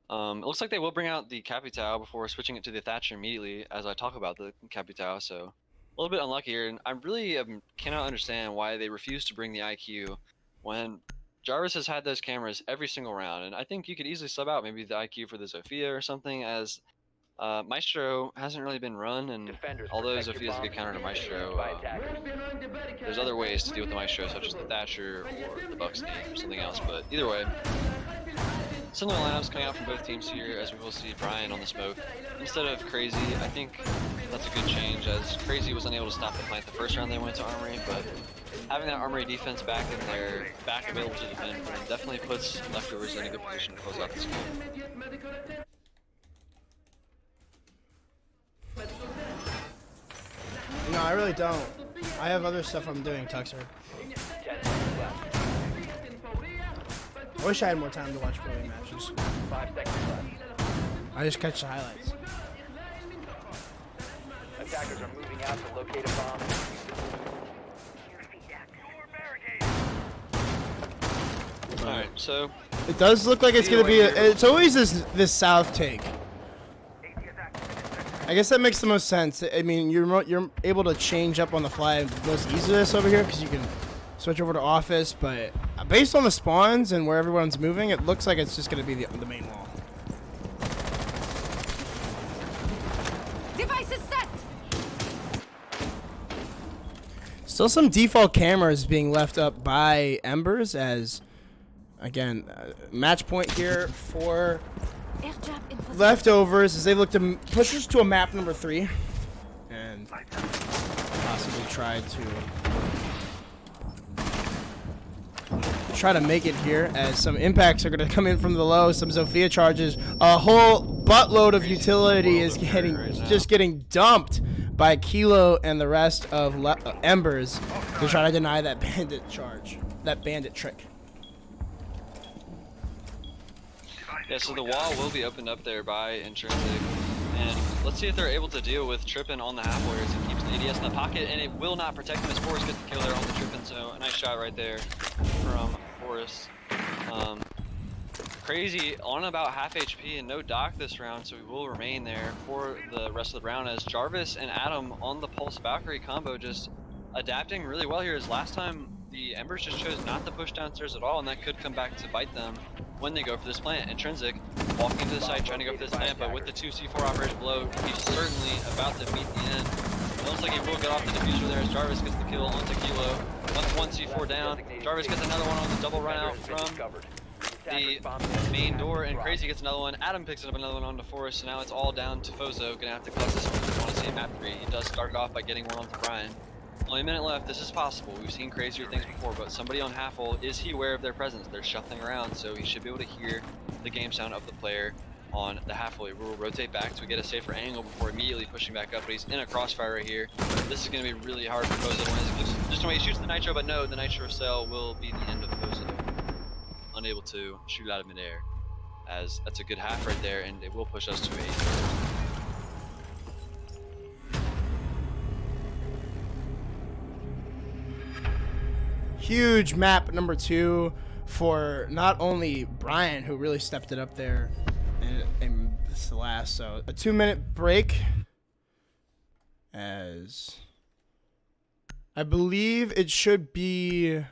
it looks like they will bring out the Capitao before switching it to the Thatcher immediately as I talk about the Capitao. So a little bit unlucky here, and I really cannot understand why they refuse to bring the IQ when Jarvis has had those cameras every single round, and I think you could easily sub out maybe the IQ for the Zofia or something, as Maestro hasn't really been run, and although Zofia is a good counter to Maestro, there's other ways to deal with the Maestro, such as the Thatcher or the Bucksnake or something else. But either way, similar lineups coming out from both teams here, as we will see Brian on the smoke instead of Crazy. I think that's a good change, as Crazy was unable to stop the plant the first round they went to Armory, but having that Armory defense back in there, back available to defend, definitely puts leftovers in a good position to close out this game. No, I really don't. I have other stuff I'm doing, Tuxer. I wish I had more time to watch pro matches. 5 seconds left. I just catch the highlights. Attackers are moving out to locate a bomb. Alright, so It does look like it's gonna be. It's always this south take. I guess that makes the most sense. I mean, you're able to change up on the fly most easiest over here because you can switch over to office. But based on the spawns and where everyone's moving, it looks like it's just gonna be the main wall. Device is set. Still some default cameras being left up by Embers as, again, match point here for leftovers as they look to push us to a map number 3 and possibly try to make it here, as some impacts are going to come in from the low, some Zofia charges. A whole buttload of utility is getting dumped by Kilo and the rest of Embers to try to deny that bandit charge, that bandit trick. yeah, so the wall will be opened up there by Intrinsic, and let's see if they're able to deal with Trippin on the halfway as he keeps the ADS in the pocket, and it will not protect him as Forrest gets the kill there on the Trippin. So a nice shot right there from Forrest. Crazy on about half HP and no dock this round, so he will remain there for the rest of the round, as Jarvis and Adam on the Pulse Valkyrie combo just adapting really well here. As last time the Embers just chose not to push downstairs at all, and that could come back to bite them when they go for this plant. Intrinsic walking into the site trying to go for this plant, but with the 2 C4 operators below, he's certainly about to meet the end. It looks like he will get off the diffuser there as Jarvis gets the kill onto Kilo. Once 1 C4 down, Jarvis gets another one on the double run out from the main door, and Crazy gets another one. Adam picks up another one onto Forrest, so now it's all down to Fozo. Gonna have to clutch this one if we want to see map 3. He does start it off by getting one onto Brian. Only a minute left. This is possible. We've seen crazier things before, but somebody on half-hole, is he aware of their presence? They're shuffling around, so he should be able to hear the game sound of the player on the halfway. We'll rotate back to get a safer angle before immediately pushing back up, but he's in a crossfire right here. This is going to be really hard for Fozo to win. Just the way he shoots the Nitro, but no, the Nitro cell will be the end of Fozo. Unable to shoot out of midair, as that's a good half right there, and it will push us to a huge map number 2 for not only Brian, who really stepped it up there, and this is the last. So a 2-minute break, as I believe it should be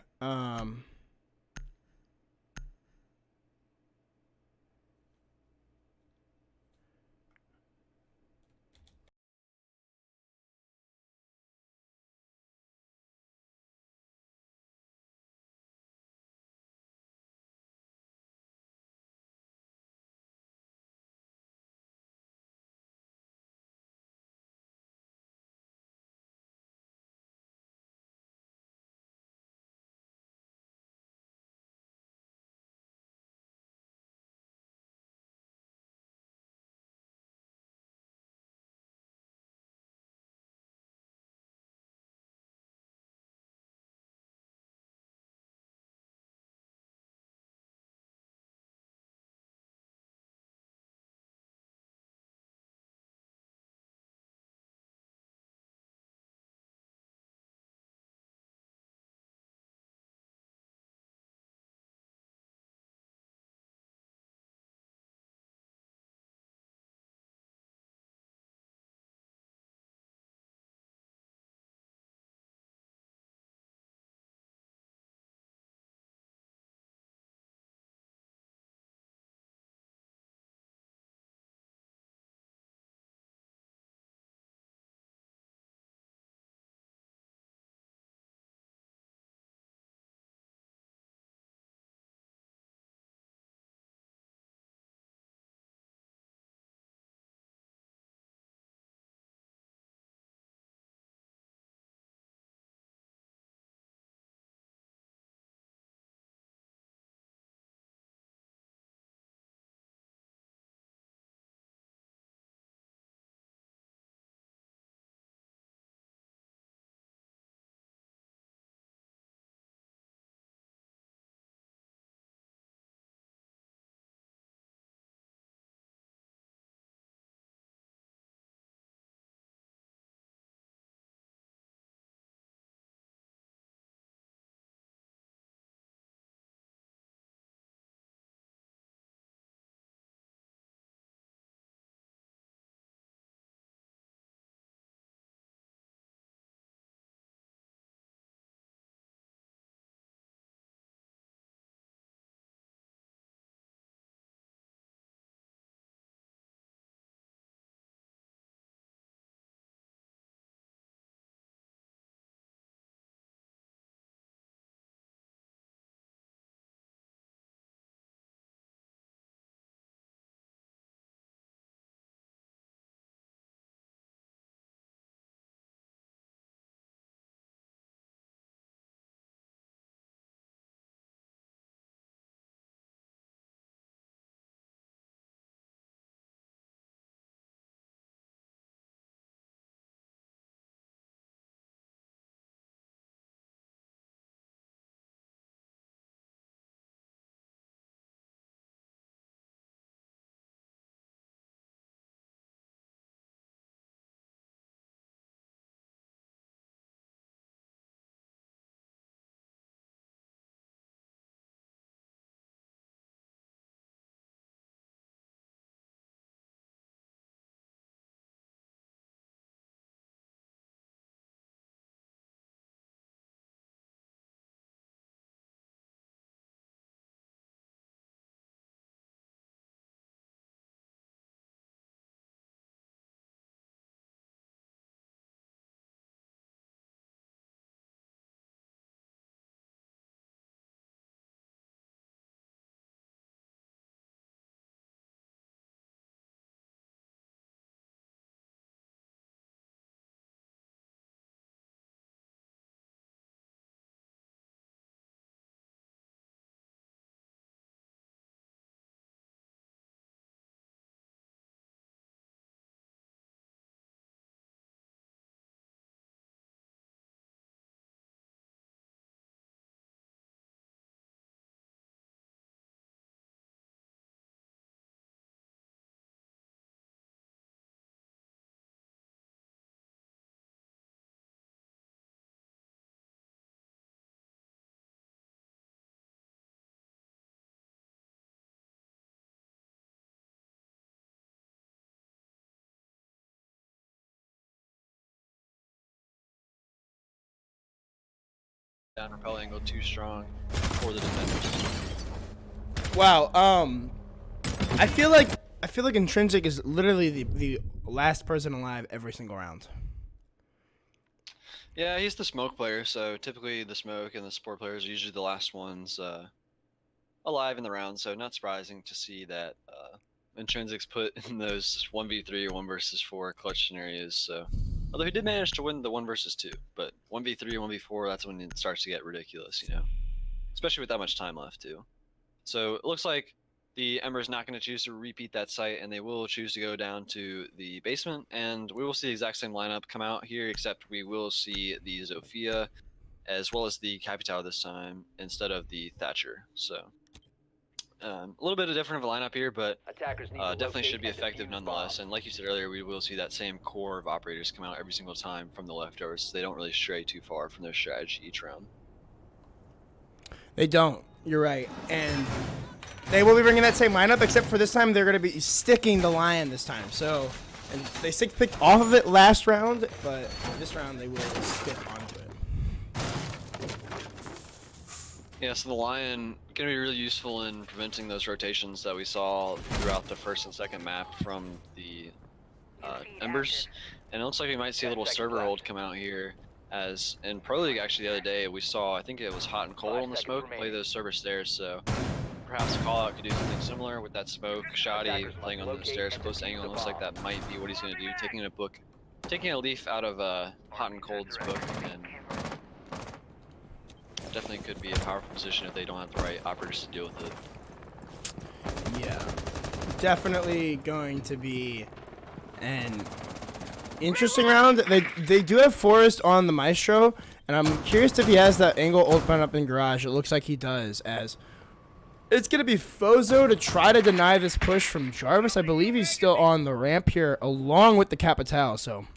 down rappel angle too strong for the defenders. Wow. I feel like Intrinsic is literally the last person alive every single round. Yeah, he's the smoke player, so typically the smoke and the support players are usually the last ones alive in the round, so not surprising to see that Intrinsic's put in those 1v3 or 1 versus 4 clutch scenarios. So, although he did manage to win the 1 versus 2, but 1v3, 1v4, that's when it starts to get ridiculous, you know, especially with that much time left too. So it looks like the Embers not going to choose to repeat that site, and they will choose to go down to the basement, and we will see the exact same lineup come out here, except we will see the Zofia as well as the Capital this time instead of the Thatcher. So a little bit of different of a lineup here, but definitely should be effective nonetheless. And like you said earlier, we will see that same core of operators come out every single time from the leftovers, so they don't really stray too far from their strategy each round. They don't. You're right. And they will be bringing that same lineup, except for this time they're going to be sticking the Lion this time. So, and they picked off of it last round, but this round they will stick onto it. Yeah, so the Lion going to be really useful in preventing those rotations that we saw throughout the first and second map from the Embers. And it looks like we might see a little server hold come out here. As in Pro League, actually, the other day, we saw, I think it was Hot and Cold on the smoke, play those server stairs, so perhaps Callout could do something similar with that smoke. Shoddy playing on the stairs, close angle, looks like that might be what he's going to do, taking a leaf out of Hot and Cold's book, and definitely could be a powerful position if they don't have the right operators to deal with it. Yeah, definitely going to be an interesting round. They do have Forrest on the Maestro, and I'm curious if he has that angle open up in garage. It looks like he does, as it's going to be Fozo to try to deny this push from Jarvis. I believe he's still on the ramp here along with the Capital, so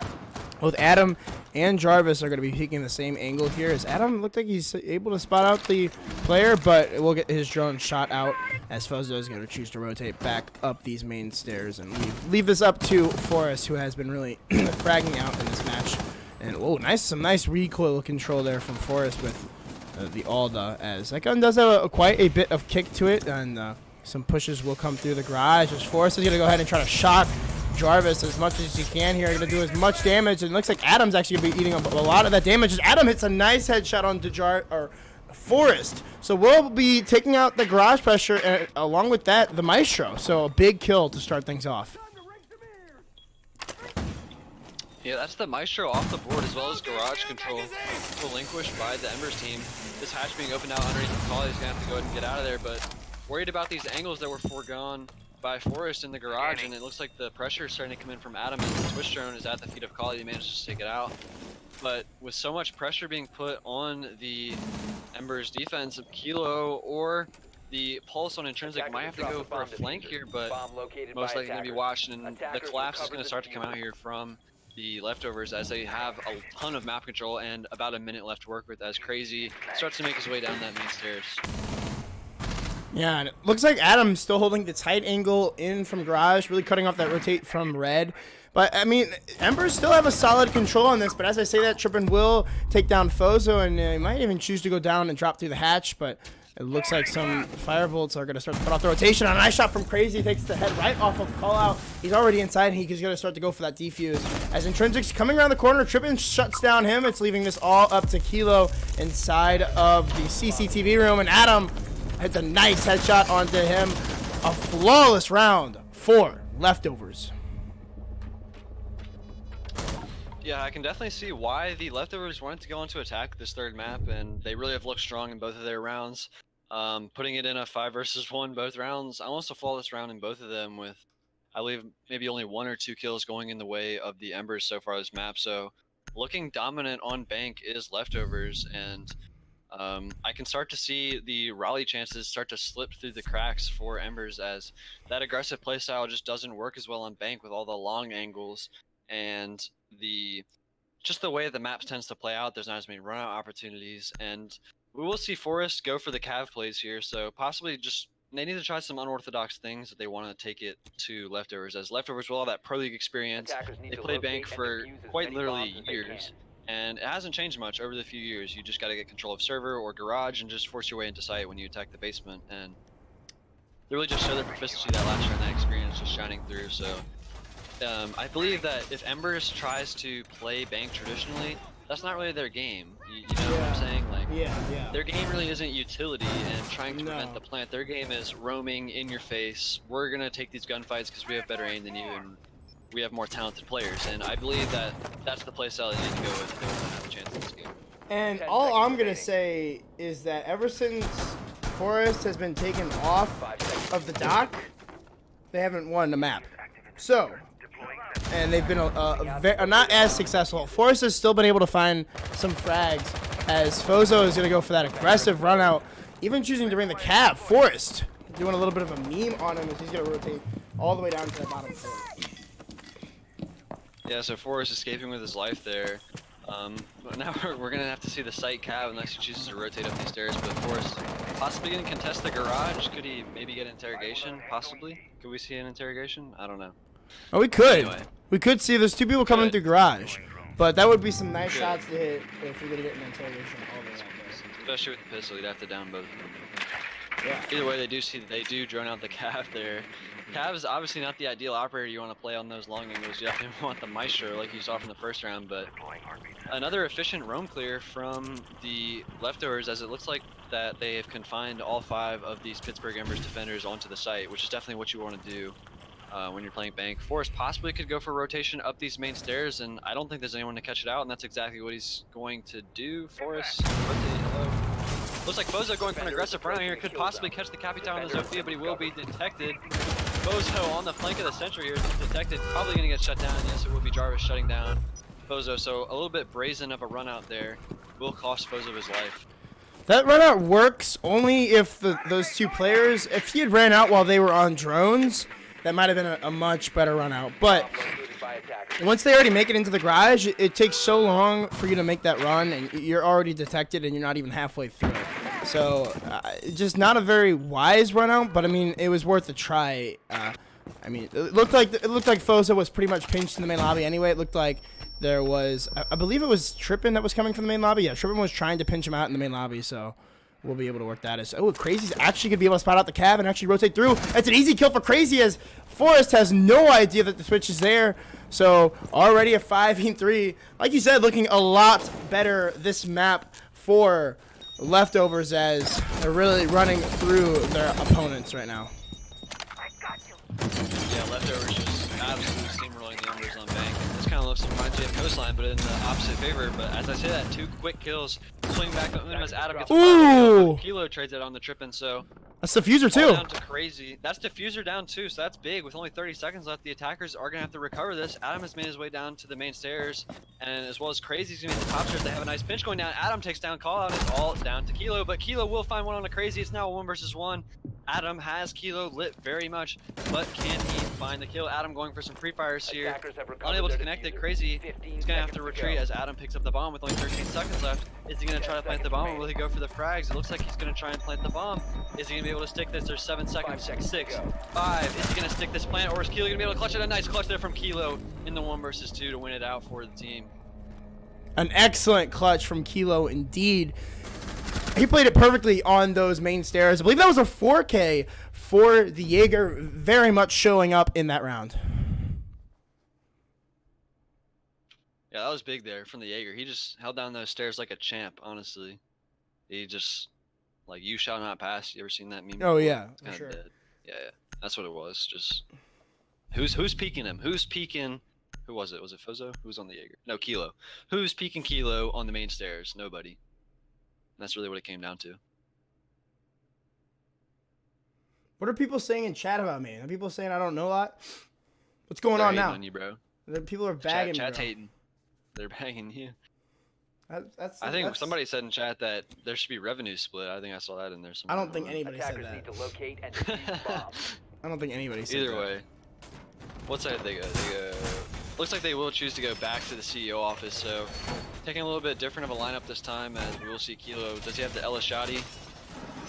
both Adam and Jarvis are going to be taking the same angle here. As Adam looked like he's able to spot out the player, but we'll get his drone shot out as Fozo is going to choose to rotate back up these main stairs and leave this up to Forrest, who has been really fragging out in this match. And oh, some nice recoil control there from Forrest with the Alda, as that gun does have quite a bit of kick to it, and some pushes will come through the garage as Forrest is going to go ahead and try to shock Jarvis as much as he can here. Going to do as much damage, and it looks like Adam's actually going to be eating a lot of that damage as Adam hits a nice headshot onto Forrest. So we'll be taking out the garage pressure, and along with that, the Maestro. So a big kill to start things off. Yeah, that's the Maestro off the board, as well as garage control relinquished by the Embers team. This hatch being opened out underneath the call, he's going to have to go ahead and get out of there, but worried about these angles that were foregone by Forrest in the garage, and it looks like the pressure is starting to come in from Adam, and the Twitch drone is at the feet of Kali. He manages to take it out. But with so much pressure being put on the Embers defense, Kilo or the Pulse on Intrinsic might have to go for a flank here, but most likely going to be watched, and the collapse is going to start to come out here from the leftovers as they have a ton of map control and about a minute left to work with, as Crazy starts to make his way down that main stairs. Yeah, and it looks like Adam's still holding the tight angle in from garage, really cutting off that rotate from red. But, I mean, Embers still have a solid control on this, but as I say that, Trippin will take down Fozo, and he might even choose to go down and drop through the hatch, but it looks like some firebolts are going to start to cut off the rotation. A nice shot from Crazy, takes the head right off of Callout. He's already inside, and he's going to start to go for that defuse. As Intrinsic's coming around the corner, Trippin shuts down him. It's leaving this all up to Kilo inside of the CCTV room, and Adam hits a nice headshot onto him. A flawless round for leftovers. Yeah, I can definitely see why the leftovers wanted to go into attack this third map, and they really have looked strong in both of their rounds. Putting it in a 5 versus 1 both rounds, almost a flawless round in both of them, with I believe maybe only 1 or 2 kills going in the way of the Embers so far this map. So looking dominant on bank is leftovers, and I can start to see the Raleigh chances start to slip through the cracks for Embers, as that aggressive playstyle just doesn't work as well on bank with all the long angles and just the way the map tends to play out. There's not as many run out opportunities, and we will see Forrest go for the cav plays here, so possibly just they need to try some unorthodox things that they want to take it to leftovers, as leftovers with all that pro league experience, they played bank for quite literally years, And it hasn't changed much over the few years. You just got to get control of server or garage and just force your way into site when you attack the basement. And they really just show their proficiency that last year and that experience just shining through. So I believe that if Embers tries to play bank traditionally, that's not really their game. You know what I'm saying? Like, their game really isn't utility and trying to prevent the plant. Their game is roaming in your face. We're gonna take these gunfights because we have better aim than you and we have more talented players. And I believe that that's the play style you need to go with if they want to have a chance in this game. And all I'm gonna say is that ever since Forest has been taken off of the dock, they haven't won the map. So, and they've been not as successful. Forest has still been able to find some frags as Fozo is gonna go for that aggressive run out, even choosing to bring the cab. Forest doing a little bit of a meme on him as he's gonna rotate all the way down to the bottom floor. Yeah, so Forrest escaping with his life there. Now we're gonna have to see the site cab unless he chooses to rotate up these stairs. But Forrest possibly gonna contest the garage. Could he maybe get interrogation? Possibly. Could we see an interrogation? I don't know. Oh, we could. Anyway. We could see there's two people coming through garage, but that would be some nice shots to hit if we're gonna get an interrogation all the way out there. Especially with the pistol, you'd have to down both of them. Yeah. Either way, they do drone out the cab there. Cav is obviously not the ideal operator you want to play on those long angles. You definitely want the Maestro like you saw from the first round, but another efficient roam clear from the leftovers, as it looks like that they have confined all 5 of these Pittsburgh Embers defenders onto the site, which is definitely what you want to do when you're playing bank. Forrest possibly could go for rotation up these main stairs, and I don't think there's anyone to catch it out, and that's exactly what he's going to do. Forrest, hello. Looks like Fozo going for an aggressive run out here. Could possibly catch the Capitan on the Zofia, but he will be detected. Fozo on the flank of the Sentry here is detected. Probably going to get shut down. Yes, it will be Jarvis shutting down Fozo. So a little bit brazen of a run out there will cost Fozo his life. That run out works only if those two players, if he had ran out while they were on drones, that might have been a much better run out. But once they already make it into the garage, it takes so long for you to make that run, and you're already detected, and you're not even halfway through it. So, just not a very wise run out, but I mean, it was worth a try. I mean, it looked like Fozo was pretty much pinched in the main lobby anyway. It looked like there was, I believe it was Trippin that was coming from the main lobby. Yeah, Trippin was trying to pinch him out in the main lobby, so we'll be able to work that. Oh, Crazy's actually gonna be able to spot out the cab and actually rotate through. It's an easy kill for Crazy as Forrest has no idea that the switch is there. So already a 5v3. Like you said, looking a lot better this map for leftovers as they're really running through their opponents right now. Yeah, leftovers just absolutely steamrolling the Embers on bank. This kind of looks reminds me of Coastline, but in the opposite favor. But as I say that, 2 quick kills, swing back up as Adam gets a Kilo trades it on the Trippin, so that's Diffuser too. Down to Crazy. That's Diffuser down too, so that's big. With only 30 seconds left, the attackers are gonna have to recover this. Adam has made his way down to the main stairs, and as well as Crazy's gonna be at the top stairs. They have a nice pinch going down. Adam takes down Call Out. It's all down to Kilo, but Kilo will find one on a Crazy. It's now a 1 versus 1. Adam has Kilo lit very much, but can he find the kill? Adam going for some pre-fires here. Unable to connect it. Crazy is gonna have to retreat as Adam picks up the bomb with only 13 seconds left. Is he gonna try to plant the bomb, or will he go for the frags? It looks like he's gonna try and plant the bomb. Is he gonna be able to stick this? There's 7 seconds. 6, 5. Is he gonna stick this plant, or is Kilo gonna be able to clutch it? A nice clutch there from Kilo in the 1 versus 2 to win it out for the team. An excellent clutch from Kilo indeed. He played it perfectly on those main stairs. I believe that was a 4K for the Jaeger, very much showing up in that round. Yeah, that was big there from the Jaeger. He just held down those stairs like a champ, honestly. He just, like, you shall not pass. You ever seen that meme? Oh, yeah, for sure. Dead. Yeah, that's what it was. Just, who's peeking him? Who's peeking? Who was it? Was it Fozo? Who was on the Jaeger? No, Kilo. Who's peeking Kilo on the main stairs? Nobody. And that's really what it came down to. What are people saying in chat about me? Are people saying I don't know a lot? What's going on now? On you, bro. People are bagging me, Chat's bro. hating. They're bagging you. I think somebody said in chat that there should be revenue split. I think I saw that in there somewhere. I don't think anybody said that. Need to locate and defuse bombs. I don't think anybody said Either that. way. What side did they go? They go... Looks like they will choose to go back to the CEO office, so taking a little bit different of a lineup this time, as we will see Kilo. Does he have the Elishadi?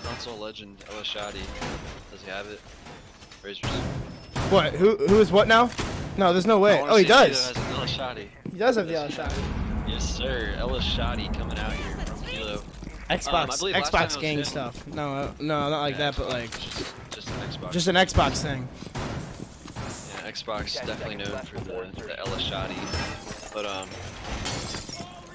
Console legend Elishadi. Does he have it? Raise your... What? Who is what now? No, there's no way. Oh, he does. He does have the He Yes, sir. Ellis Shoddy coming out here from Kilo. Xbox, I believe last time it Xbox was gang him. stuff. No, not like that, but like Just an Xbox. just an Xbox thing. Yeah, Xbox definitely known for the Ellis Shoddy. But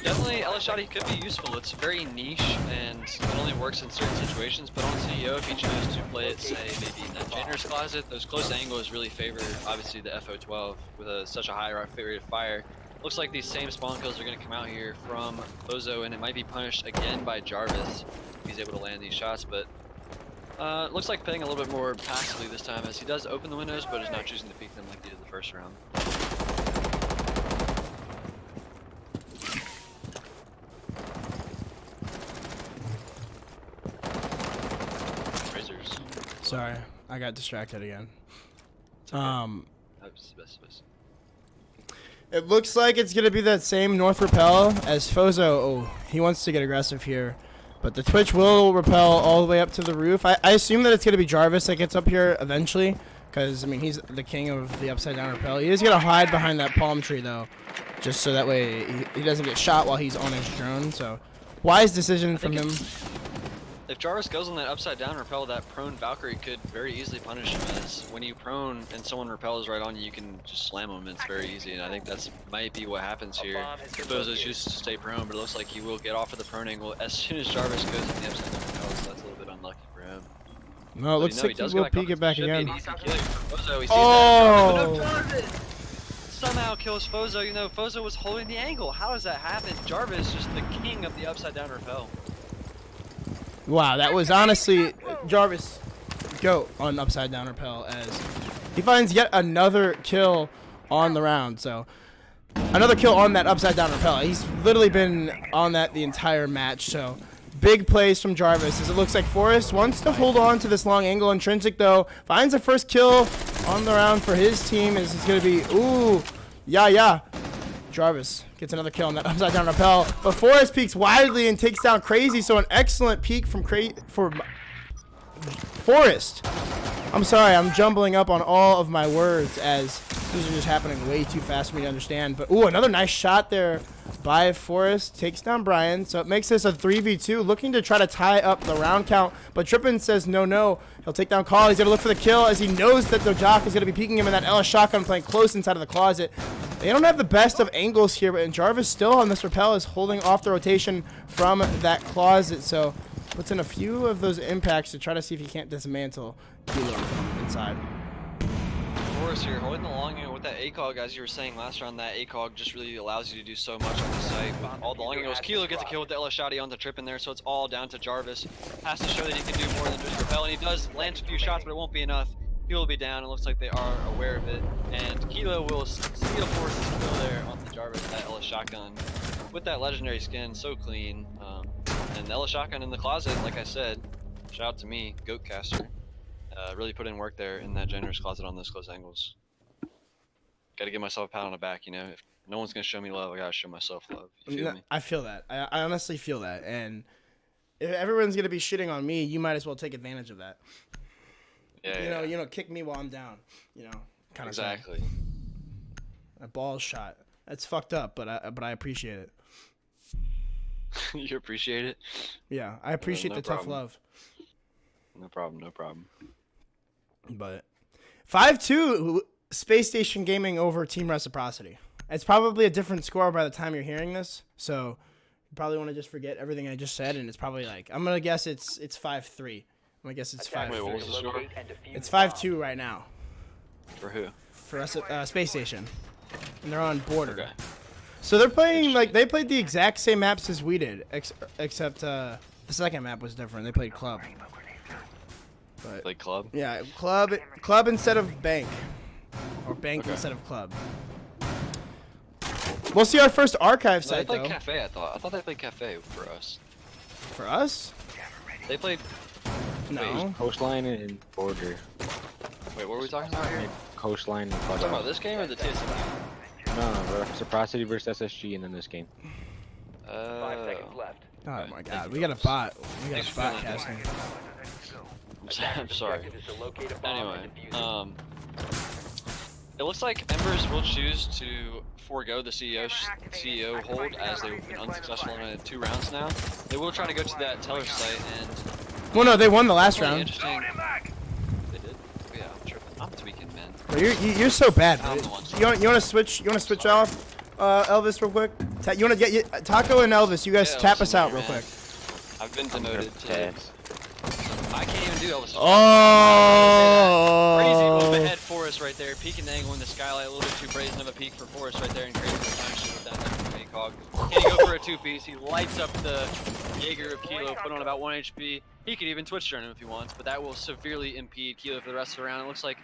definitely Ellis Shoddy could be useful. It's very niche and it only works in certain situations. But on CEO, if you choose to play it, say maybe in that Jainer's closet, those close angles really favor obviously the FO12 with such a high rate of fire. Looks like these same spawn kills are going to come out here from Bozo, and it might be punished again by Jarvis if he's able to land these shots. But looks like playing a little bit more passively this time, as he does open the windows, but is not choosing to peek them like he did the first round. Razors. Sorry, I got distracted again. It's okay. That's best. It looks like it's gonna be that same North repel as Fozo. Oh, he wants to get aggressive here, but the Twitch will repel all the way up to the roof. I assume that it's gonna be Jarvis that gets up here eventually, because I mean he's the king of the upside down repel. He is gonna hide behind that palm tree though, just so that way he doesn't get shot while he's on his drone. So, wise decision from him. If Jarvis goes on that upside down repel, that prone Valkyrie could very easily punish him, as when you prone and someone repels right on you, you can just slam him. It's very easy, and I think that's might be what happens here. Bozo's used to stay prone, but it looks like he will get off of the prone angle as soon as Jarvis goes in the upside down repel, so that's a little bit unlucky for him. No, it looks like he will peek it back again. Oh! Jarvis somehow kills Fozo. You know, Fozo was holding the angle. How does that happen? Jarvis just the king of the upside down repel. Wow, that was honestly Jarvis GOAT on upside down repel, as he finds yet another kill on the round. So another kill on that upside down repel. He's literally been on that the entire match. So big plays from Jarvis, as it looks like Forrest wants to hold on to this long angle. Intrinsic though finds the first kill on the round for his team. Is it's gonna be yeah. Jarvis gets another kill on that upside down rappel, but Forrest peeks widely and takes down Crazy. So an excellent peek from Forrest. I'm sorry, I'm jumbling up on all of my words, as these are just happening way too fast for me to understand. But another nice shot there by Forrest, takes down Brian. So it makes this a 3v2, looking to try to tie up the round count. But Trippin says no. He'll take down Call. He's gonna look for the kill, as he knows that the Jock is gonna be peeking him in that Ellis shotgun, playing close inside of the closet. They don't have the best of angles here, but Jarvis still on this rappel is holding off the rotation from that closet. So puts in a few of those impacts to try to see if he can't dismantle Kilo from inside. Forrest here holding the long angle with that ACOG, as you were saying last round. That ACOG just really allows you to do so much on the site with all the long angles. Kilo gets a kill with the Ellis Shoddy on the trip in there, so it's all down to Jarvis. Has to show that he can do more than just repel, and he does land a few shots, but it won't be enough. Kilo will be down. It looks like they are aware of it, and Kilo will steal Forrest's kill there on the Jarvis, that Ellis shotgun with that legendary skin, so clean. And the Ellis shotgun in the closet, like I said, shout out to me, Goatcaster. Really put in work there in that generous closet on those close angles. Got to give myself a pat on the back, you know. If no one's gonna show me love, I gotta show myself love. You feel me? I feel that. I honestly feel that, and if everyone's gonna be shitting on me, you might as well take advantage of that. Yeah. You know, kick me while I'm down. You know, kind of. Exactly. A ball shot. That's fucked up, but I appreciate it. You appreciate it? Yeah, I appreciate no the problem. tough love. No problem. But 5-2 Space Station Gaming over Team Reciprocity. It's probably a different score by the time you're hearing this, so you probably want to just forget everything I just said, and it's probably like, I'm gonna guess it's 5-3. I'm gonna guess it's 5-3. Wait, what was the score? It's 5-2 right now. For who? For us, Space Station, and they're on border. Okay. So they're playing like they played the exact same maps as we did, except the second map was different. They played Club. But, Like Club? yeah, club instead of Bank, or Bank instead of Club. We'll see our first archive No, site they though. played Cafe. I thought they played Cafe for us. For us? They played. No. Coastline and Border. Wait, what were we talking about here? Coastline and Talking about this game or the TSM game? No, Reciprocity versus SSG, and then this game. 5 seconds left. Oh my God, we got a bot. We got a bot casting. I'm sorry. Objective is to locate a bomb Anyway, and defuse it. it looks like Embers will choose to forego the CEO hold as they've been unsuccessful in 2 rounds now. They will try to go to that teller site and. Well, no, they won the last really round. interesting. They did. Yeah, I'm tripping. I'm tweaking, man. Bro, you're so bad, bro. I'm the one. You want to switch? You want to switch off, Elvis, real quick? You want to get Taco and Elvis? You guys Yeah, tap Elvis us in out there, real man. quick. I've been demoted to. I can't even do Elvis. Oh. Crazy move ahead for us right there. Peeking the angle in the skylight. A little bit too brazen of a peek for Forrest right there. And crazy time shoot with that next cog. Can he go for a 2-piece? He lights up the Jaeger of Kilo, put on about 1 HP. He could even twitch turn him if he wants, but that will severely impede Kilo for the rest of the round. It looks like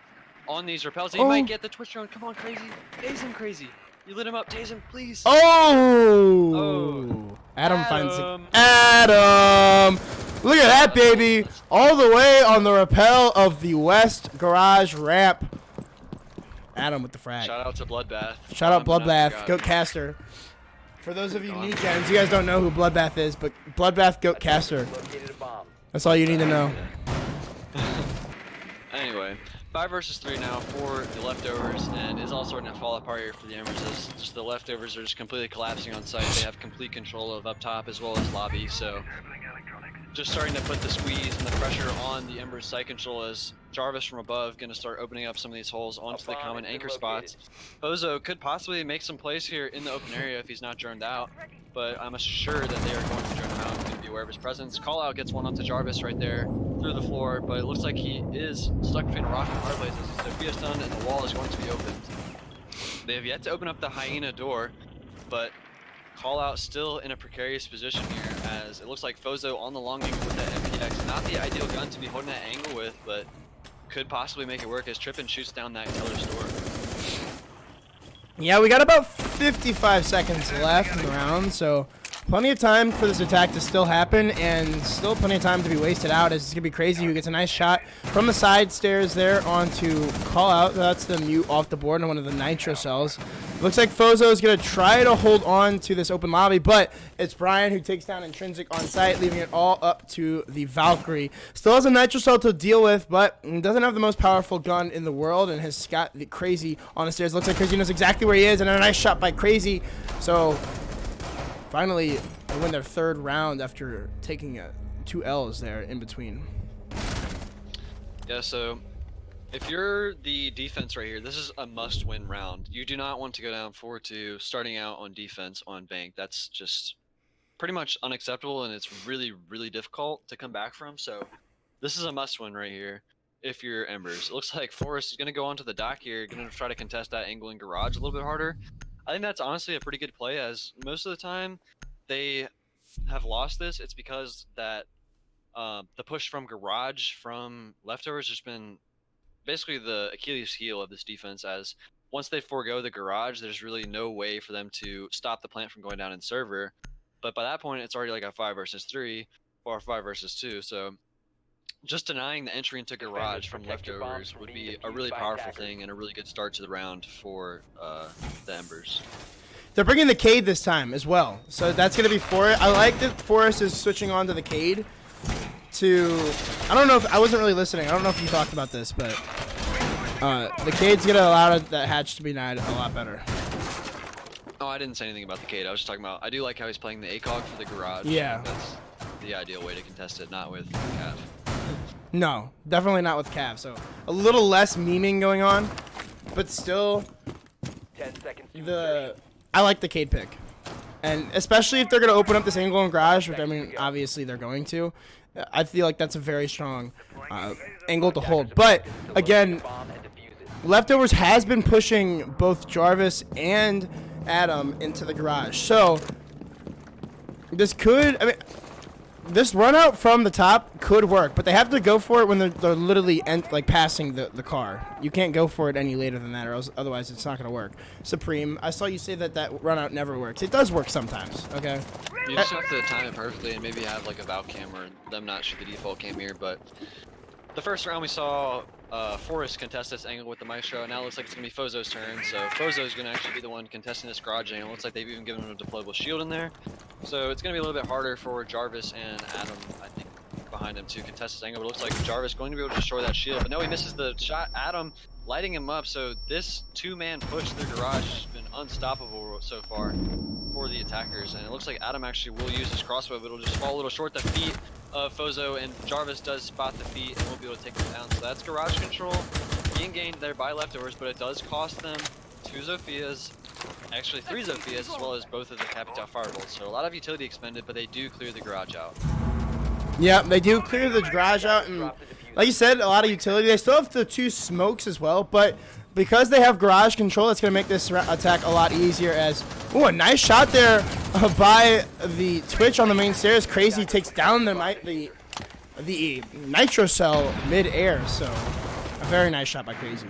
on these repels, he might get the twitch turn. Come on, crazy. Tase him, crazy. You lit him up. Tase him, please. Oh. Adam finds it. Adam. Look at that, baby. All the way on the rappel of the West Garage ramp. Adam with the frag. Shout out to Bloodbath. Shout out Bloodbath. Goat Caster. For those of you new gens, you guys don't know who Bloodbath is, but Bloodbath Goat Caster. That's all you need to know. Anyway, 5 versus 3 now for the leftovers, and it's all starting to fall apart here for the Embers. As just the leftovers are just completely collapsing on site. They have complete control of up top as well as lobby, so just starting to put the squeeze and the pressure on the Embers site control as Jarvis from above going to start opening up some of these holes onto the common anchor spots. Bozo could possibly make some plays here in the open area if he's not droned out, but I'm sure that they are going to drone him out and going to be aware of his presence. Call out gets one onto Jarvis right there through the floor, but it looks like he is stuck between a rock and a hard place as Sophia's done and the wall is going to be opened. They have yet to open up the hyena door, but Call out still in a precarious position here as it looks like Fozo on the long angle with that MPX. Not the ideal gun to be holding that angle with, but could possibly make it work as Trippin shoots down that teller's door. Yeah, we got about 55 seconds left in the round, so plenty of time for this attack to still happen, and still plenty of time to be wasted out as it's going to be crazy who gets a nice shot from the side stairs there onto Call Out. That's the mute off the board in one of the nitro cells. Looks like Fozo is going to try to hold on to this open lobby, but it's Brian who takes down Intrinsic on site, leaving it all up to the Valkyrie. Still has a nitro cell to deal with, but doesn't have the most powerful gun in the world, and has got the Crazy on the stairs. Looks like Crazy knows exactly where he is, and a nice shot by Crazy. So finally, they win their third round after taking 2 L's there in between. Yeah, so if you're the defense right here, this is a must-win round. You do not want to go down 4-2 starting out on defense on bank. That's just pretty much unacceptable, and it's really, really difficult to come back from. So this is a must-win right here if you're Embers. It looks like Forrest is going to go onto the dock here, going to try to contest that angle in garage a little bit harder. I think that's honestly a pretty good play, as most of the time they have lost this. It's because that the push from garage from leftovers has just been basically the Achilles heel of this defense, as once they forego the garage, there's really no way for them to stop the plant from going down in server. But by that point, it's already like a 5 versus 3 or a 5 versus 2. So just denying the entry into garage from leftovers would be a really powerful thing and a really good start to the round for the Embers. They're bringing the Cade this time as well, so that's going to be Forrest. I like that Forrest is switching on to the Cade. I don't know if I wasn't really listening. I don't know if you talked about this, but the Cade's gonna allow that hatch to be denied a lot better. Oh, I didn't say anything about the Cade. I was just talking about, I do like how he's playing the ACOG for the garage. Yeah. That's the ideal way to contest it, not with Cav. No, definitely not with Cav. So a little less memeing going on, but still, 10 seconds. I like the Cade pick, and especially if they're gonna open up this angle in garage, which I mean obviously they're going to. I feel like that's a very strong angle to hold. But again, leftovers has been pushing both Jarvis and Adam into the garage, so this could, I mean, this run out from the top could work, but they have to go for it when they're literally like passing the car. You can't go for it any later than that, or else otherwise it's not going to work. Supreme, I saw you say that run out never works. It does work sometimes, okay? You just have to time it perfectly and maybe have like a Valve cam or them not shoot the default cam here, but the first round we saw Forrest contest this angle with the Maestro, and now it looks like it's going to be Fozo's turn, so Fozo's going to actually be the one contesting this garage angle. It looks like they've even given him a deployable shield in there, so it's going to be a little bit harder for Jarvis and Adam, I think, behind him to contest this angle, but it looks like Jarvis going to be able to destroy that shield, but no, he misses the shot. Adam lighting him up, so this 2-man push through garage has been unstoppable so far for the attackers. And it looks like Adam actually will use his crossbow, but it'll just fall a little short. The feet of Fozo, and Jarvis does spot the feet and will be able to take them down. So that's garage control being gained there by leftovers, but it does cost them 2 Zophias, actually 3 Zophias, as well as both of the Capital Firebolts. So a lot of utility expended, but they do clear the garage out. Yeah, they do clear the garage out, and like you said, a lot of utility. They still have the 2 smokes as well, but because they have garage control, it's going to make this attack a lot easier. As, ooh, a nice shot there by the Twitch on the main stairs. Crazy takes down the Nitro Cell mid-air, so a very nice shot by Crazy.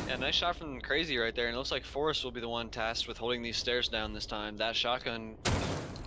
Yeah, nice shot from Crazy right there, and it looks like Forrest will be the one tasked with holding these stairs down this time. That shotgun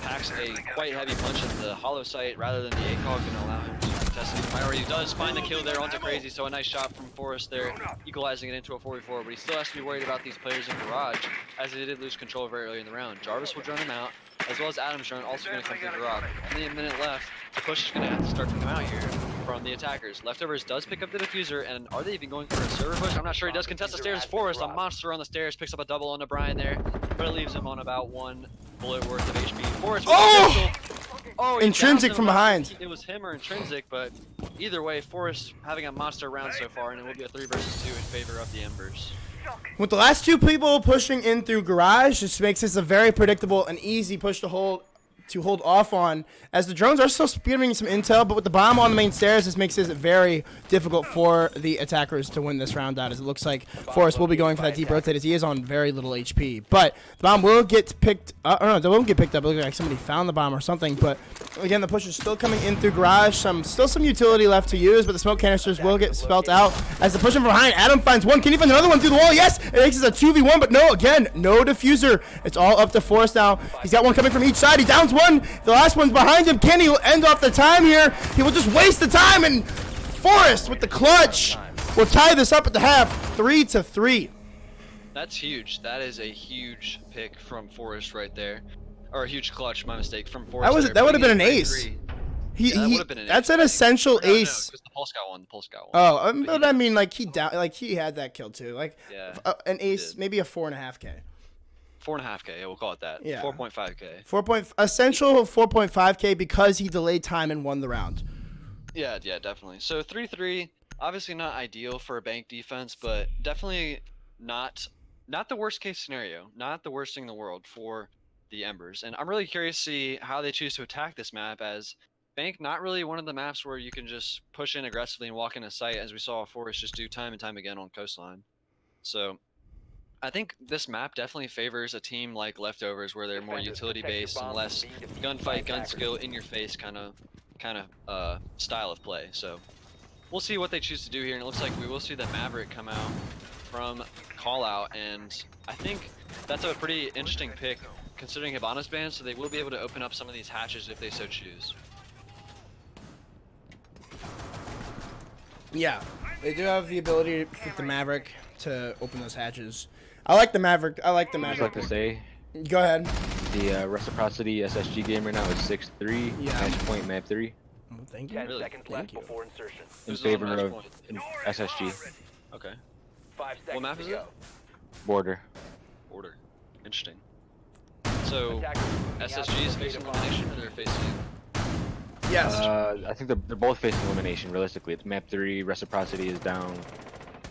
packs a quite heavy punch at the hollow sight rather than the ACOG, going to allow him to contest the priority. Does find the kill there onto Crazy, so a nice shot from Forrest there, equalizing it into a 4v4, but he still has to be worried about these players in garage, as they did lose control very early in the round. Jarvis will drone him out, as well as Adam's drone also going to come through the garage. Only a minute left. The push is going to have to start to come out here from the attackers. Leftovers does pick up the diffuser, and are they even going for a server push? I'm not sure. He does contest the stairs. Forrest, a monster on the stairs, picks up a double onto Brian there, but it leaves him on about 1 bullet worth of HP. Forrest with the pistol. Oh, Intrinsic from behind. It was him or Intrinsic, but either way, Forrest having a monster round so far, and it will be a 3 versus 2 in favor of the Embers. With the last 2 people pushing in through garage, this makes this a very predictable and easy push to hold off on, as the drones are still giving some intel, but with the bomb on the main stairs, this makes it very difficult for the attackers to win this round out, as it looks like Forrest will be going for that deep rotate, as he is on very little HP. But the bomb will get picked up. No, they won't get picked up. It looks like somebody found the bomb or something, but again, the push is still coming in through garage. Still some utility left to use, but the smoke canisters will get spelt out as the push from behind. Adam finds one. Can he find another one through the wall? Yes! It makes it a 2v1, but no, again, no diffuser. It's all up to Forrest now. He's got one coming from each side. He downs one. The last one's behind him. Can he end off the time here? He will just waste the time, and Forrest with the clutch will tie this up at the half, 3-3. That's huge. That is a huge pick from Forrest right there. Or a huge clutch, my mistake, from Forrest. That would have been an ace. That's an essential ace. No, the Pulse got one. The Pulse got one. Oh, but I mean, like he had that kill too. Like an ace, maybe a 4.5K. 4.5K, yeah, we'll call it that. Yeah. 4.5K. Essential 4.5K because he delayed time and won the round. Yeah, definitely. So 3-3, obviously not ideal for a bank defense, but definitely not the worst case scenario. Not the worst thing in the world for the Embers. And I'm really curious to see how they choose to attack this map, as bank not really one of the maps where you can just push in aggressively and walk in a site, as we saw Forrest just do time and time again on Coastline. So I think this map definitely favors a team like Leftovers, where they're more utility based and less gunfight, gun skill, in your face kind of style of play. So we'll see what they choose to do here, and it looks like we will see the Maverick come out from call out, and I think that's a pretty interesting pick considering Hibana's banned, so they will be able to open up some of these hatches if they so choose. Yeah, they do have the ability with the Maverick to open those hatches. I like the Maverick. I'd like to say, go ahead. The reciprocity SSG game right now is 6-3. Yeah. Match point map 3. Oh, thank you. 10 Really? seconds left before insertion. In Who's on favor match of point? SSG. Okay. 5 seconds What map to is go. it? Border. Order. Interesting. So Attackers SSG is facing elimination, or they're facing? Yes. I think they're both facing elimination. Realistically, it's map 3. Reciprocity is down.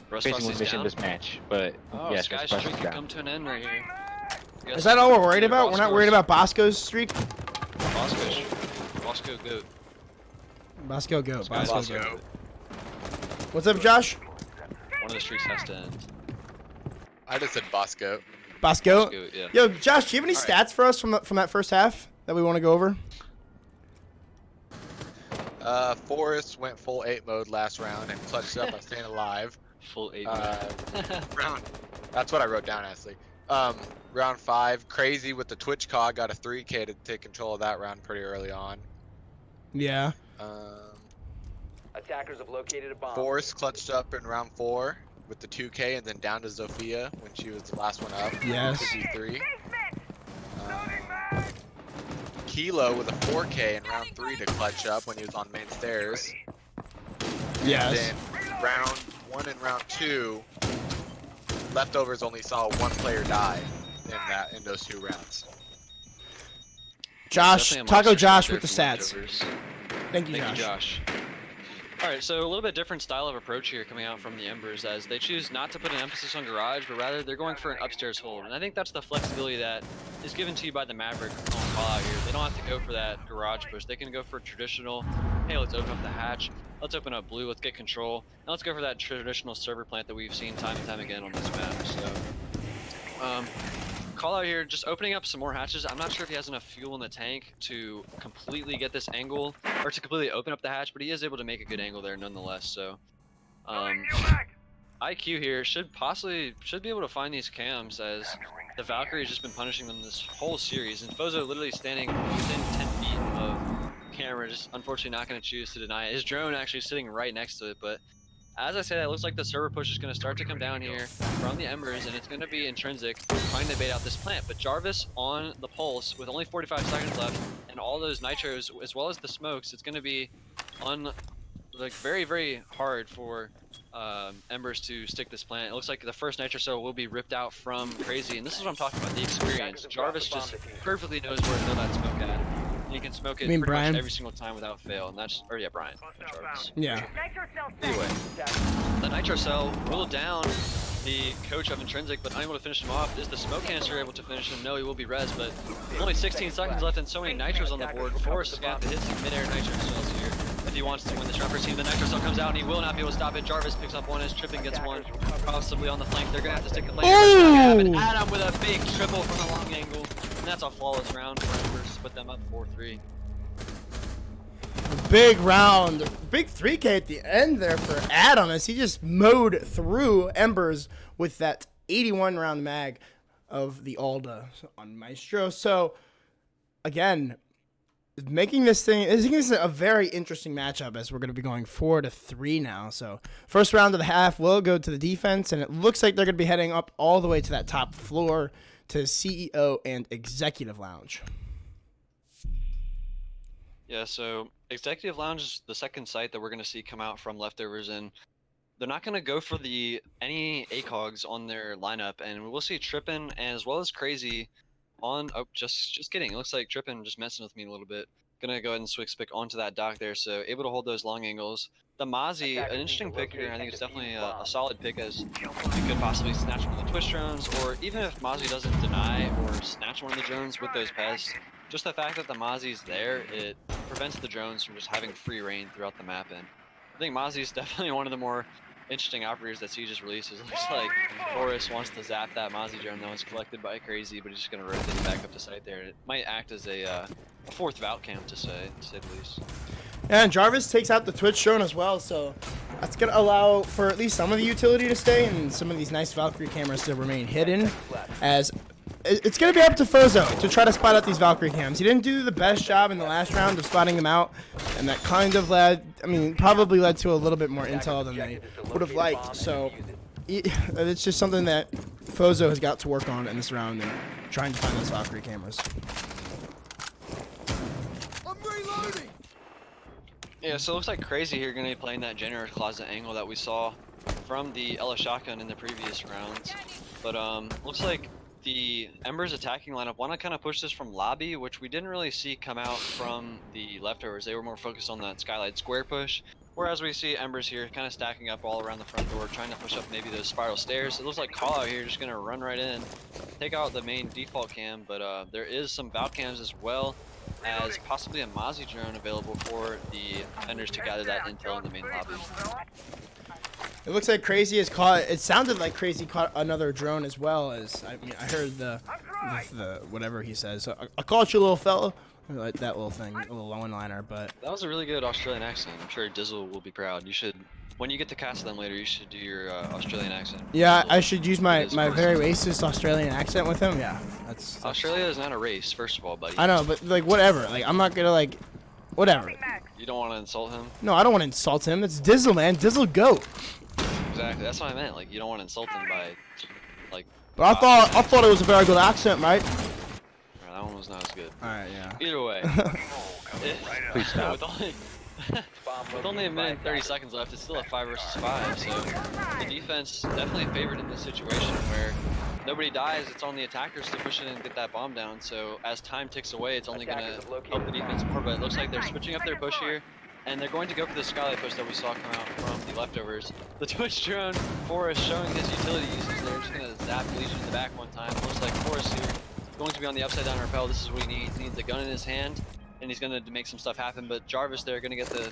Facing Reciprocity's elimination down? this match, but Oh, yes, Sky's reciprocity streak is could down. come to an end right here. Is that all we're worried about? We're not worried about Bosco's streak? Bosco goat. Bosco go. Sky's Bosco also go. goat. What's up, Josh? One of the streaks has to end. I just said Bosco. Bosco? Bosco, yeah. Yo, Josh, do you have any stats for us from that first half that we want to go over? Forrest went full 8 mode last round and clutched up by staying alive. Full 8 Round. That's what I wrote down, honestly. Round 5, Crazy with the Twitch cog got a 3K to take control of that round pretty early on. Yeah. Attackers have located a bomb. Forrest clutched up in round 4 with the 2K and then down to Zofia when she was the last one up. Yes. 53. Kilo with a 4K in round 3 to clutch up when he was on main stairs. Yes. Then round 1 and round 2, leftovers only saw one player die in those 2 rounds. Josh, Definitely a Taco monster Josh there with the from stats. leftovers. Thank you, Thank you, Josh. Josh. All right, so a little bit different style of approach here coming out from the Embers, as they choose not to put an emphasis on garage, but rather they're going for an upstairs hold. And I think that's the flexibility that is given to you by the Maverick on call out here. They don't have to go for that garage push. They can go for traditional, hey, let's open up the hatch, let's open up blue, let's get control, and let's go for that traditional server plant that we've seen time and time again on this map. So, call out here, just opening up some more hatches. I'm not sure if he has enough fuel in the tank to completely get this angle, or to completely open up the hatch, but he is able to make a good angle there nonetheless. So, IQ here should be able to find these cams, as the Valkyrie has just been punishing them this whole series, and Fozo literally standing within 10 feet of camera, just unfortunately not going to choose to deny it. His drone actually sitting right next to it, but as I said, it looks like the server push is going to start to come down here from the Embers, and it's going to be intrinsic trying to bait out this plant. But Jarvis on the pulse with only 45 seconds left, and all those nitros as well as the smokes, it's going to be very, very hard for Embers to stick this plant. It looks like the first nitro cell will be ripped out from Crazy, and this is what I'm talking about, the experience. Jarvis just perfectly knows where to throw that smoke at. You can smoke it pretty much every single time without fail, and that's, or yeah, Brian. Yeah. Anyway, the nitro cell ruled down the coach of Intrinsic, but unable to finish him off. Is the smoke canister able to finish him? No, he will be res, but only 16 seconds left and so many nitros on the board. Forrest is going to have to hit some mid-air nitro cells here if he wants to win this round for team. The nitro cell comes out and he will not be able to stop it. Jarvis picks up one as Trippin gets one, possibly on the flank. They're going to have to stick it later. Adam with a big triple from the long angle, and that's a flawless round for Embers to put them up 4-3. Big round, big 3K at the end there for Adam, as he just mowed through Embers with that 81 round mag of the Alda on Maestro. So again, making this a very interesting matchup, as we're going to be going 4-3 now. So first round of the half will go to the defense, and it looks like they're going to be heading up all the way to that top floor to CEO and Executive Lounge. Yeah, so Executive Lounge is the second site that we're going to see come out from leftovers, and they're not going to go for any ACOGs on their lineup, and we'll see Trippin as well as Crazy on. Oh, just kidding. It looks like Trippin just messing with me a little bit. Gonna go ahead and switch pick onto that dock there, so able to hold those long angles. The Mozzie, an interesting pick here. I think it's definitely a solid pick, as you could possibly snatch one of the twist drones, or even if Mozzie doesn't deny or snatch one of the drones with those pests, just the fact that the Mozzie's there, it prevents the drones from just having free reign throughout the map. And I think Mozzie's definitely one of the more interesting operators that Siege just releases. It looks like Boris wants to zap that Mozzie drone that was collected by Crazy, but he's just going to rotate it back up to site there. It might act as a fourth Valk camp, to say the least. Yeah, and Jarvis takes out the Twitch drone as well, so that's going to allow for at least some of the utility to stay and some of these nice Valkyrie cameras to remain hidden, as it's going to be up to Fozo to try to spot out these Valkyrie cams. He didn't do the best job in the last round of spotting them out, and that kind of probably led to a little bit more intel than they would have liked. So it's just something that Fozo has got to work on in this round, and trying to find those Valkyrie cameras. Yeah, so it looks like Crazy here going to be playing that Generator Closet angle that we saw from the Ella Shotgun in the previous rounds. But looks like the Embers attacking lineup want to kind of push this from lobby, which we didn't really see come out from the leftovers. They were more focused on that Skylight Square push, whereas we see Embers here kind of stacking up all around the front door, trying to push up maybe those spiral stairs. It looks like Call Out here just going to run right in, take out the main default cam, but there is some Valk cams as well, as possibly a Mozzie drone available for the defenders to gather that intel in the main lobby. It looks like Crazy has caught. It sounded like Crazy caught another drone as well. As I heard the whatever he says. So I caught you, little fella. Like that little thing, a little one-liner. But that was a really good Australian accent. I'm sure Dizzle will be proud. You should, when you get to cast them later, you should do your Australian accent. Yeah, I should use my very racist Australian accent with him. Yeah, that's Australia is not a race, first of all, buddy. I know, but like whatever. Like I'm not gonna like whatever. You don't want to insult him? No, I don't want to insult him. It's Dizzle, man. Dizzle goat. Exactly. That's what I meant. Like, you don't want to insult him by, like. But I thought it was a very good accent, right? That one was not as good. All right, yeah. Either way, Please stop. With only a minute and 30 seconds left, it's still a 5 versus 5, so the defense definitely favored in this situation where nobody dies. It's on the attackers to push in and get that bomb down, so as time ticks away, it's only going to help the defense more, but it looks like they're switching up their push here, and they're going to go for the skylight push that we saw come out from the leftovers. The Twitch drone, Forrest, showing his utility uses. They're just going to zap Legion in the back one time. Looks like Forrest here going to be on the upside down rappel. This is what he needs. He needs a gun in his hand, and he's going to make some stuff happen, but Jarvis there going to get the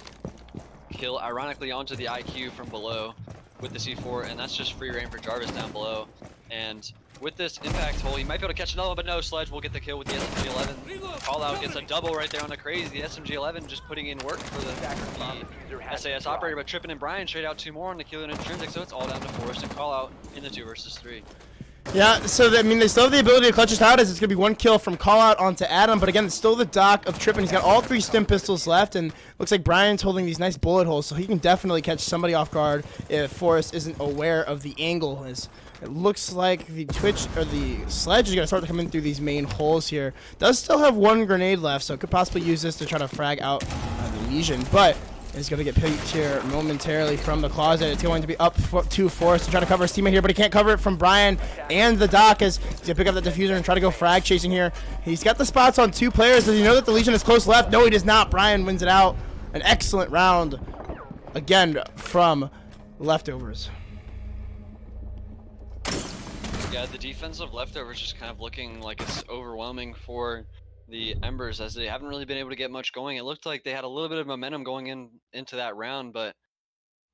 kill, ironically, onto the IQ from below with the C4, and that's just free reign for Jarvis down below. And with this impact hole, he might be able to catch another one, but no, Sledge will get the kill with the SMG-11. Fallout gets a double right there on the crazy. The SMG-11 just putting in work for the SAS operator, but Trippin and Brian trade out 2 more on the kill and intrinsic, so it's all down to Forrest and Callout in the 2 versus 3. Yeah, so I mean, they still have the ability to clutch us out as it's going to be 1 kill from Callout onto Adam, but again, it's still the dock of Trippin. He's got all 3 stim pistols left, and looks like Brian's holding these nice bullet holes, so he can definitely catch somebody off guard if Forrest isn't aware of the angle. As it looks like the Twitch, or the Sledge is going to start to come in through these main holes here. Does still have 1 grenade left, so could possibly use this to try to frag out the Legion, but is going to get picked here momentarily from the closet. It's going to be up to Forrest to try to cover his teammate here, but he can't cover it from Brian and the dock as he's going to pick up the diffuser and try to go frag chasing here. He's got the spots on 2 players. Does he know that the Legion is close left? No, he does not. Brian wins it out. An excellent round again from leftovers. Yeah, the defensive leftovers just kind of looking like it's overwhelming for the Embers as they haven't really been able to get much going. It looked like they had a little bit of momentum going into that round, but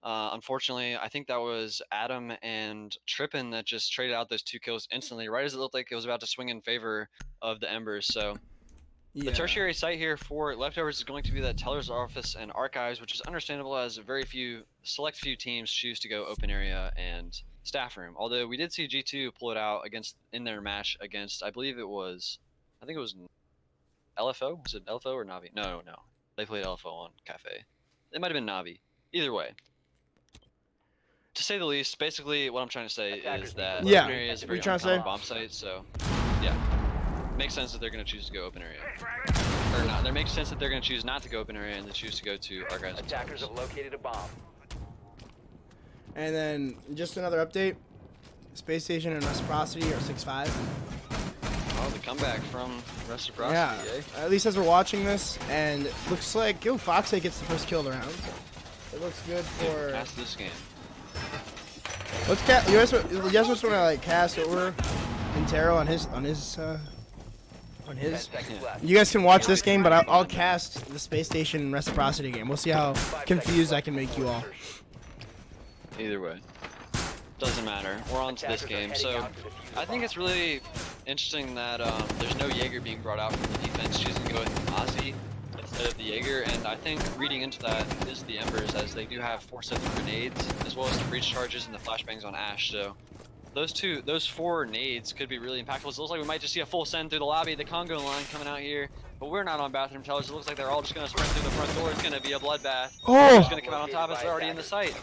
unfortunately, I think that was Adam and Trippin that just traded out those 2 kills instantly, right as it looked like it was about to swing in favor of the Embers. So the tertiary site here for leftovers is going to be that teller's office and archives, which is understandable as very select few teams choose to go open area and staff room. Although we did see G2 pull it out in their match against, I think it was LFO? Was it LFO or Navi? No. They played LFO on Cafe. It might have been Navi. Either way. To say the least, basically what I'm trying to say is that open area is a very uncommon bomb site, so yeah. Makes sense that they're going to choose to go open area. Or not. It makes sense that they're going to choose not to go open area and they choose to go to archives. Attackers have located a bomb. And then just another update. Space Station and Reciprocity are 6-5. Oh, the comeback from Reciprocity, yeah, at least as we're watching this, and it looks like Foxay gets the first kill of the round. It looks good for... Cast this game. Let's cast... You guys just want to, like, cast over Intero on his... You guys can watch this game, but I'll cast the Space Station Reciprocity game. We'll see how confused I can make you all. Either way. Doesn't matter. We're on to this game. So I think it's really interesting that there's no Jaeger being brought out from the defense, choosing to go with Ozzy instead of the Jaeger. And I think reading into that is the Embers, as they do have 4 sets of grenades, as well as the breach charges and the flashbangs on Ash. So those 4 nades could be really impactful. It looks like we might just see a full send through the lobby. The Congo line coming out here, but we're not on bathroom tellers. It looks like they're all just going to sprint through the front door. It's going to be a bloodbath. Oh! It's going to come out on top of us. They're already in the site.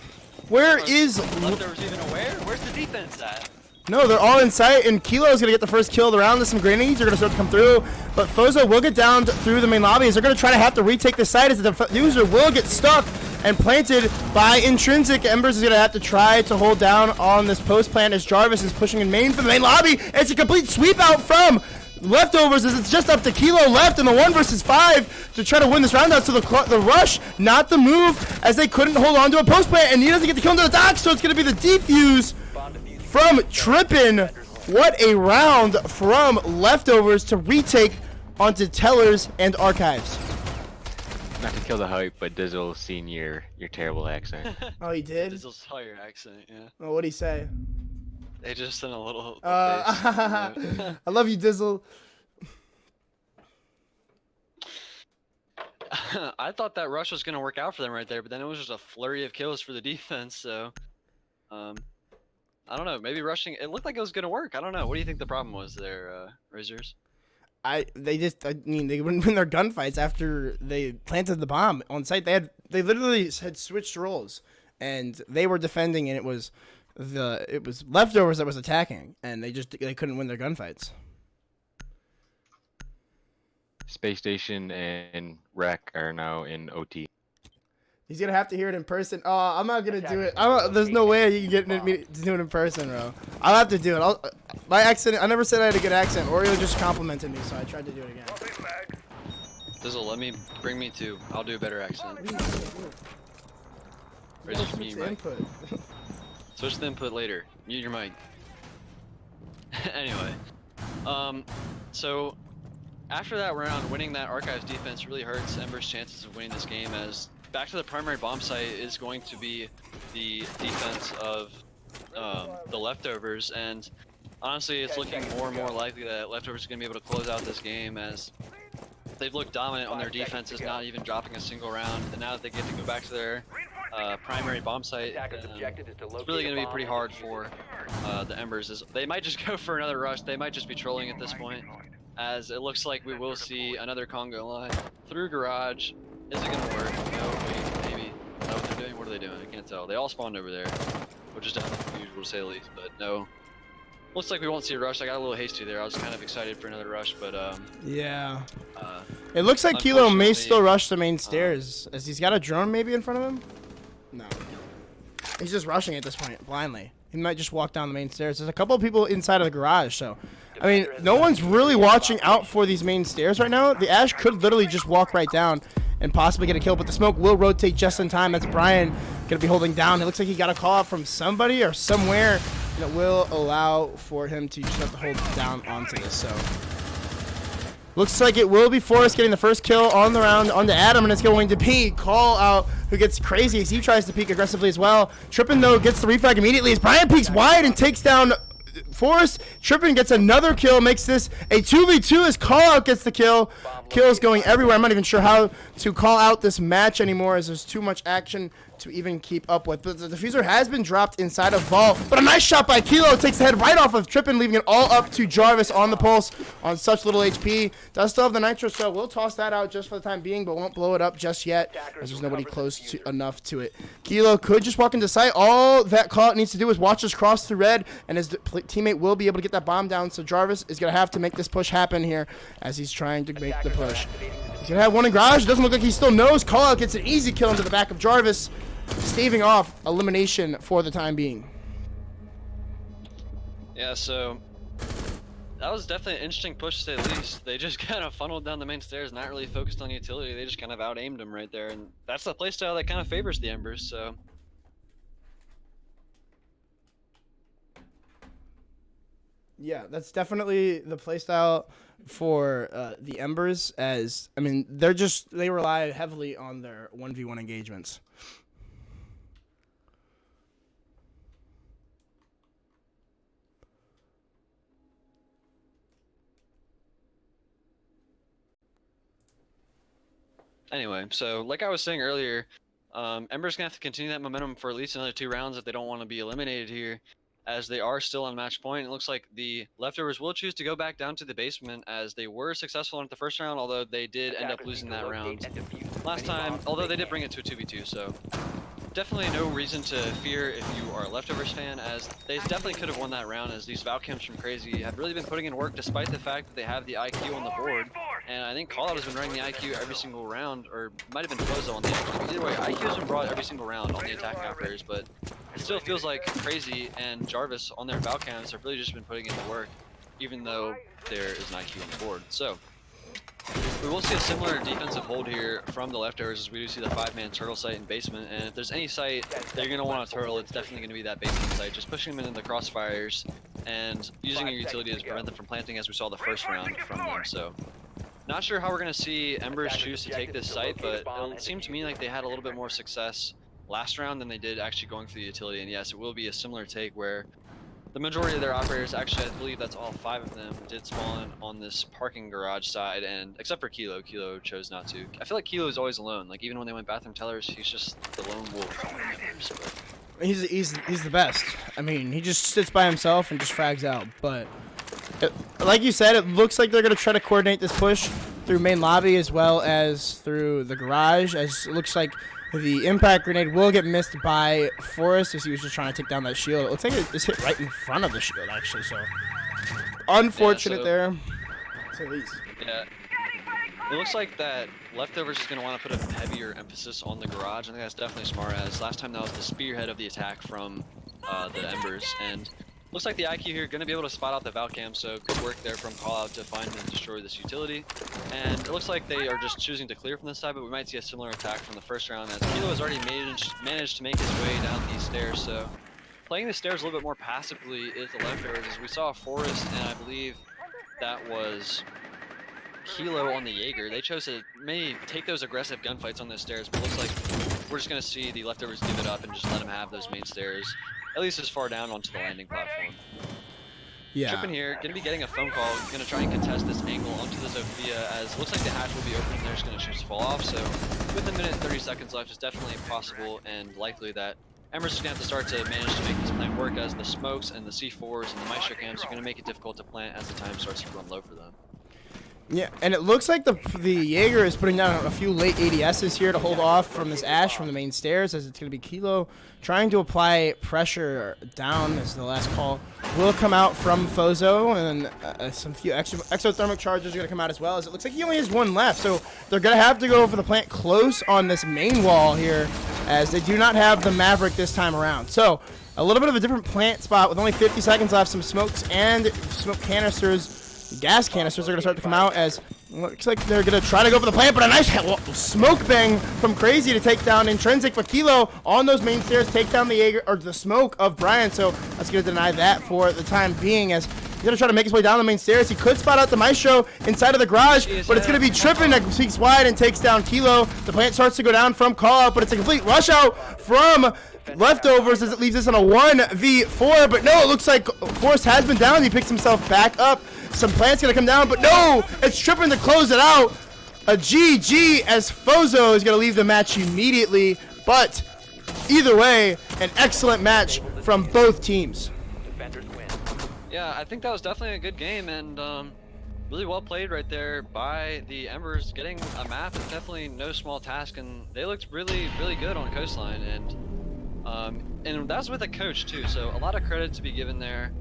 Where is... Leftovers even aware? Where's the defense at? No, they're all in sight, and Kilo is going to get the first kill of the round. There's some grenades are going to start to come through, but Fozo will get down through the main lobby as they're going to try to have to retake the site as the diffuser will get stuck and planted by Intrinsic. Embers is going to have to try to hold down on this post plant as Jarvis is pushing in main for the main lobby. It's a complete sweep out from leftovers as it's just up to Kilo left in the 1 versus 5 to try to win this round out. So the rush, not the move, as they couldn't hold on to a post plant, and he doesn't get the kill into the dock, so it's going to be the defuse from Trippin. What a round from leftovers to retake onto tellers and archives. Not to kill the hype, but Dizzle seen your terrible accent. Oh, he did? Dizzle saw your accent, yeah. Oh, what'd he say? They just sent a little face. I love you, Dizzle. I thought that rush was going to work out for them right there, but then it was just a flurry of kills for the defense, so... I don't know, maybe rushing... It looked like it was going to work. I don't know. What do you think the problem was there, Razors? I mean, they wouldn't win their gunfights after they planted the bomb on site. They literally had switched roles, and they were defending, and it was leftovers that was attacking, and they couldn't win their gunfights. Space Station and Wreck are now in OT. He's gonna have to hear it in person. Oh, I'm not gonna do it. There's no way you can get me to do it in person, bro. I'll have to do it. My accent. I never said I had a good accent. Oreo just complimented me, so I tried to do it again. Dizzle, let me bring me to. I'll do a better accent. Or is it me, Mike? Switch the input later. Mute your mic. Anyway, so after that round, winning that Archives defense really hurts Embers' chances of winning this game, as back to the primary bomb site is going to be the defense of the Leftovers, and honestly, it's looking more and more likely that Leftovers are going to be able to close out this game, as they've looked dominant on their defenses, not even dropping a single round, and now that they get to go back to their primary bomb site, it's really going to be pretty hard for the Embers. They might just go for another rush. They might just be trolling at this point, as it looks like we will see another Congo line through garage. Is it going to work? No, wait, maybe. Is that what they're doing? What are they doing? I can't tell. They all spawned over there, which is definitely unusual to say the least, but no. Looks like we won't see a rush. I got a little hasty there. I was kind of excited for another rush, but yeah. It looks like Kilo may still rush the main stairs, as he's got a drone maybe in front of him. No. He's just rushing at this point, blindly. He might just walk down the main stairs. There's a couple of people inside of the garage, so I mean, no one's really watching out for these main stairs right now. The Ash could literally just walk right down and possibly get a kill, but the smoke will rotate just in time. That's Brian gonna be holding down. It looks like he got a call out from somebody or somewhere that will allow for him to just have to hold down onto this. So looks like it will be Forrest getting the first kill on the round onto Adam, and it's going to be Call Out, who gets crazy as he tries to peek aggressively as well. Trippin, though, gets the refrag immediately as Brian peeks wide and takes down Forrest. Trippin gets another kill, makes this a 2v2 as Call Out gets the kill. Kills going everywhere. I'm not even sure how to call out this match anymore, as there's too much action to even keep up with. But the diffuser has been dropped inside of Vault, but a nice shot by Kilo takes the head right off of Trippin, leaving it all up to Jarvis on the pulse on such little HP. Does still have the nitro, so we'll toss that out just for the time being, but won't blow it up just yet, as there's nobody close enough to it. Kilo could just walk into sight. All that Call Out needs to do is watch us cross through red, and his teammate will be able to get that bomb down. So Jarvis is going to have to make this push happen here as he's trying to make the push. He's going to have one in garage. Doesn't look like he still knows. Call Out gets an easy kill into the back of Jarvis, staving off elimination for the time being. yeah, so that was definitely an interesting push to say the least. They just kind of funneled down the main stairs, not really focused on utility. They just kind of out-aimed him right there, and that's the playstyle that kind of favors the Embers, so. Yeah, that's definitely the playstyle for the Embers, as, I mean, they rely heavily on their 1v1 engagements. Anyway, so like I was saying earlier, Embers gonna have to continue that momentum for at least another 2 rounds if they don't want to be eliminated here, as they are still on match point. It looks like the Leftovers will choose to go back down to the basement, as they were successful in the first round, although they did end up losing that round last time, although they did bring it to a 2v2, so definitely no reason to fear if you are a Leftovers fan, as they definitely could have won that round, as these Valcams from Crazy have really been putting in work despite the fact that they have the IQ on the board. And I think Call Out has been running the IQ every single round, or might have been Fozo on the IQ. Either way, IQ has been brought every single round on the attacking operators, but it still feels like Crazy and Jarvis on their Valcams have really just been putting in the work, even though there is an IQ on the board. So we will see a similar defensive hold here from the Leftovers, as we do see the 5-man turtle site and basement. And if there's any site that you're going to want to turtle, it's definitely going to be that basement site. Just pushing them into the crossfires and using your utility to prevent them from planting, as we saw the first round from them. So not sure how we're going to see Embers choose to take this site, but it seemed to me like they had a little bit more success last round than they did actually going for the utility. And yes, it will be a similar take where the majority of their operators, actually I believe that's all 5 of them, did spawn on this parking garage side, and except for Kilo chose not to. I feel like Kilo is always alone. Like even when they went bathroom tellers, he's just the lone wolf. He's the best. I mean, he just sits by himself and just frags out. But like you said, it looks like they're gonna try to coordinate this push through main lobby as well as through the garage, as it looks like the impact grenade will get missed by Forrest, as he was just trying to take down that shield. It looks like it just hit right in front of the shield, actually, so unfortunate there, to say the least. Yeah. It looks like that Leftovers is going to want to put a heavier emphasis on the garage. I think that's definitely smart, as last time that was the spearhead of the attack from the Embers. And looks like the IQ here going to be able to spot out the Valcam, so good work there from Callout to find and destroy this utility. And it looks like they are just choosing to clear from this side, but we might see a similar attack from the first round, as Kilo has already managed to make his way down these stairs. So playing the stairs a little bit more passively is the Leftovers, as we saw a Forest, and I believe that was Kilo on the Jaeger. They chose to maybe take those aggressive gunfights on those stairs, but looks like we're just going to see the Leftovers give it up and just let them have those main stairs, at least as far down onto the landing platform. Yeah. Trippin here, going to be getting a phone call, going to try and contest this angle onto the Zofia, as looks like the hatch will be open and they're just going to choose to fall off. So with a minute and 30 seconds left, it's definitely possible and likely that Embers is going to have to start to manage to make this plant work, as the smokes and the C4s and the Maestro cams are going to make it difficult to plant as the time starts to run low for them. Yeah, and it looks like the Jaeger is putting down a few late ADSs here to hold off from this Ash from the main stairs, as it's going to be Kilo trying to apply pressure down as the last call will come out from Fozo, and some few exothermic charges are going to come out as well, as it looks like he only has one left. So they're going to have to go for the plant close on this main wall here, as they do not have the Maverick this time around. So a little bit of a different plant spot with only 50 seconds left. Some smokes and smoke canisters. Gas canisters are going to start to come out, as looks like they're going to try to go for the plant, but a nice smoke bang from Crazy to take down Intrinsic for Kilo on those main stairs, take down the Jaeger, or the smoke of Brian. So that's going to deny that for the time being, as he's going to try to make his way down the main stairs. He could spot out the Maestro inside of the garage, but it's going to be Trippin that peeks wide and takes down Kilo. The plant starts to go down from Callout, but it's a complete rush out from Leftovers, as it leaves us on a 1v4. But no, it looks like Forrest has been down. He picks himself back up. Some plants gonna come down, but no, it's Trippin to close it out. A GG, as Fozo is gonna leave the match immediately. But either way, an excellent match from both teams. Yeah, I think that was definitely a good game, and really well played right there by the Embers. Getting a map is definitely no small task, and they looked really, really good on Coastline, and that's with a coach too. So a lot of credit to be given there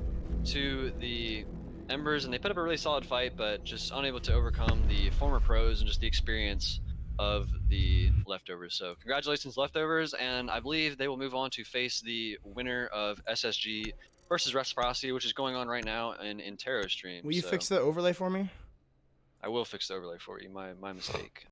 to the Embers, and they put up a really solid fight, but just unable to overcome the former pros and just the experience of the Leftovers. So congratulations, Leftovers, and I believe they will move on to face the winner of SSG versus Reciprocity, which is going on right now in Taro stream. Will you fix the overlay for me? I will fix the overlay for you. My mistake.